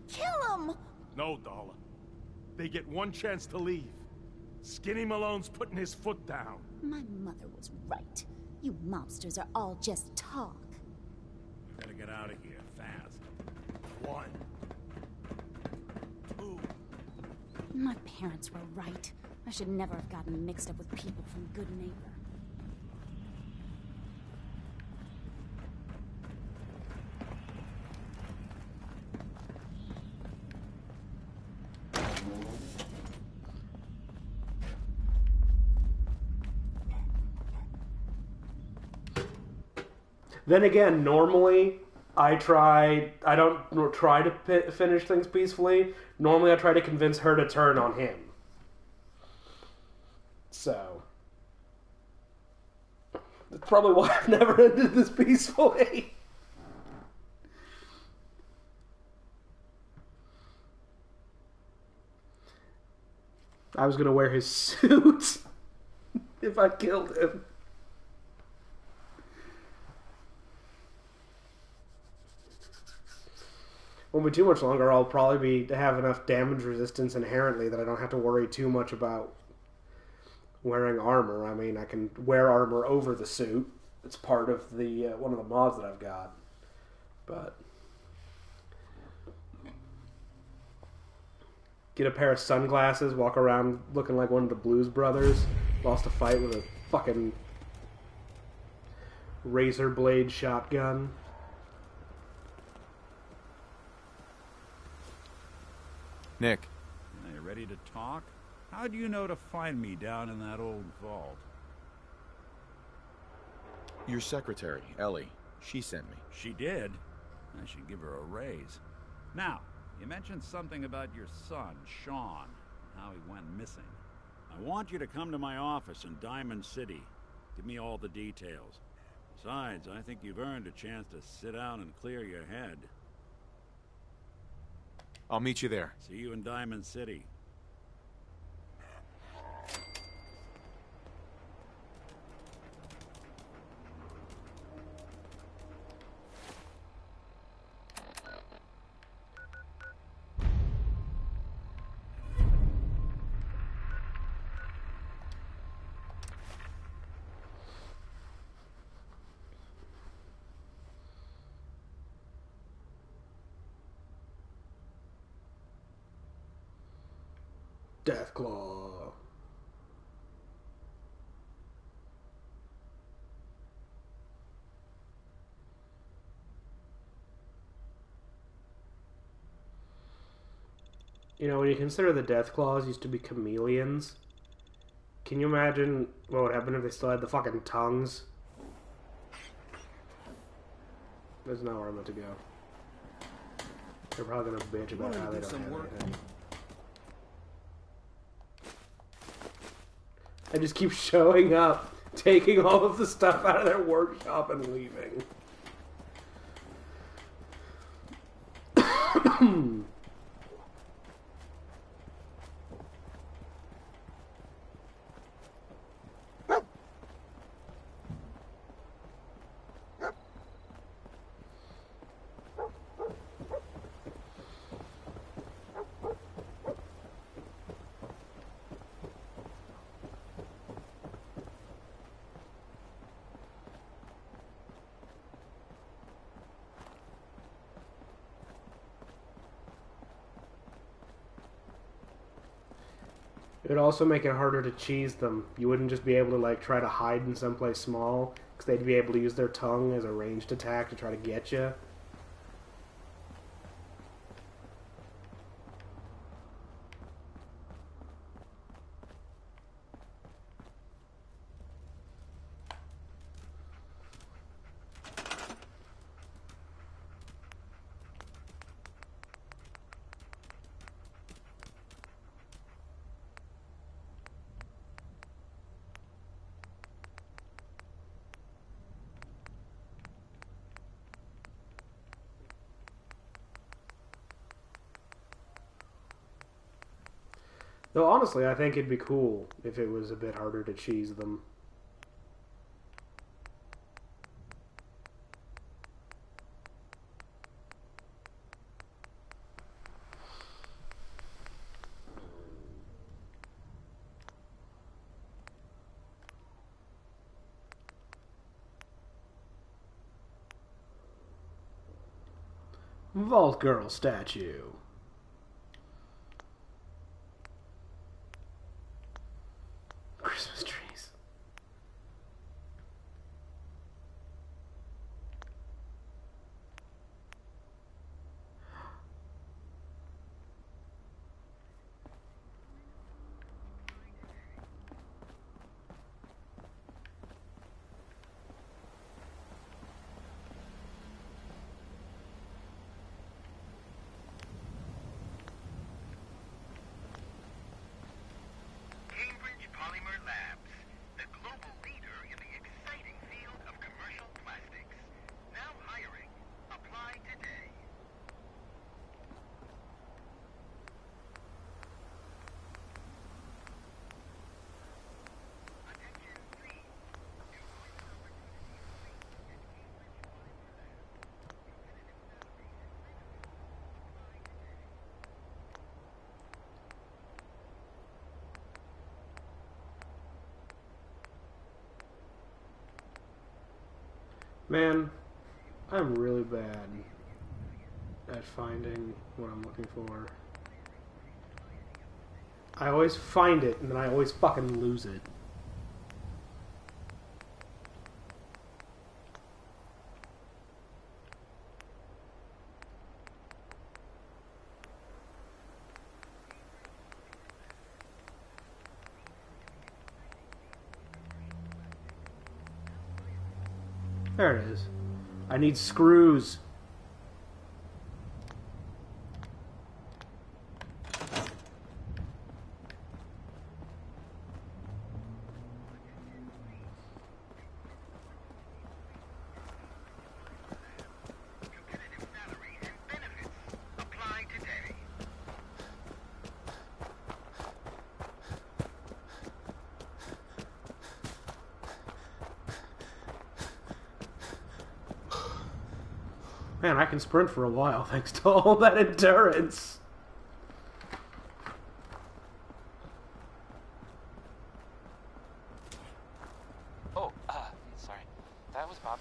Kill him! No, Darla. They get one chance to leave. Skinny Malone's putting his foot down. My mother was right. You mobsters are all just talk. We gotta get out of here, fast. 1, 2. My parents were right. I should never have gotten mixed up with people from Good Neighbor. Then again, normally I don't try to finish things peacefully. Normally I try to convince her to turn on him. So that's probably why I've never ended this peacefully. I was gonna wear his suit if I killed him. Won't be too much longer. I'll probably have enough damage resistance inherently that I don't have to worry too much about wearing armor. I mean, I can wear armor over the suit. It's part of the one of the mods that I've got. But get a pair of sunglasses, walk around looking like one of the Blues Brothers, lost a fight with a fucking razor blade shotgun. Nick. Are you ready to talk? How do you know to find me down in that old vault? Your secretary, Ellie. She sent me. She did? I should give her a raise. Now, you mentioned something about your son, Sean, and how he went missing. I want you to come to my office in Diamond City. Give me all the details. Besides, I think you've earned a chance to sit down and clear your head. I'll meet you there. See you in Diamond City. Deathclaw. You know, when you consider the Deathclaws used to be chameleons, can you imagine what would happen if they still had the fucking tongues? That's not where I'm meant to go. They're probably gonna bitch about how they don't have anything. I just keep showing up, taking all of the stuff out of their workshop and leaving. It would also make it harder to cheese them. You wouldn't just be able to, like, try to hide in someplace small, because they'd be able to use their tongue as a ranged attack to try to get you. Though honestly, I think it'd be cool if it was a bit harder to cheese them. Vault Girl statue. Christmas trees. Man, I'm really bad at finding what I'm looking for. I always find it, and then I always fucking lose it. There it is. I need screws. Man, I can sprint for a while thanks to all that endurance. Oh, sorry. That was Bob.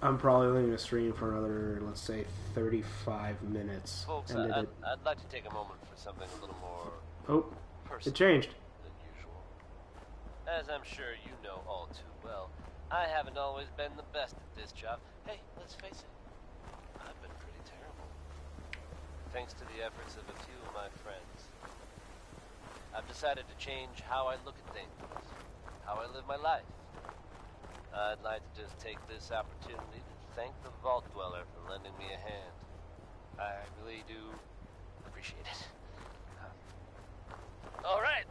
I'm probably only going to stream for another, let's say, 35 minutes. Folks, and I'd like to take a moment for something a little more Oh, personal it changed. than usual. As I'm sure you know all too well, I haven't always been the best at this job. Hey, let's face it, I've been pretty terrible. Thanks to the efforts of a few of my friends, I've decided to change how I look at things, how I live my life. I'd like to just take this opportunity to thank the Vault Dweller for lending me a hand. I really do appreciate it. All right,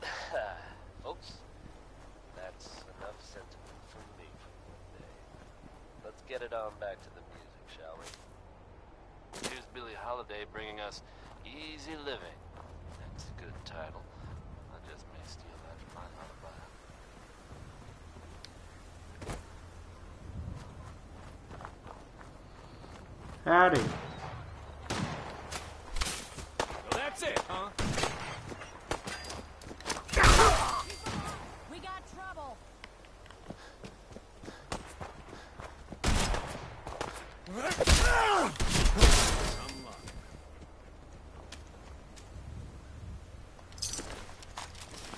folks, that's enough sentiment from me for one day. Let's get it on back to the music, shall we? Here's Billie Holiday bringing us Easy Living. That's a good title. I just may steal that from my lullaby. Howdy. So that's it, huh? We got trouble.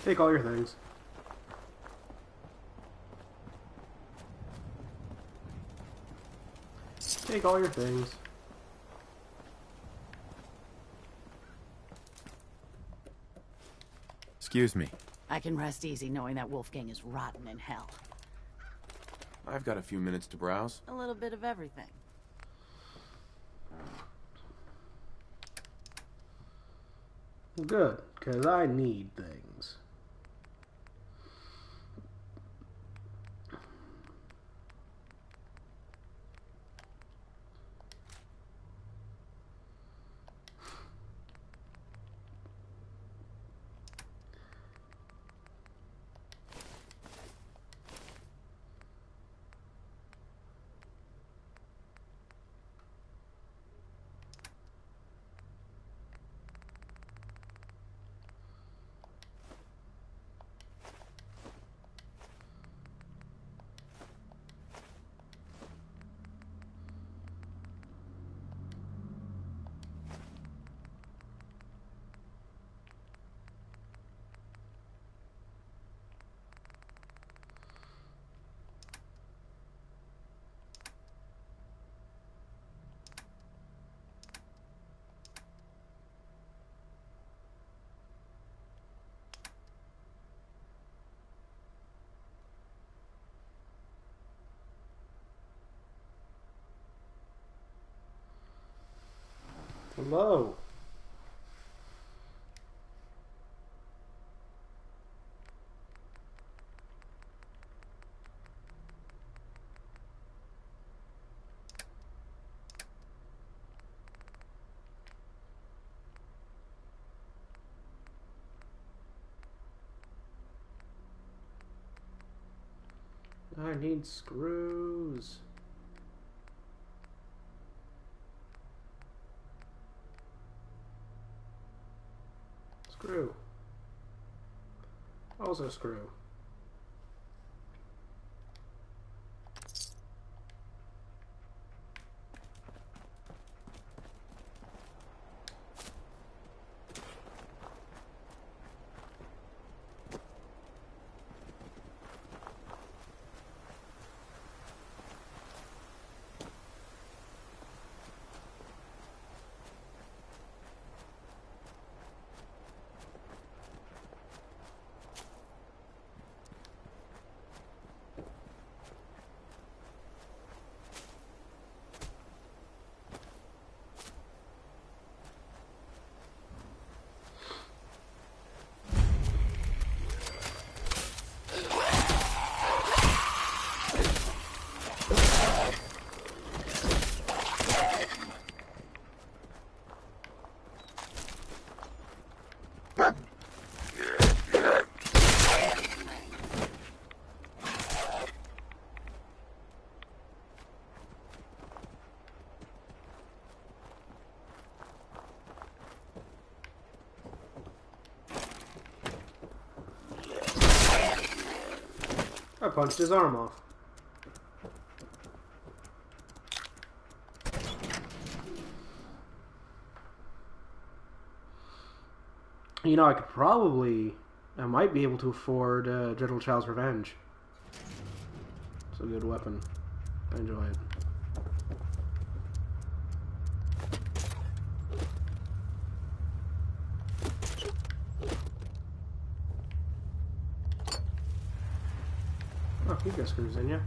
Take all your things. Take all your things. Excuse me. I can rest easy knowing that Wolfgang is rotten in hell. I've got a few minutes to browse. A little bit of everything. Good, because I need things. Hello. I need screws. Screw. Also screw. I punched his arm off. You know, I might be able to afford Gentle Child's Revenge. It's a good weapon. I enjoy it. Oh, you got screws in ya.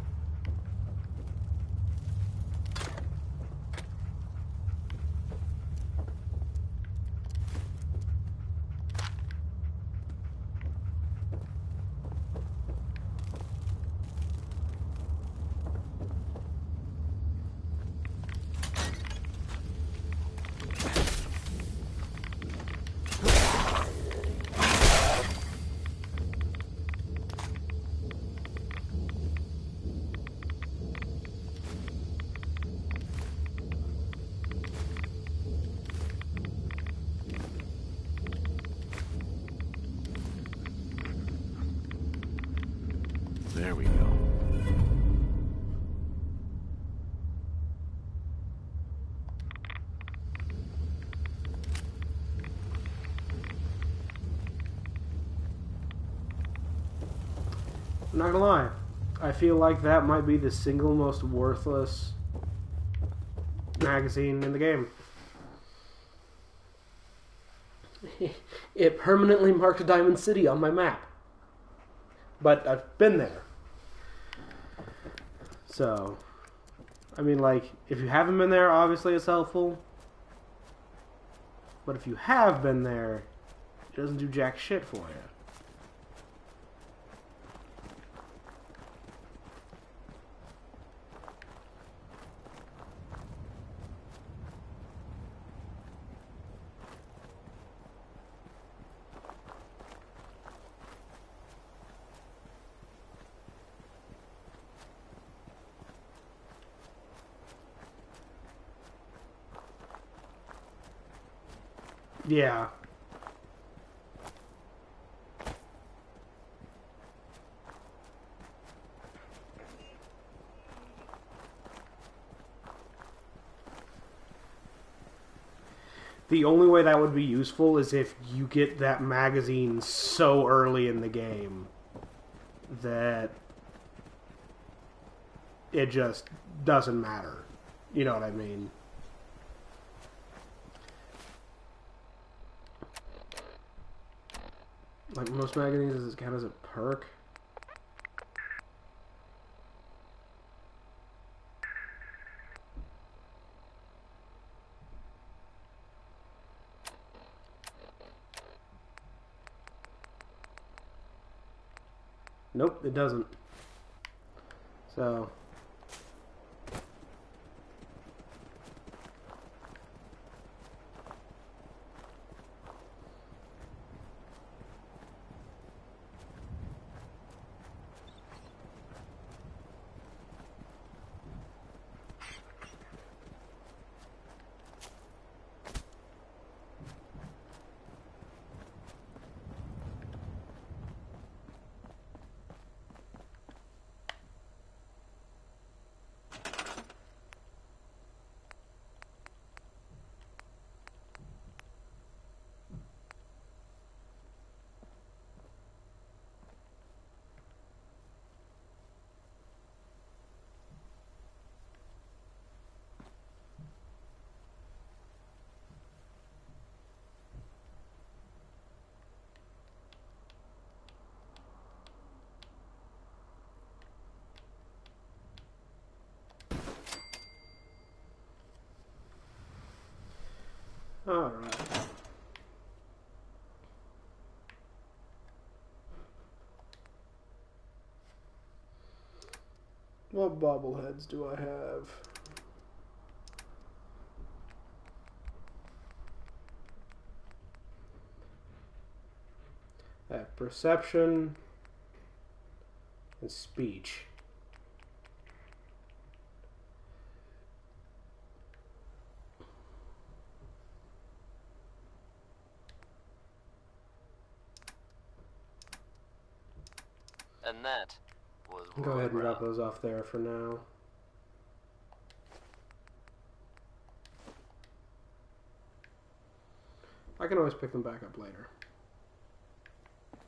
There we go. I'm not gonna lie. I feel like that might be the single most worthless magazine in the game. It permanently marked Diamond City on my map. But I've been there. So, I mean, like, if you haven't been there, obviously it's helpful. But if you have been there, it doesn't do jack shit for you. Yeah. The only way that would be useful is if you get that magazine so early in the game that it just doesn't matter. You know what I mean? Like most magazines, does it count as a perk? Nope, it doesn't. So... Alright. What bobbleheads do I have? I have perception and speech. And that boys Go ahead and were drop those off there for now. I can always pick them back up later.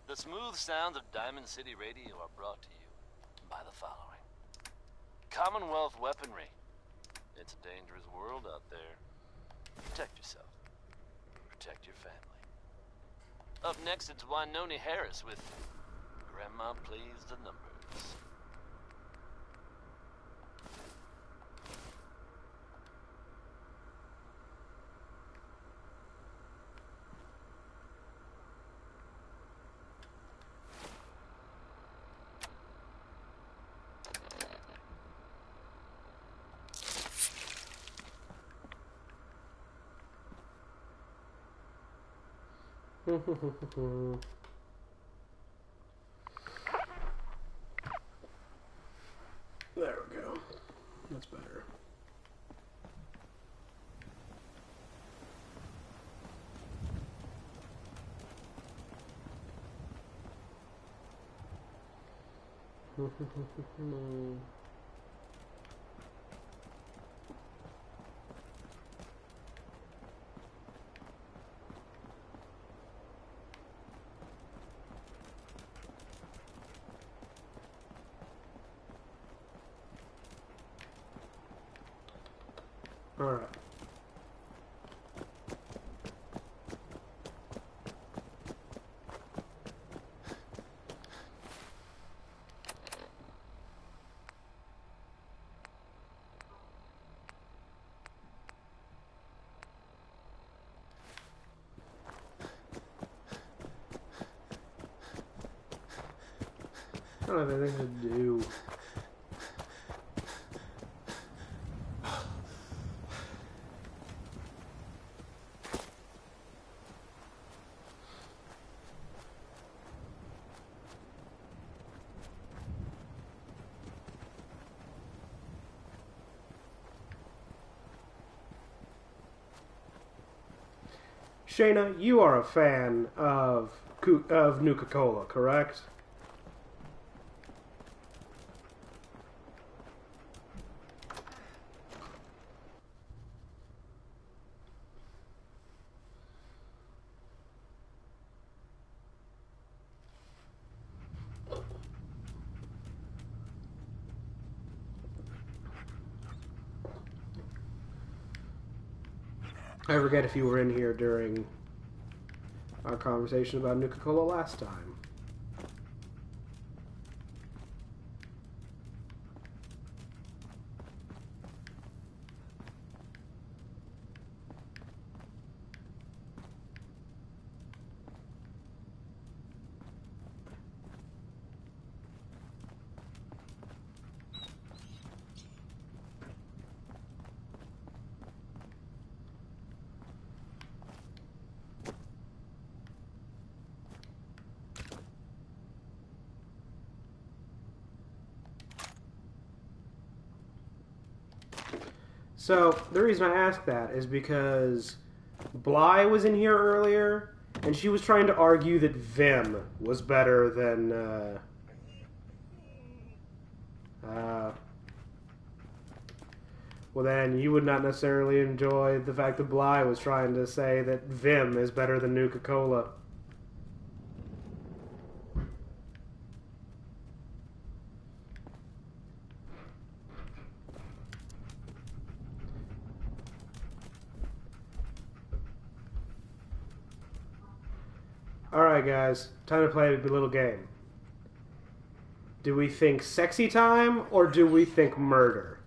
The smooth sounds of Diamond City Radio are brought to you by the following. Commonwealth weaponry. It's a dangerous world out there. Protect yourself. Protect your family. Up next, it's Wynoni Harris with Grandma Plays the Numbers. There we go. That's better. All right. I don't have anything to do. Shayna, you are a fan of Nuka-Cola, correct? I forget if you were in here during our conversation about Nuka-Cola last time. So, the reason I ask that is because Bly was in here earlier, and she was trying to argue that Vim was better than, well then, you would not necessarily enjoy the fact that Bly was trying to say that Vim is better than Nuka-Cola. Alright guys, time to play a little game. Do we think sexy time, or do we think murder?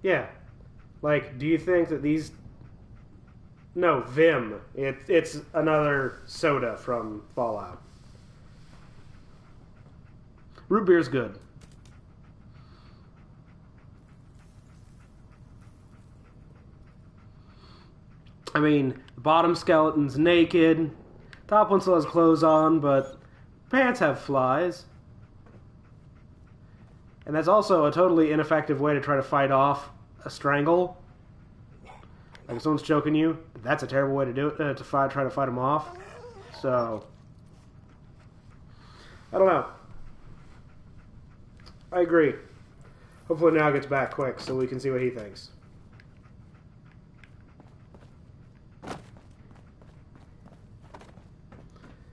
Yeah. Like, do you think that these... No, Vim. It's another soda from Fallout. Root beer's good. I mean, the bottom skeleton's naked. Top one still has clothes on, but pants have flies. And that's also a totally ineffective way to try to fight off a strangle. Like if someone's choking you, that's a terrible way to do it, try to fight them off. So, I don't know. I agree. Hopefully now gets back quick so we can see what he thinks.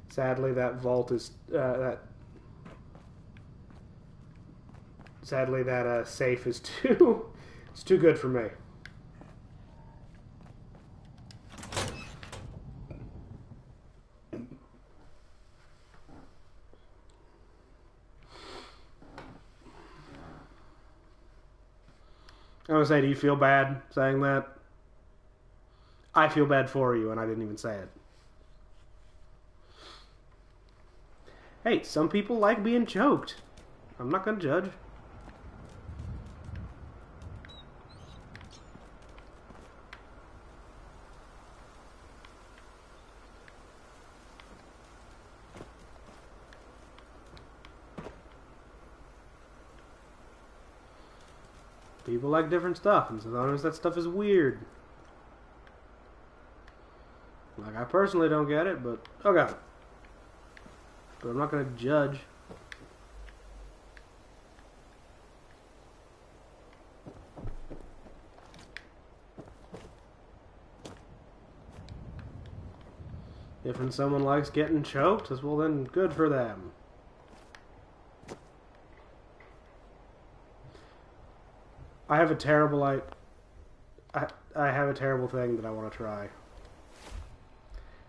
Sadly, that vault is sadly that safe is too it's too good for me. I was gonna say, do you feel bad saying that? I feel bad for you, and I didn't even say it. Hey, some people like being choked. I'm not gonna judge. People like different stuff, and sometimes that stuff is weird. Like, I personally don't get it, but okay. But I'm not going to judge. If someone likes getting choked, well then, good for them. I have a terrible, I have a terrible thing that I want to try.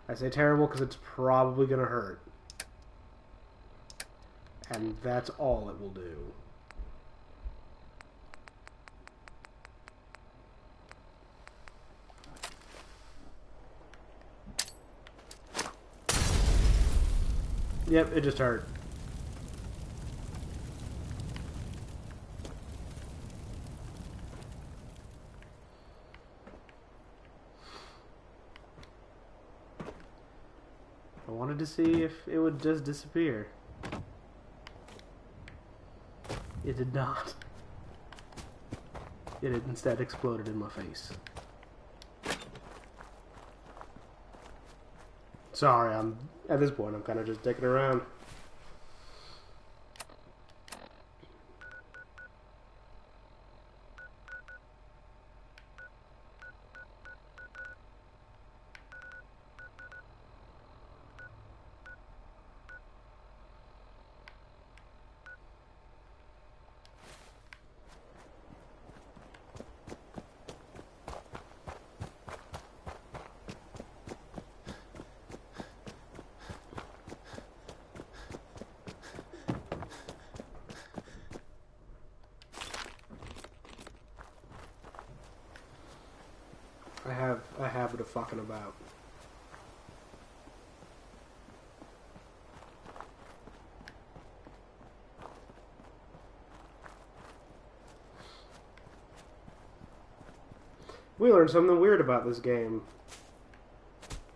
I say terrible because it's probably going to hurt. And that's all it will do. Yep, it just hurt. I wanted to see if it would just disappear. It did not. It instead exploded in my face. Sorry, at this point I'm kind of just dicking around. I have a habit of fucking about. We learned something weird about this game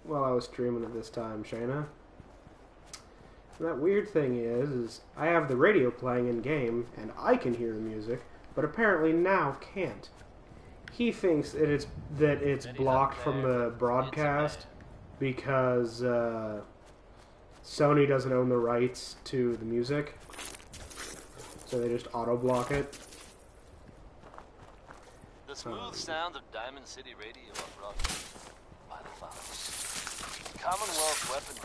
while I was streaming it this time, Shayna. And that weird thing is I have the radio playing in game and I can hear the music, but apparently now can't. He thinks that it's blocked from the broadcast because Sony doesn't own the rights to the music, so they just auto-block it. The smooth sound of Diamond City Radio are brought to you by the Fox. Commonwealth weapons.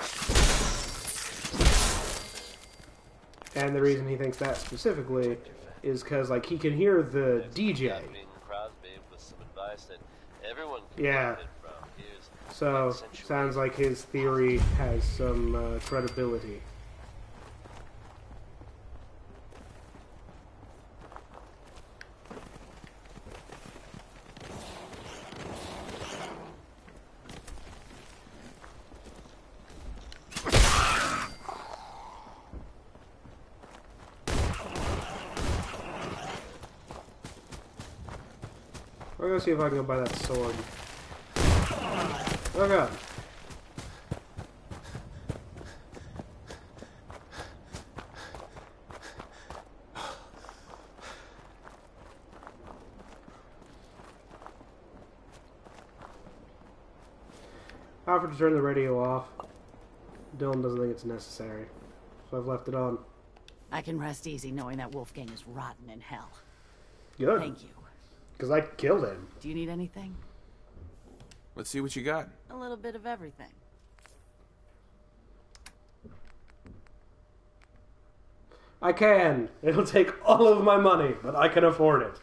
And the reason he thinks that specifically is because, like, he can hear the DJ. That everyone can yeah. From. So, sounds like his theory has some credibility. We're gonna see if I can go buy that sword. Oh god. I offered to turn the radio off. Dylan doesn't think it's necessary, so I've left it on. I can rest easy knowing that Wolfgang is rotten in hell. Good. Thank you. Because I killed him. Do you need anything? Let's see what you got. A little bit of everything. I can. It'll take all of my money, but I can afford it.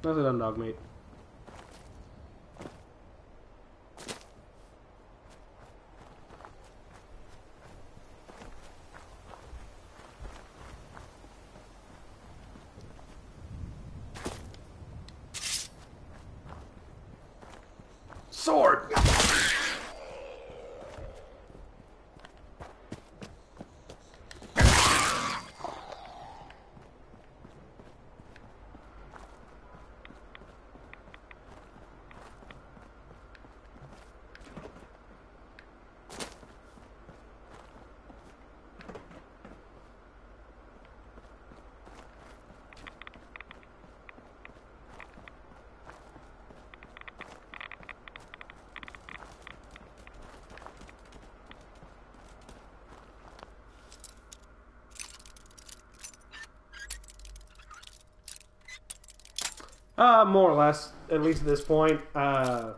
That's an undog meat. Sword! More or less, at least at this point. I'm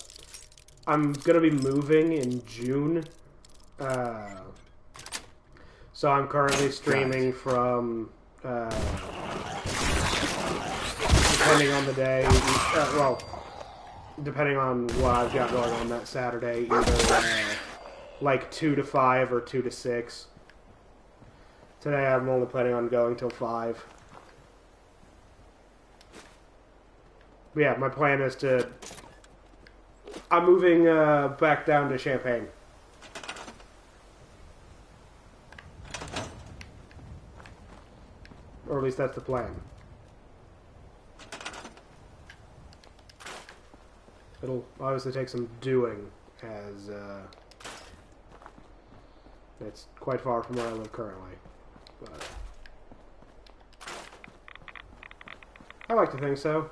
gonna be moving in June. So I'm currently streaming from, depending on the day, well, depending on what I've got going on that Saturday, either like 2 to 5 or 2 to 6. Today I'm only planning on going till 5. But yeah, my plan is to... I'm moving back down to Champaign. Or at least that's the plan. It'll obviously take some doing, as it's quite far from where I live currently. But I like to think so.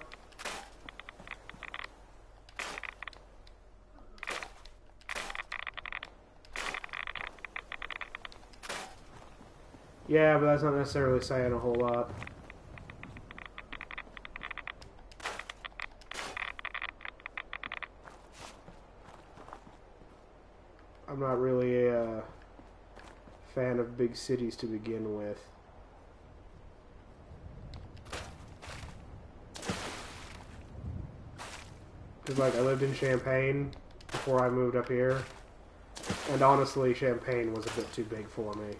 Yeah, but that's not necessarily saying a whole lot. I'm not really a fan of big cities to begin with. Because, like, I lived in Champaign before I moved up here. And honestly, Champaign was a bit too big for me.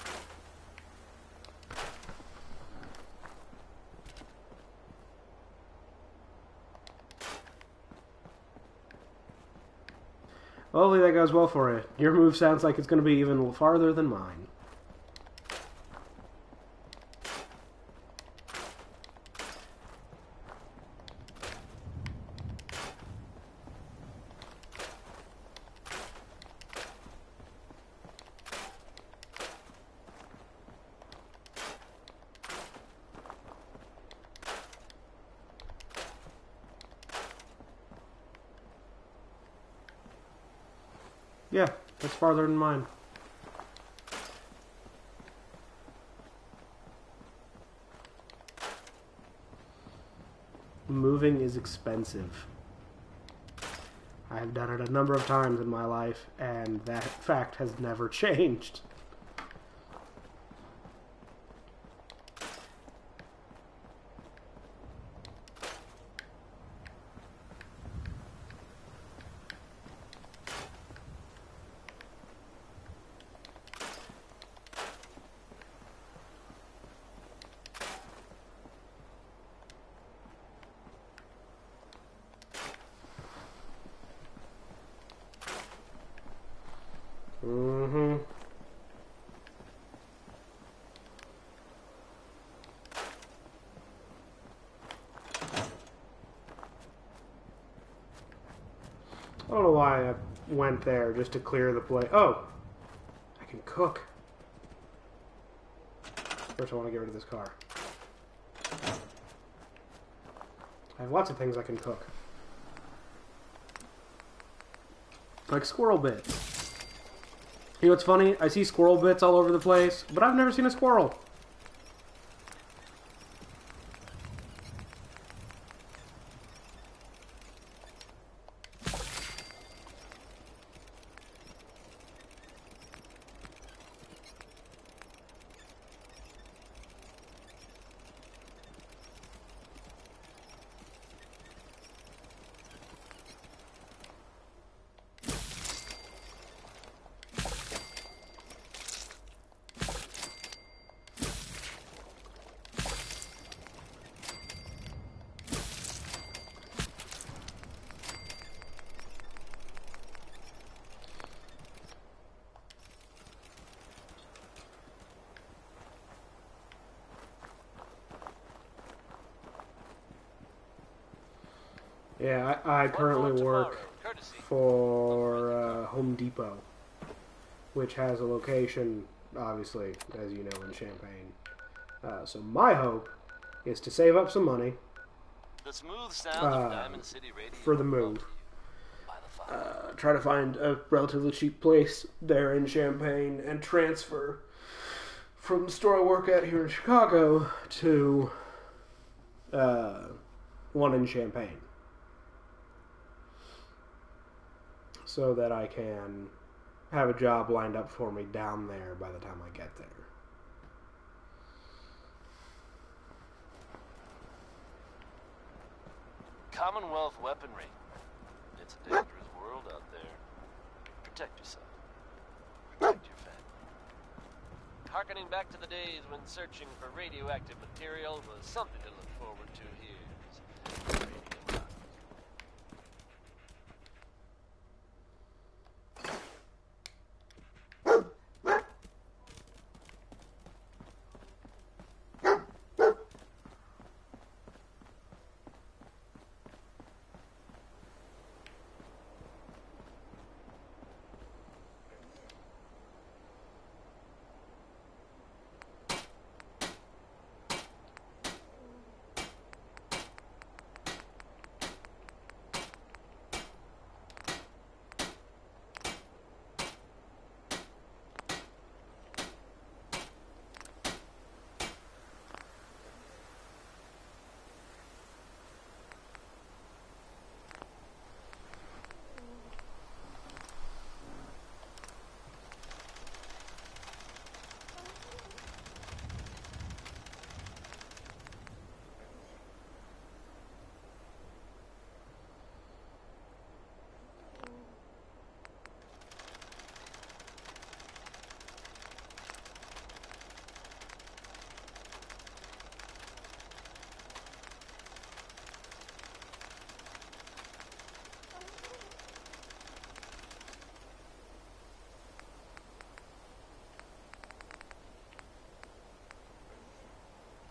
Hopefully that goes well for you. Your move sounds like it's going to be even farther than mine. Yeah, that's farther than mine. Moving is expensive. I have done it a number of times in my life, and that fact has never changed. why I went there, just to clear the place. Oh! I can cook. First I want to get rid of this car. I have lots of things I can cook. Like squirrel bits. You know what's funny? I see squirrel bits all over the place, but I've never seen a squirrel. Yeah, I currently work for Home Depot, which has a location, obviously, as you know, in Champaign. So my hope is to save up some money The smooth sound of Diamond City Radio for the move. Try to find a relatively cheap place there in Champaign and transfer from the store I work at here in Chicago to one in Champaign, so that I can have a job lined up for me down there by the time I get there. Commonwealth weaponry. It's a dangerous world out there. Protect yourself. Protect your family. Harkening back to the days when searching for radioactive material was something to look forward to here.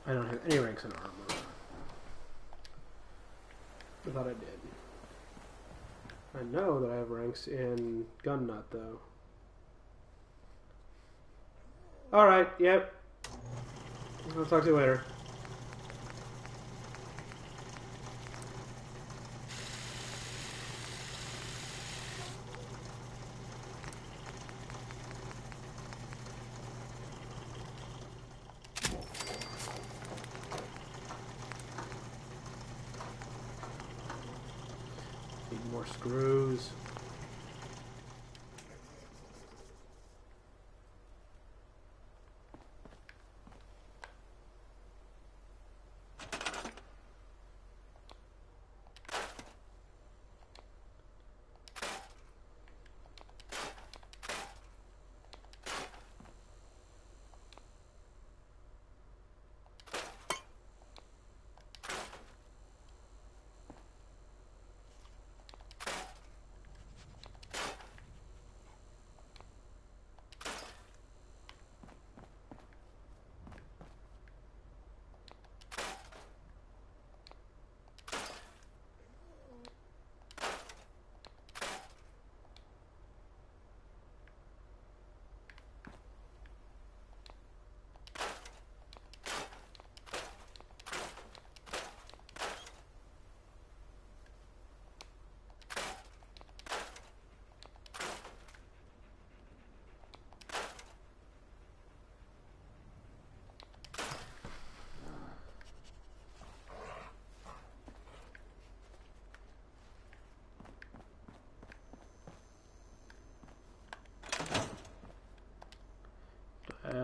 I don't have any ranks in armor. I thought I did. I know that I have ranks in gun nut, though. Alright, yep. I'll talk to you later. Need more screws.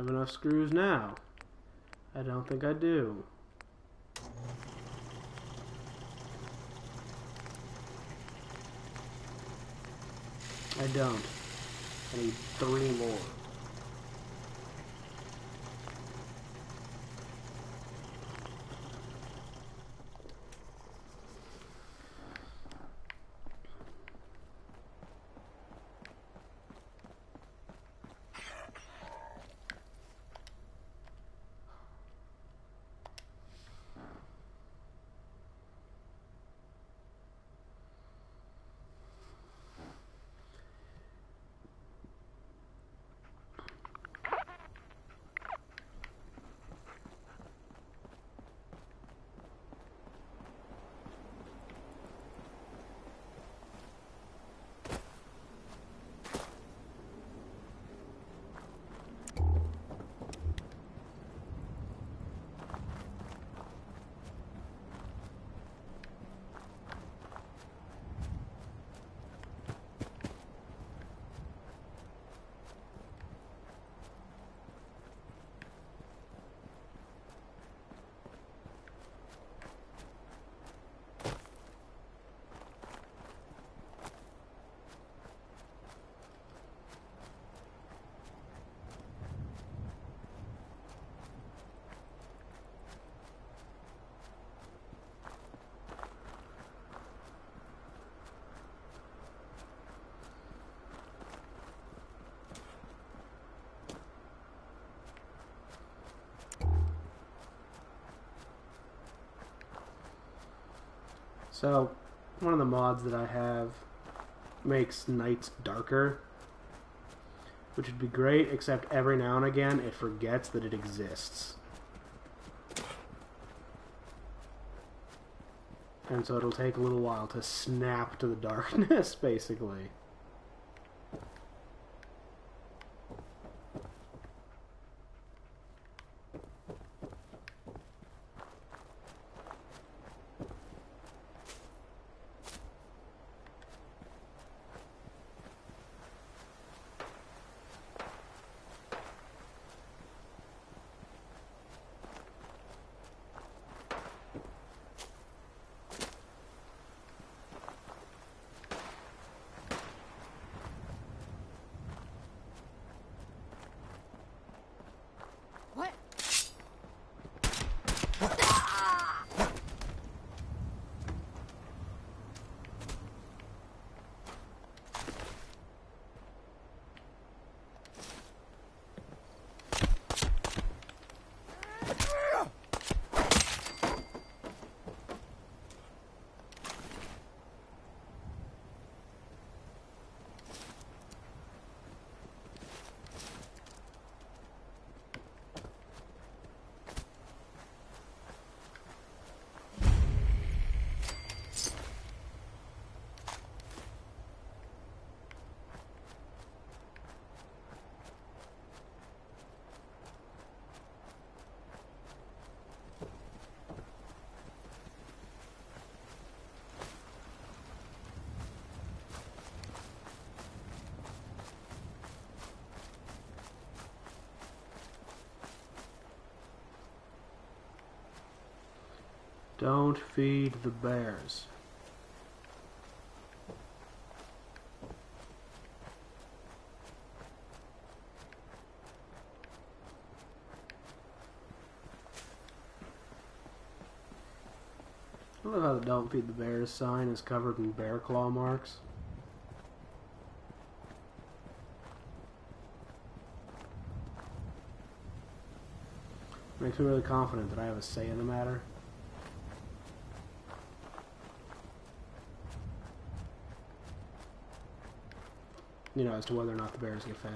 have enough screws now? I don't think I do. I don't. I need 3 more. So, one of the mods that I have makes nights darker, which would be great, except every now and again it forgets that it exists. And so it'll take a little while to snap to the darkness, basically. What? Don't feed the bears. I love how the "Don't Feed the Bears" sign is covered in bear claw marks. Makes me really confident that I have a say in the matter. You know, as to whether or not the bears get fed.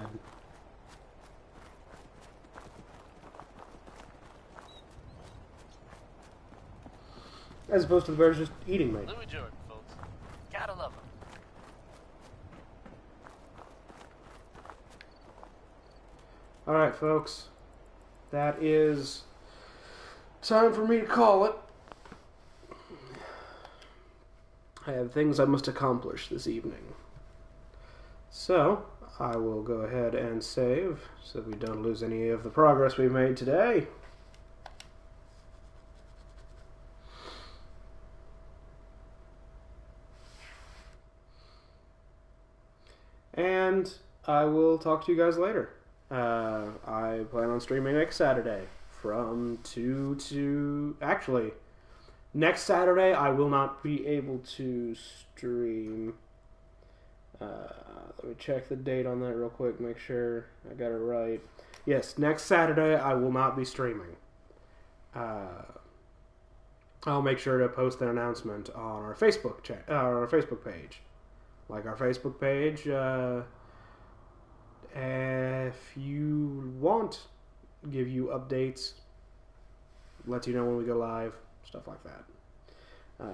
As opposed to the bears just eating me. Louis Jordan, folks. Gotta love him. Alright, folks. That is time for me to call it. I have things I must accomplish this evening. So, I will go ahead and save so that we don't lose any of the progress we made today. And I will talk to you guys later. I plan on streaming next Saturday from 2 to... Actually, next Saturday I will not be able to stream. Let me check the date on that real quick, make sure I got it right. Yes, next Saturday I will not be streaming. I'll make sure to post an announcement on our Facebook page. Like our Facebook page, if you want, give you updates, let you know when we go live, stuff like that.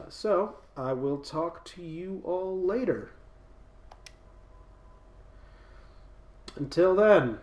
So, I will talk to you all later. Until then.